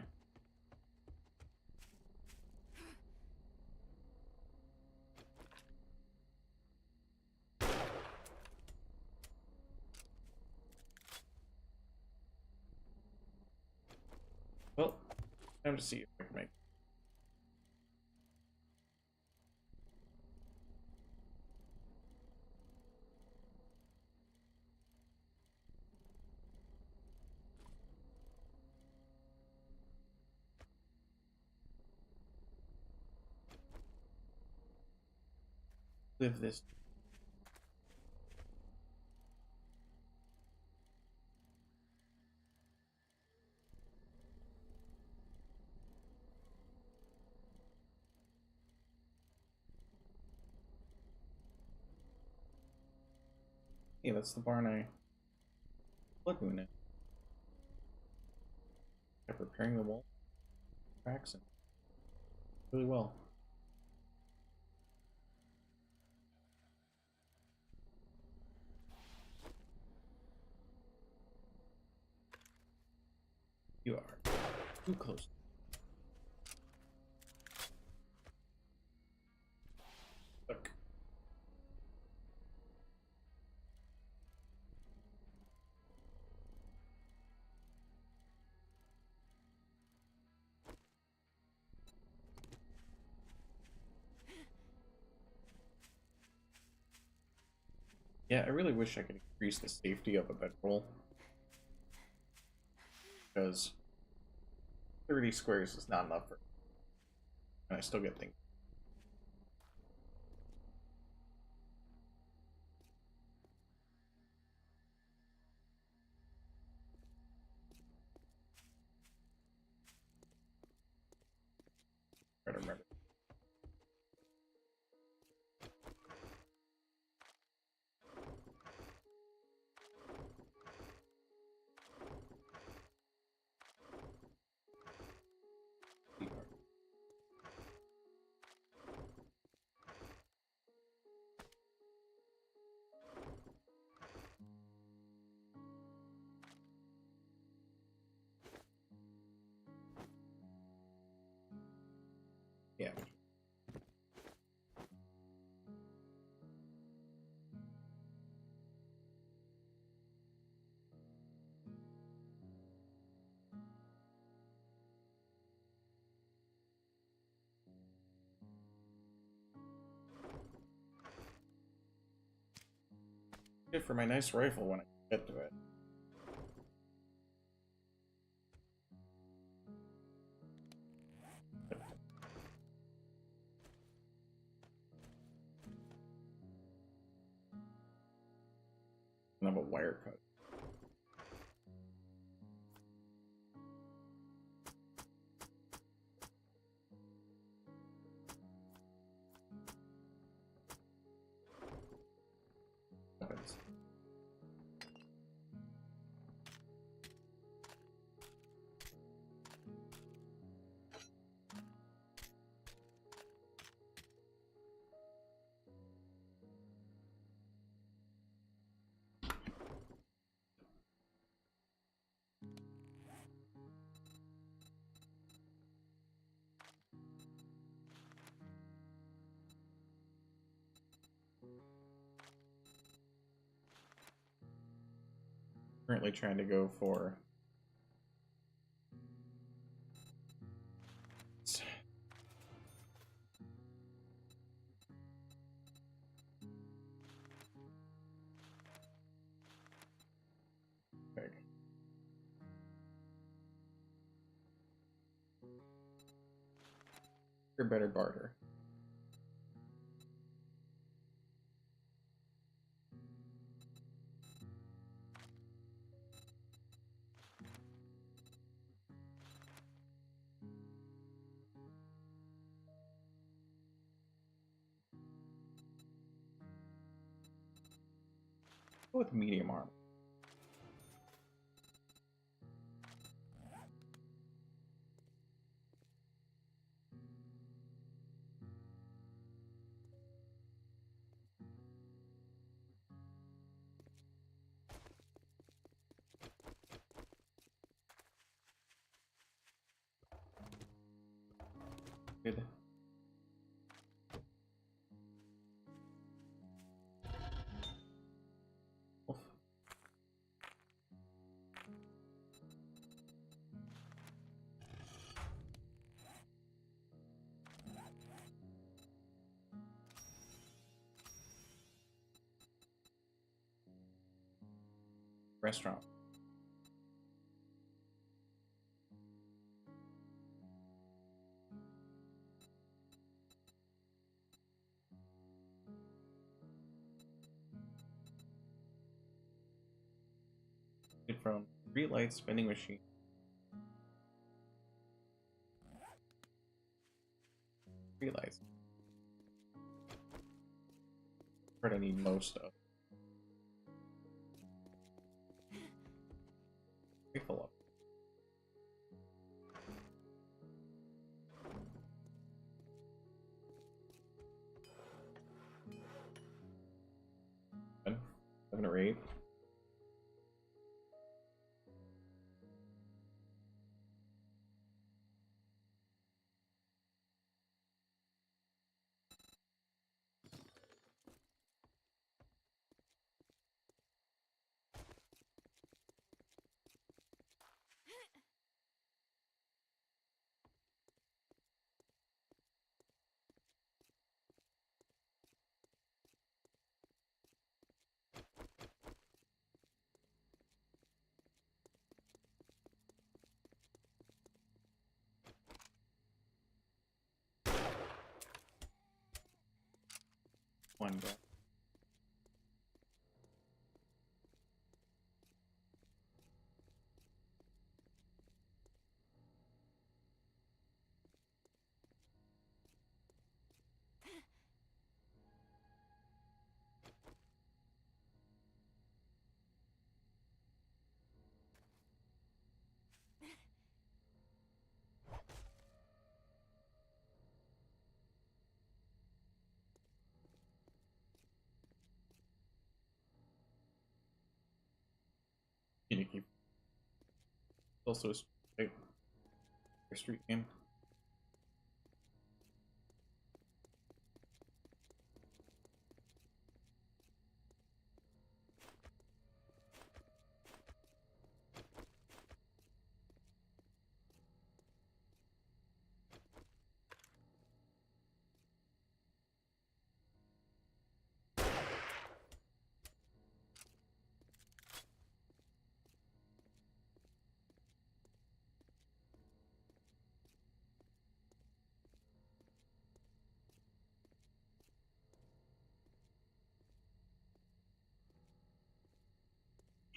Well, time to see if I can make. Live this. Yeah, that's the barn I blood moon in. Kept repairing the wall cracks and really well. You are too close. Look. Yeah, I really wish I could increase the safety of a bedroll. Because 30 squares is not enough for, and I still get things. Try to remember. Yeah. Good for my nice rifle when I get to it. I have a wire cut. Weapons. Currently trying to go for for better barter. Go with medium armor. Good. Oof. Restaurant. From street lights, vending machine. Street lights. Part I need most of. Rifle up. Seven or eight. One guy. Finicky. Also a street game.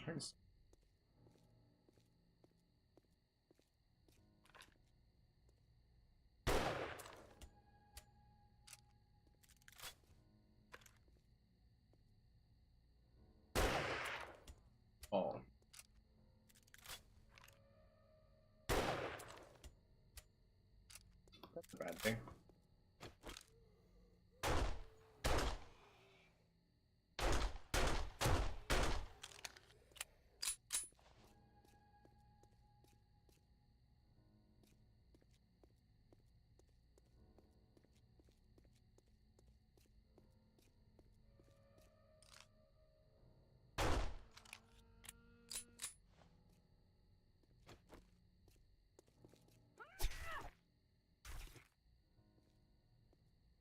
Turns. Oh. That's a bad thing.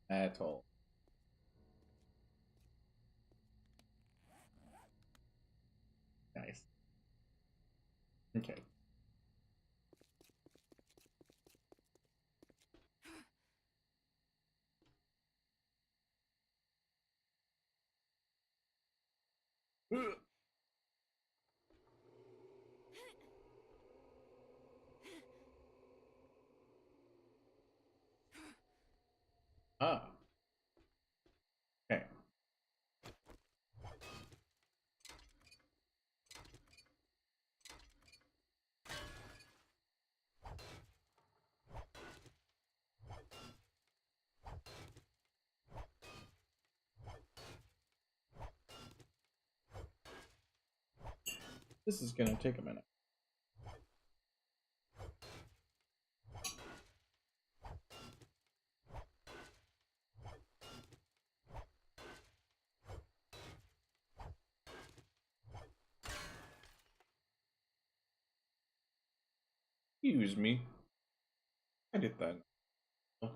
At all. Nice. Okay. Ah. Okay. This is gonna take a minute. Excuse me. I did that. Oh.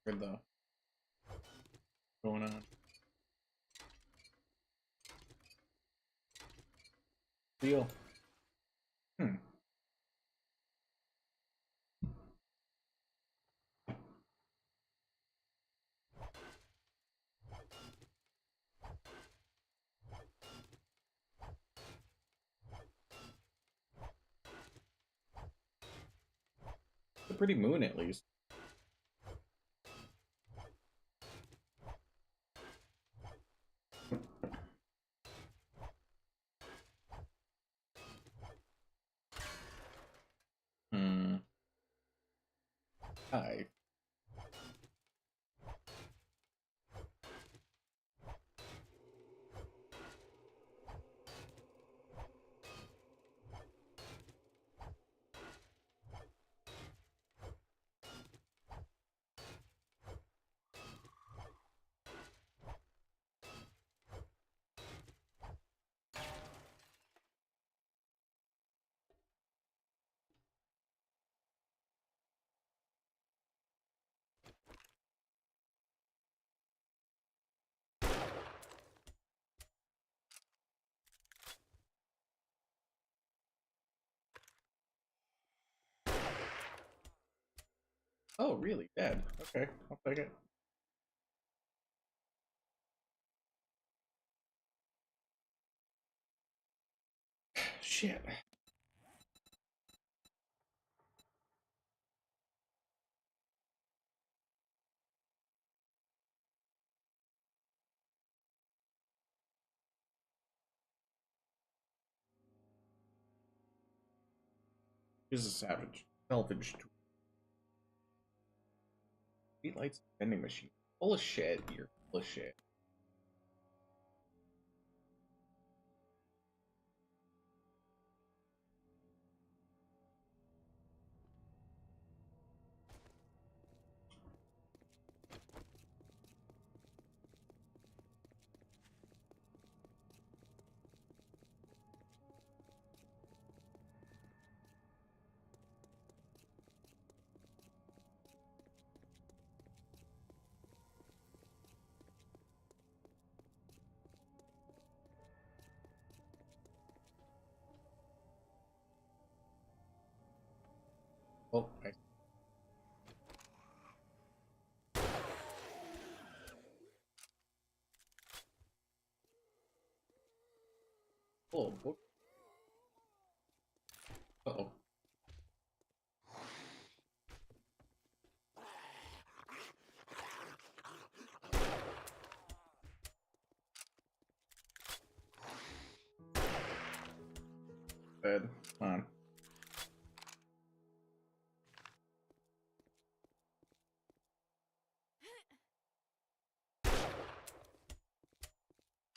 Where the going on? Deal. Hmm. It's a pretty moon, at least. Hmm. Hi. Oh, really? Dead. Okay, I'll take it. Shit. He's a savage. Salvage. Street lights vending machine. Full of shit. You're full of shit. Oh, I... Oh, book. Uh-oh. Dead. Come on.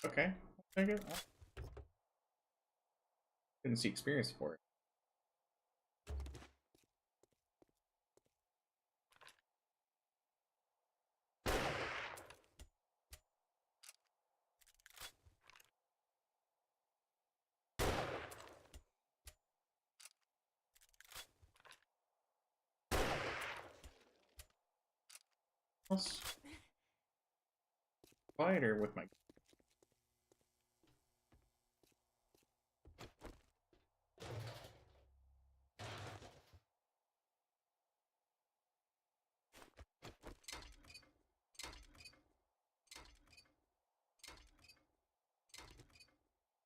Okay. I'll take it. Didn't see experience for it. Plus, quieter with my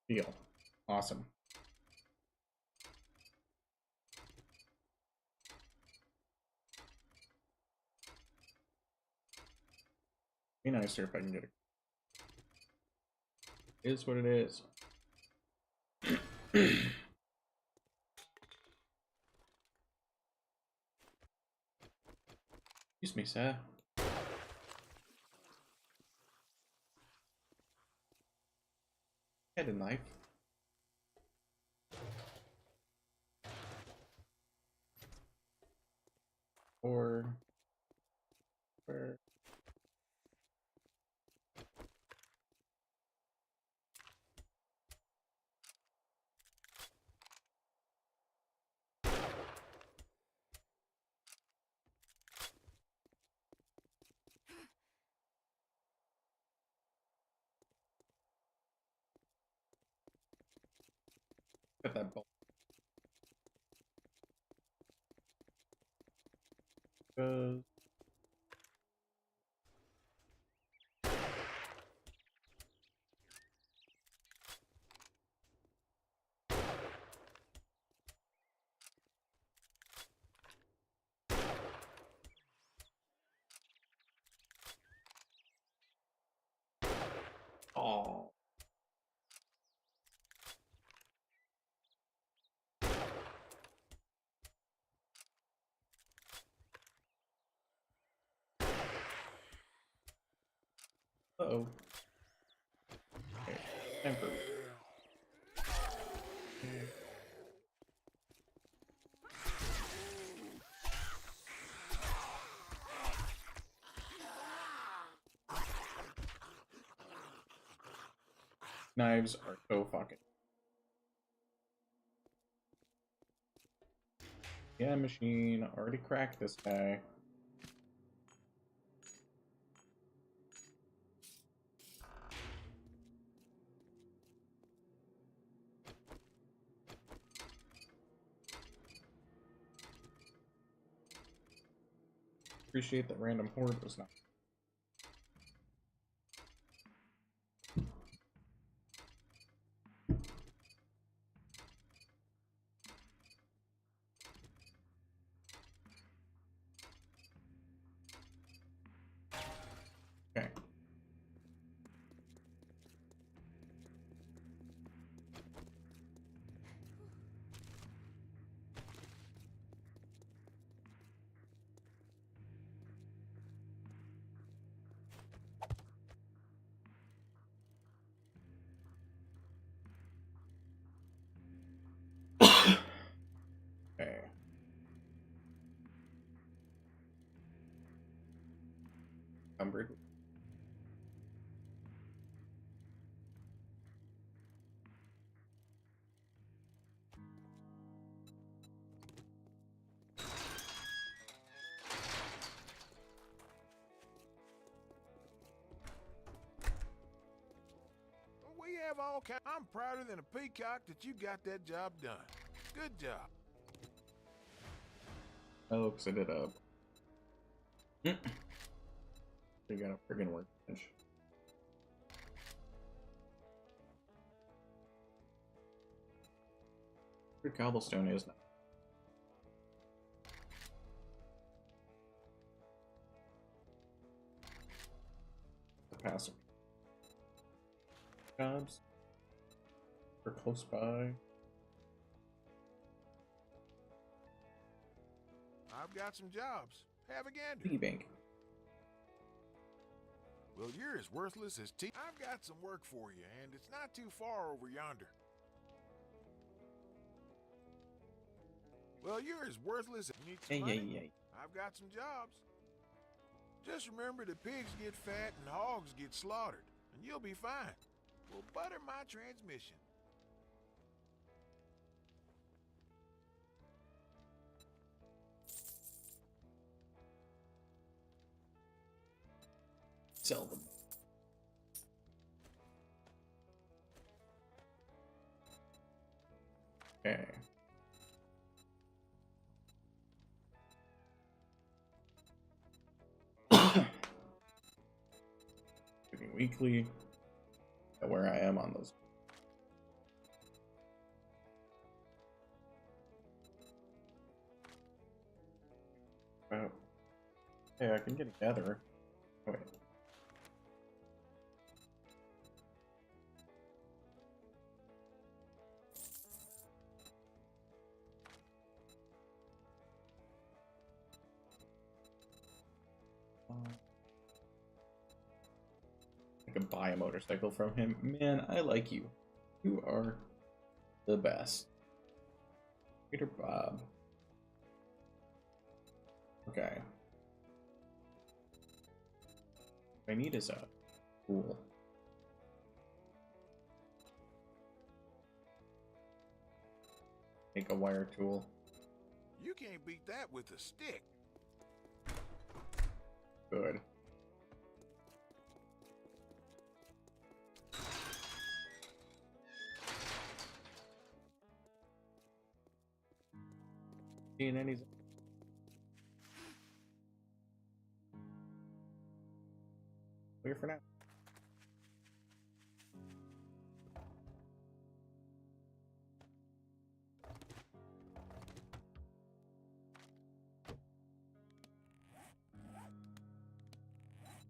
deal. Awesome. Be nicer if I can get it. Is what it is. Excuse me, sir. Head and knife. Or where? Got that bolt. Goes. Oh. Uh-oh. Okay. Time for... Knives are so fucking... Yeah, machine. Already cracked this guy. Appreciate that random horde was not. Okay. Okay. Cumbered. We have all kinds. I'm prouder than a peacock that you got that job done. Good job. Oh, because I did a... You got a friggin' workbench. Your cobblestone is now. The passive jobs. We're close by. I've got some jobs. Have a gander. Piggy bank. Well, you're as worthless as tea. I've got some work for you, and it's not too far over yonder. Well, you're as worthless as you need some money. I've got some jobs. Just remember the pigs get fat and hogs get slaughtered, and you'll be fine. We'll butter my transmission. Sell them. Okay. Looking weekly at where I am on those. Hey, I can get a gatherer. Oh, wait. I could buy a motorcycle from him. Man, I like you. You are the best. Peter Bob. Okay. What I need is a tool. Make a wire tool. You can't beat that with a stick. Good. And then he's here for now.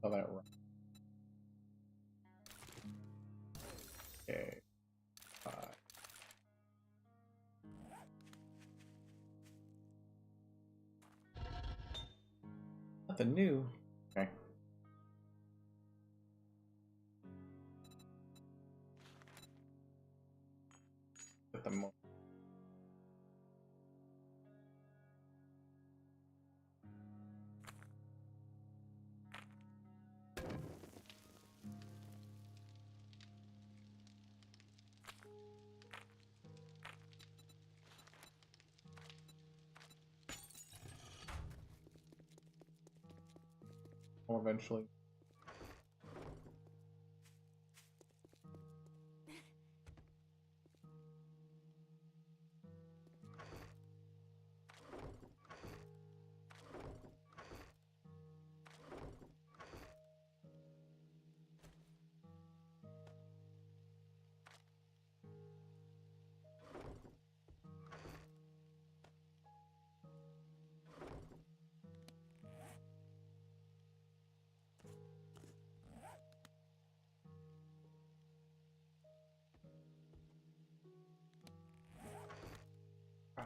Oh, that right. Okay. Nothing new. Okay. Put them on. Eventually. Wow.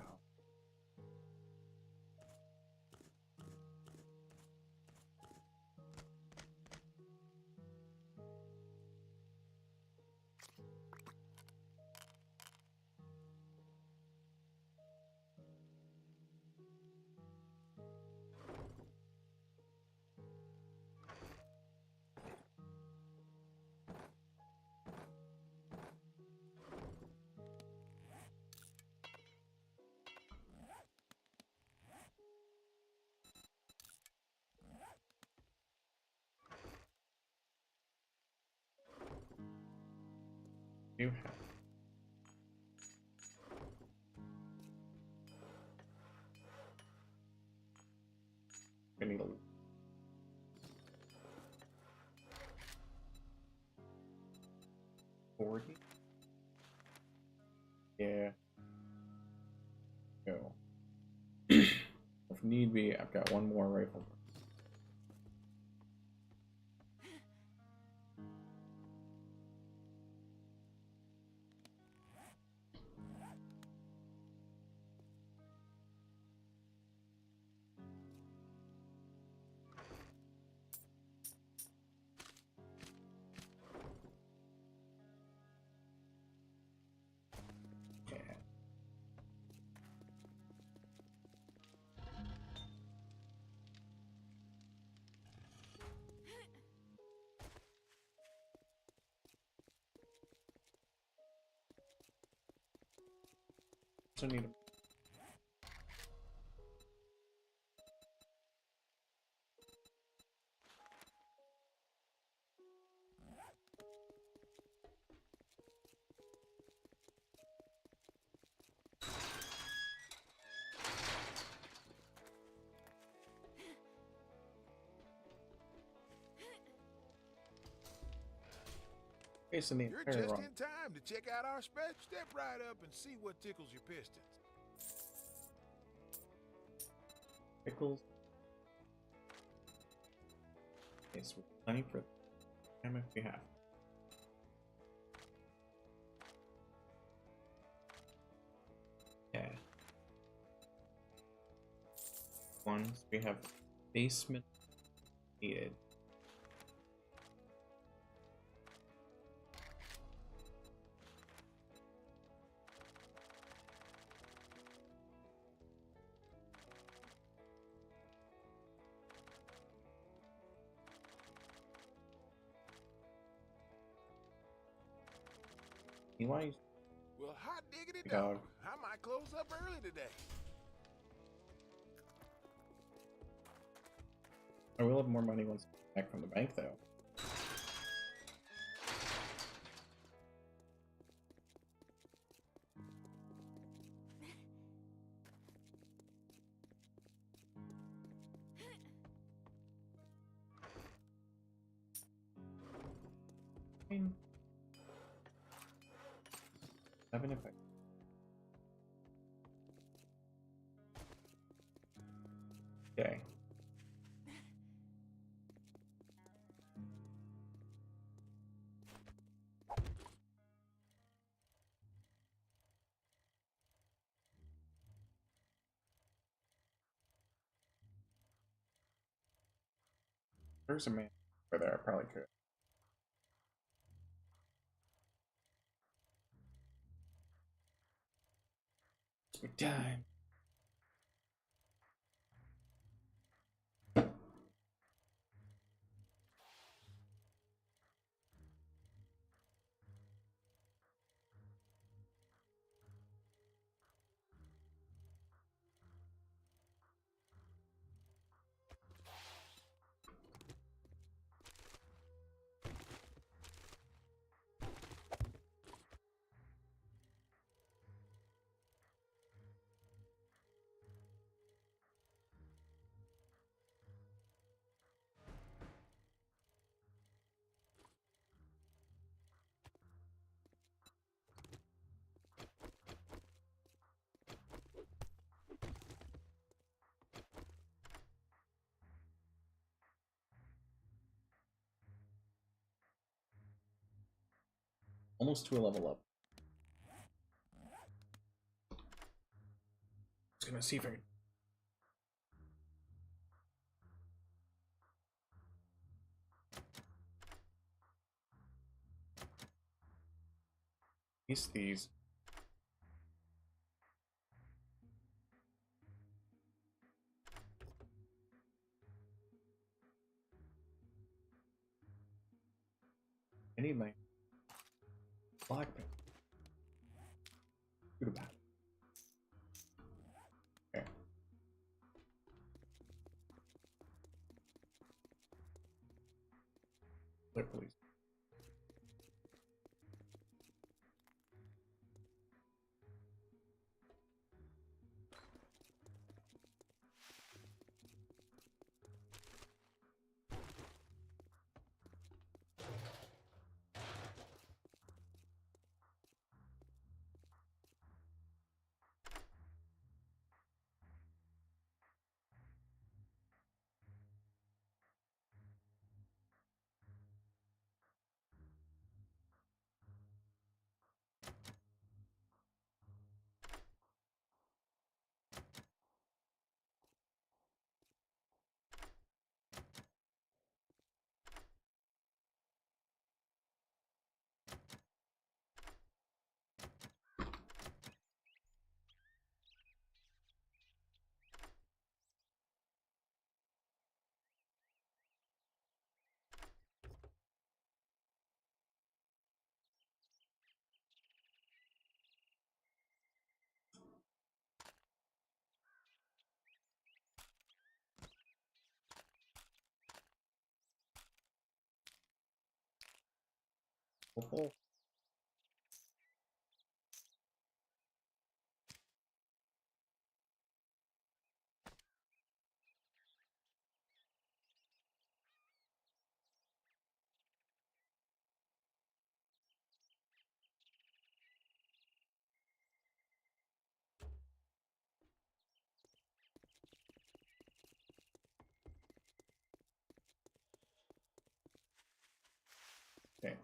You have. I need a 40. Yeah. Go. If need be, I've got one more rifle. Yeah. Also need a space in the You're entire just run. in time to check out our special. Step right up and see what tickles your pistons. Pickles. Yes, we're plenty for time if we have. Yeah. Once we have basement needed. Meanwhile, Well, hot diggity dog. dog. I might close up early today. I will have more money once I'm back from the bank, though. Have an effect. Okay. There's a man over there. I probably could. Sweet time. Almost to a level up. Just gonna see if I can. These. I need my black pen. Good about it. Okay. Clear, please. Oh, okay.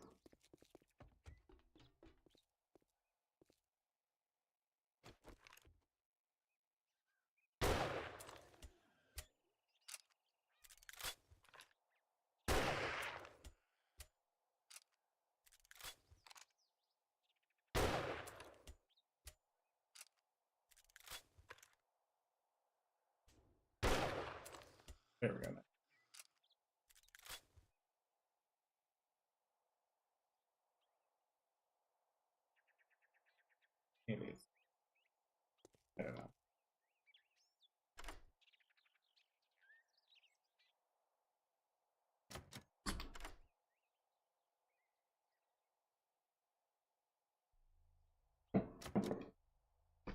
There we go. Maybe it's, I don't know.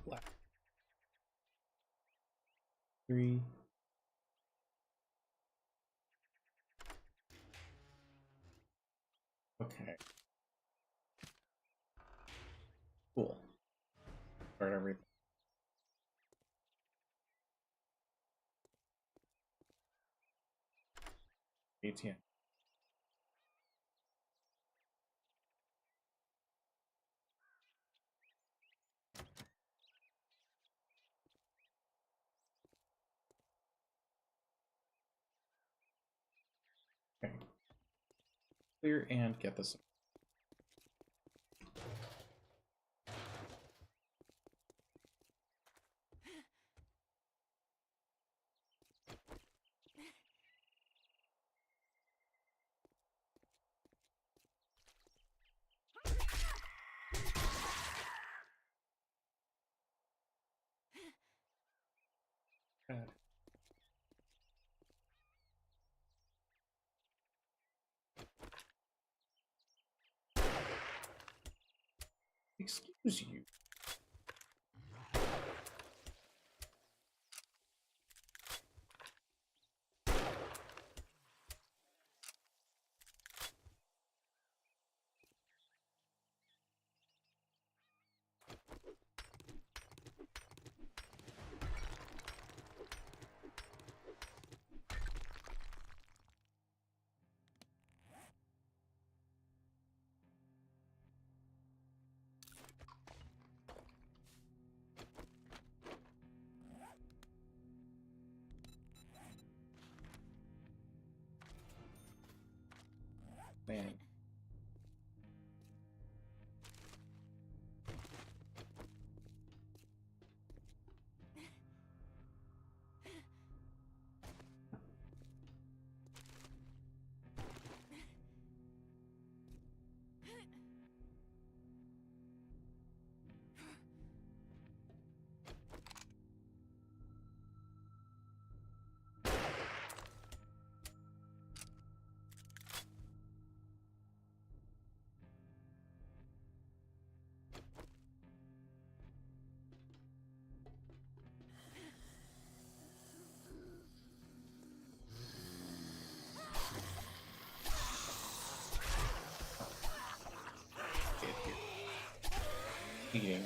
Black. 3. Okay. Cool. Start everything. ATM. Okay. Clear and get this. God. Excuse you. Man. Get here. Eating.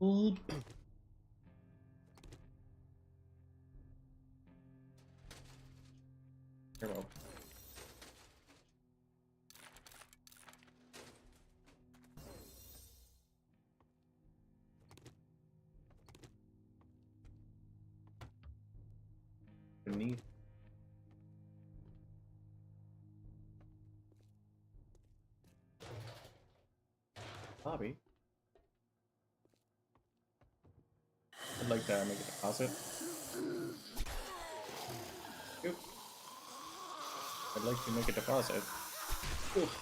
Oop. Hello. Beneath. Lobby. I'd like to make a deposit. Oop. I'd like to make a deposit. Oof.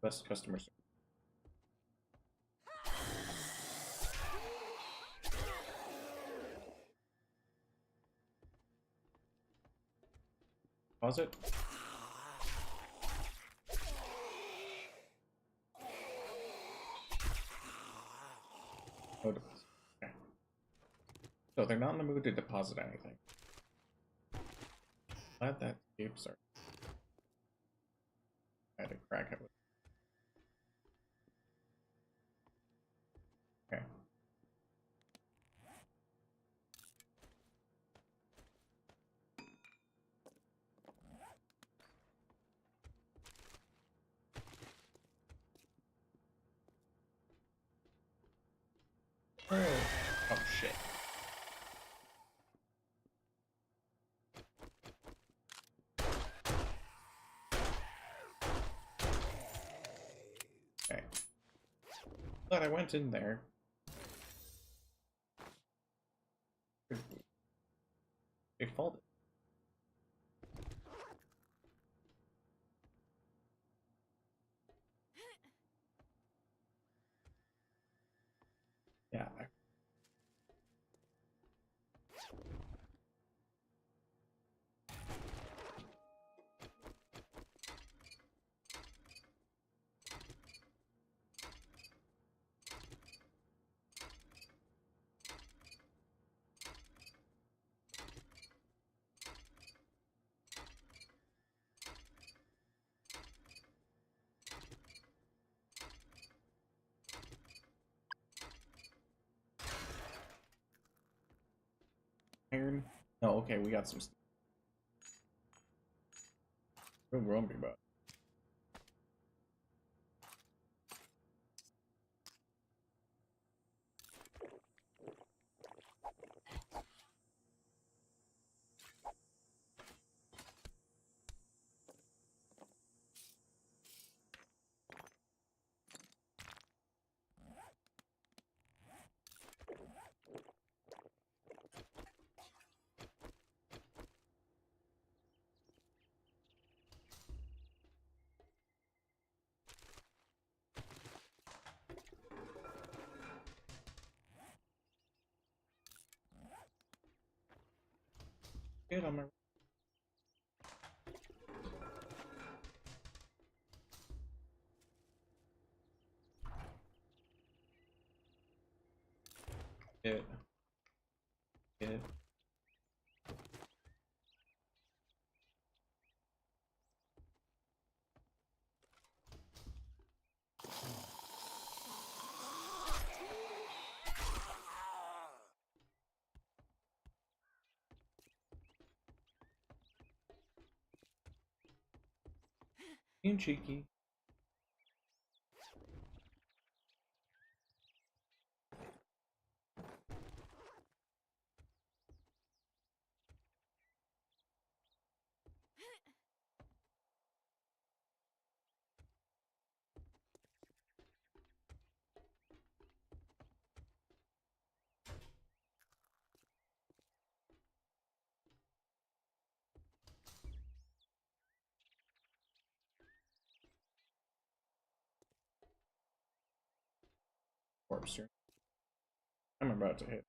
Best customer service. Deposit. No deposit. Okay. So they're not in the mood to deposit anything. Glad that escapes are. I had to crack it with. Okay. glad I went in there. It folded. Yeah. Iron. Oh, okay, we got some. What will be about? Good on my. Good. Good. Being cheeky. Corpse here. I'm about to hit.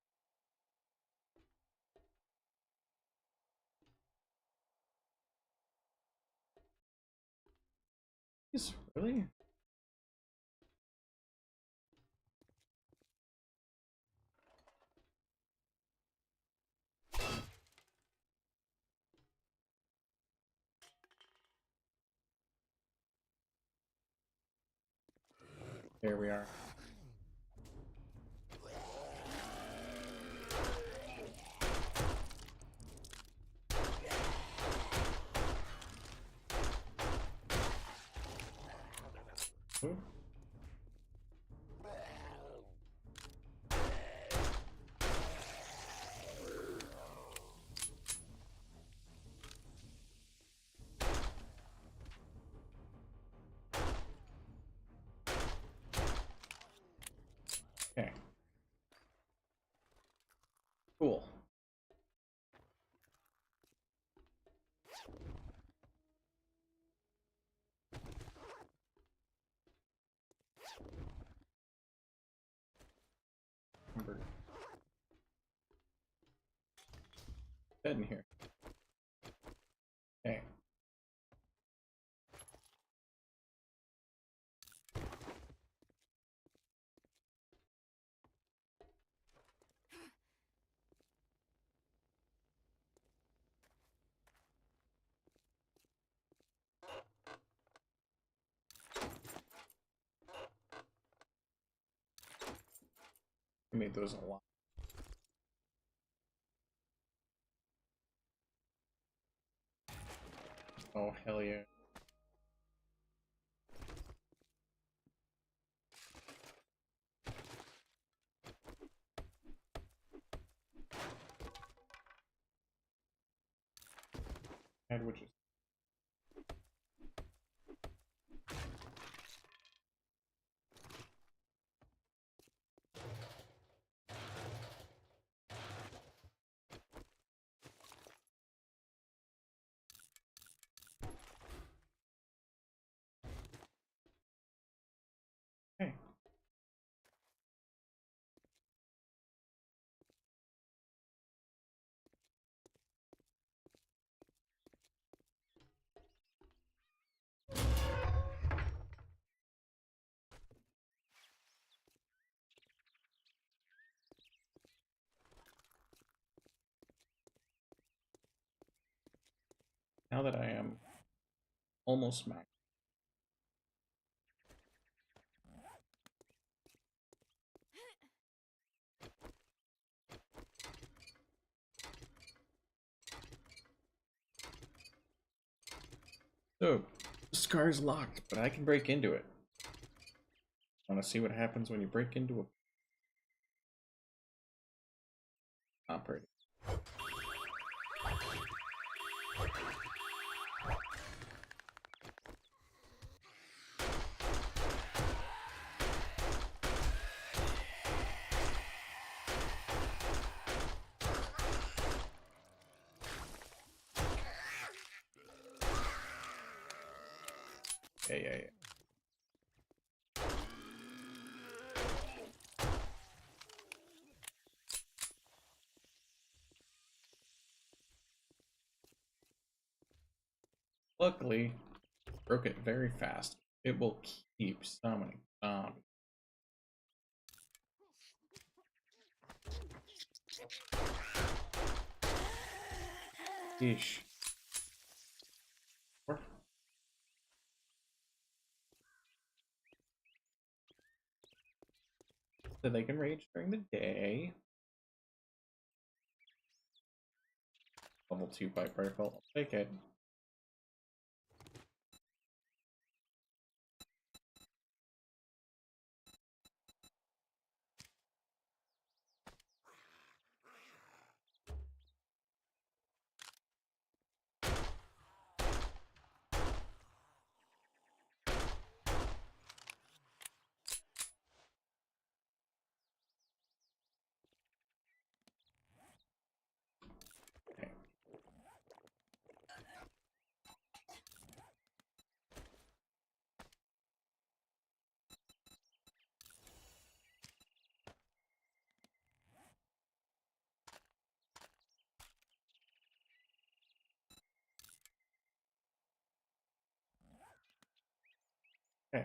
Is really? There we are. Ooh. Okay. Cool. Remember. Dead in here. Okay. I made those a lot. Oh, hell yeah. Add witches. now that I am almost max. So, this car is locked, but I can break into it. Want to see what happens when you break into a operating? Yeah. Luckily, broke it very fast. It will keep summoning zombies. Yeesh. So they can rage during the day. Level 2 pipe rifle. I'll take it. Okay. Okay.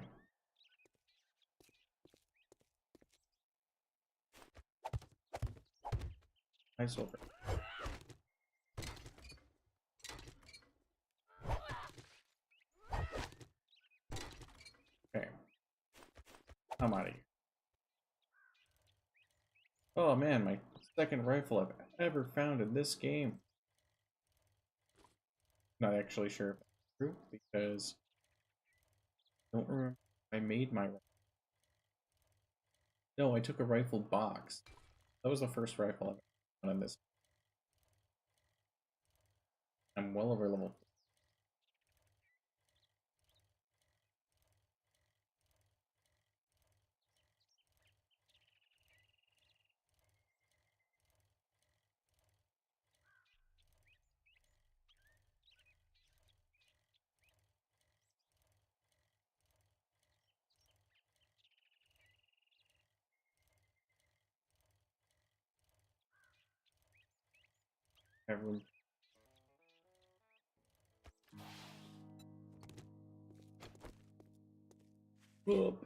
Nice over. Okay. I'm out of here. Oh man, my second rifle I've ever found in this game. Not actually sure if that's true because I don't remember if I made my rifle. No, I took a rifle box. That was the first rifle I've ever found in this. I'm well over level 4. I have room. Whoop.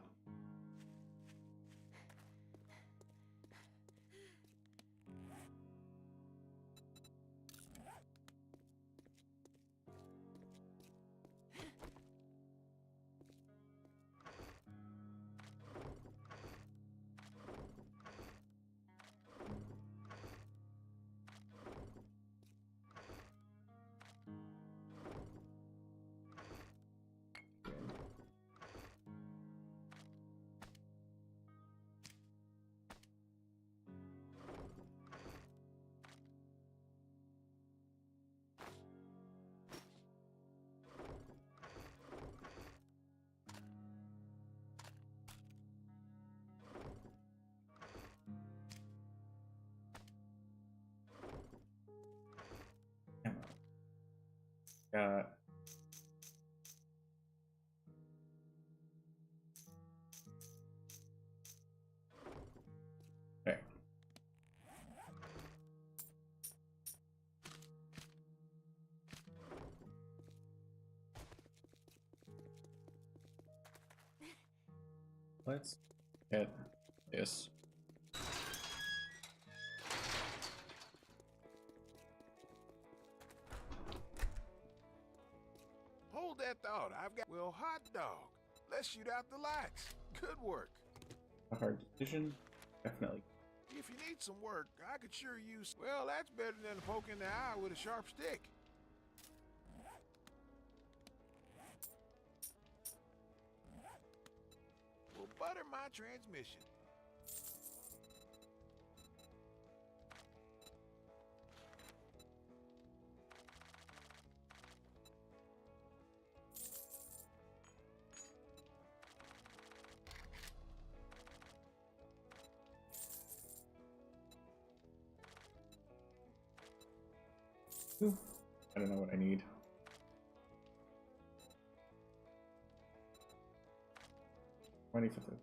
Ammo. Got okay. Let's get this. that thought. I've got... Well, hot dog. Let's shoot out the lights. Good work. A hard decision. Definitely. If you need some work, I could sure use... Well, that's better than a poke in the eye with a sharp stick. We'll butter my transmission. Ooh, I don't know what I need. $20 for this.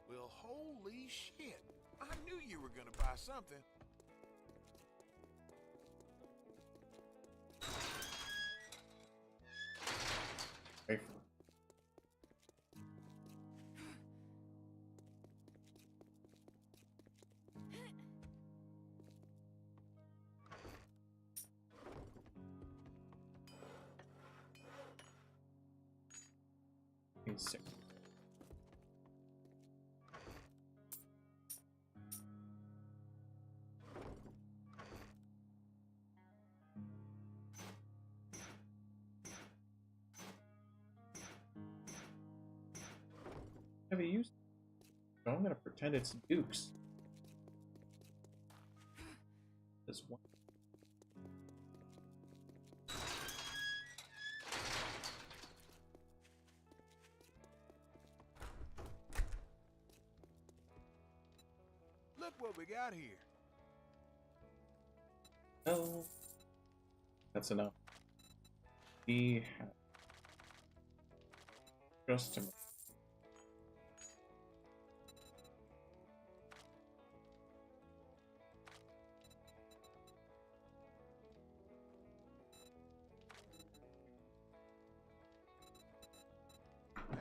Well, holy shit. I knew you were gonna buy something. Pay for it. Sick. Have you used? So I'm gonna pretend it's Duke's. This one. Look what we got here. Oh, that's enough. We have just a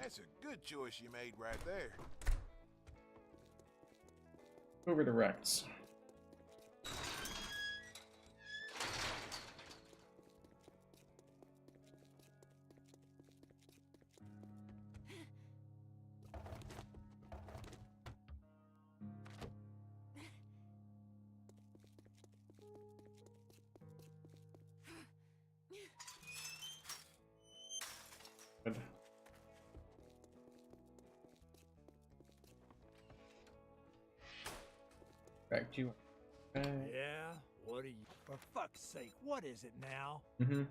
That's a good choice you made right there. over the Rex. Good. Back to you. Yeah? What are you... For fuck's sake, what is it now? Mm-hmm.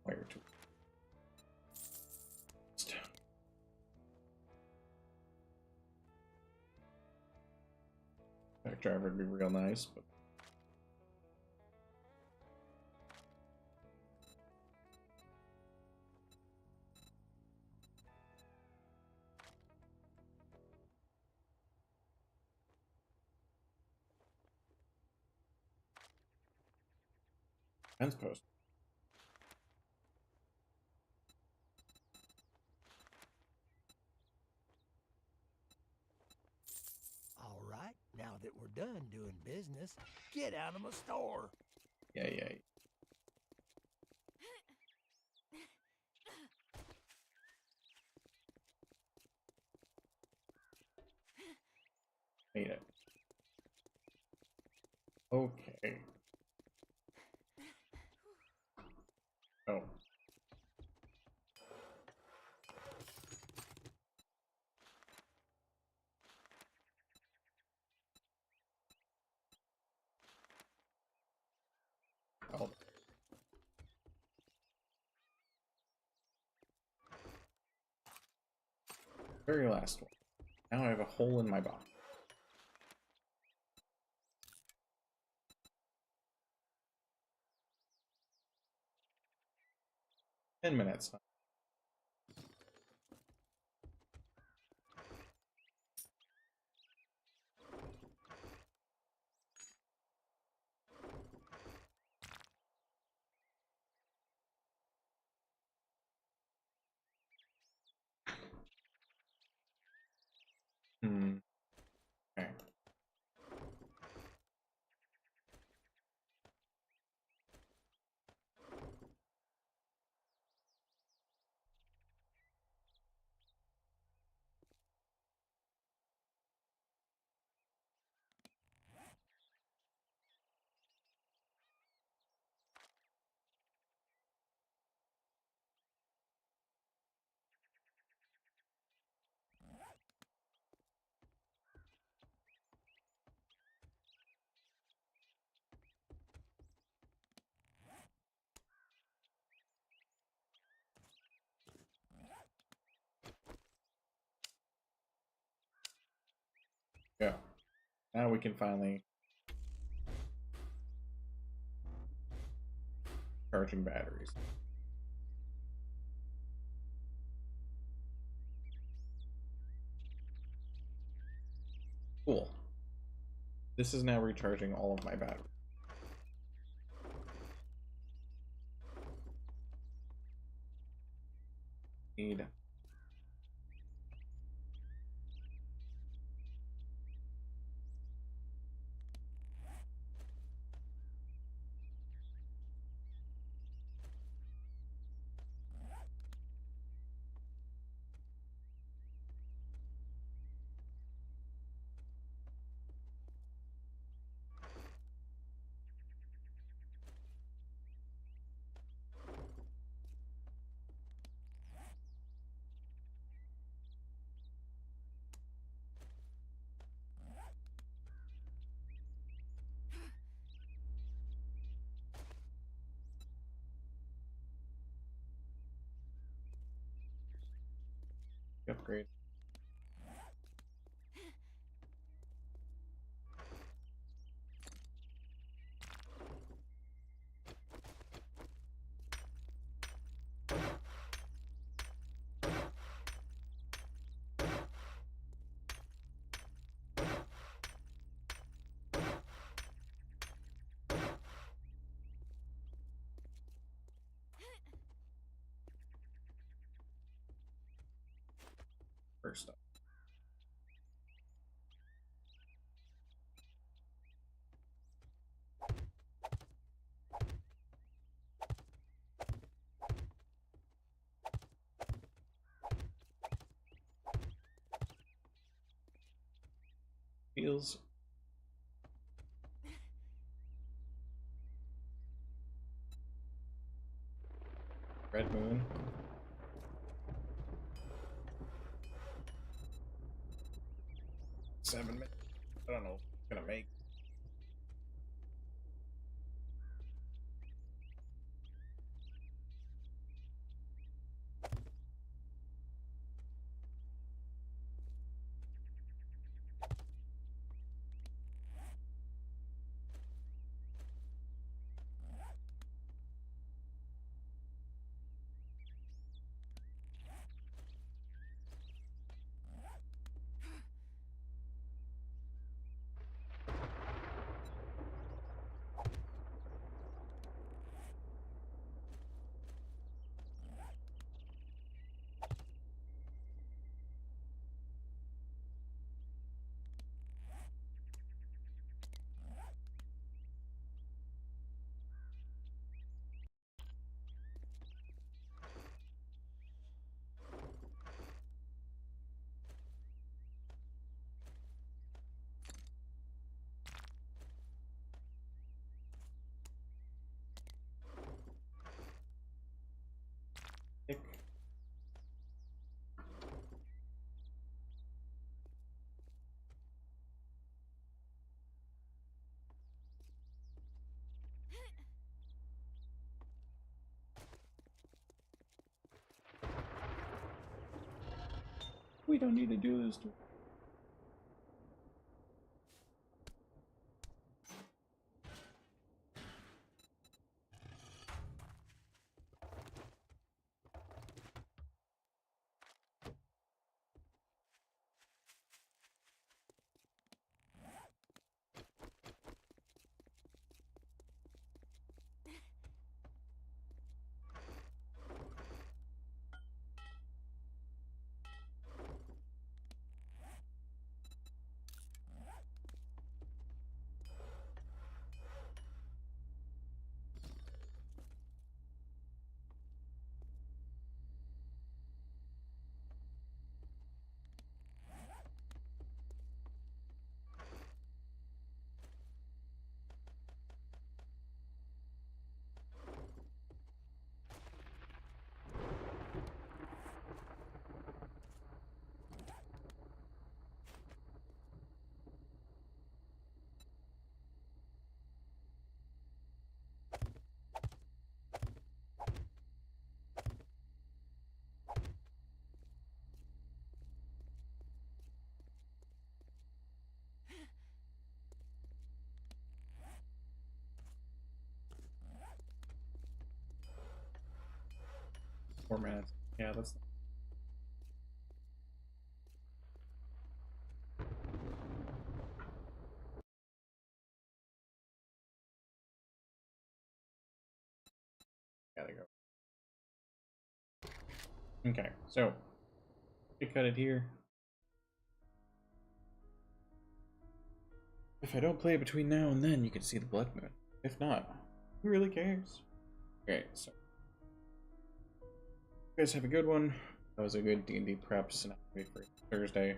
Wire tool. Back driver would be real nice, but fence post. All right, now that we're done doing business, get out of my store. Yeah. Made it. Okay. Oh. Oh. Very last one. Now I have a hole in my body. 10 minutes. Okay. Yeah. Now we can finally charging batteries. Cool. This is now recharging all of my batteries. Need upgrade. First up. Feels Red Moon. $7 minutes. I don't know what it's gonna make. Tick. We don't need to do this to 4 minutes. Yeah, that's. Gotta go. Okay, so we cut it here. If I don't play it between now and then, you can see the blood moon. If not, who really cares? Okay, so you guys have a good one. That was a good D&D prep, so now wait for Thursday.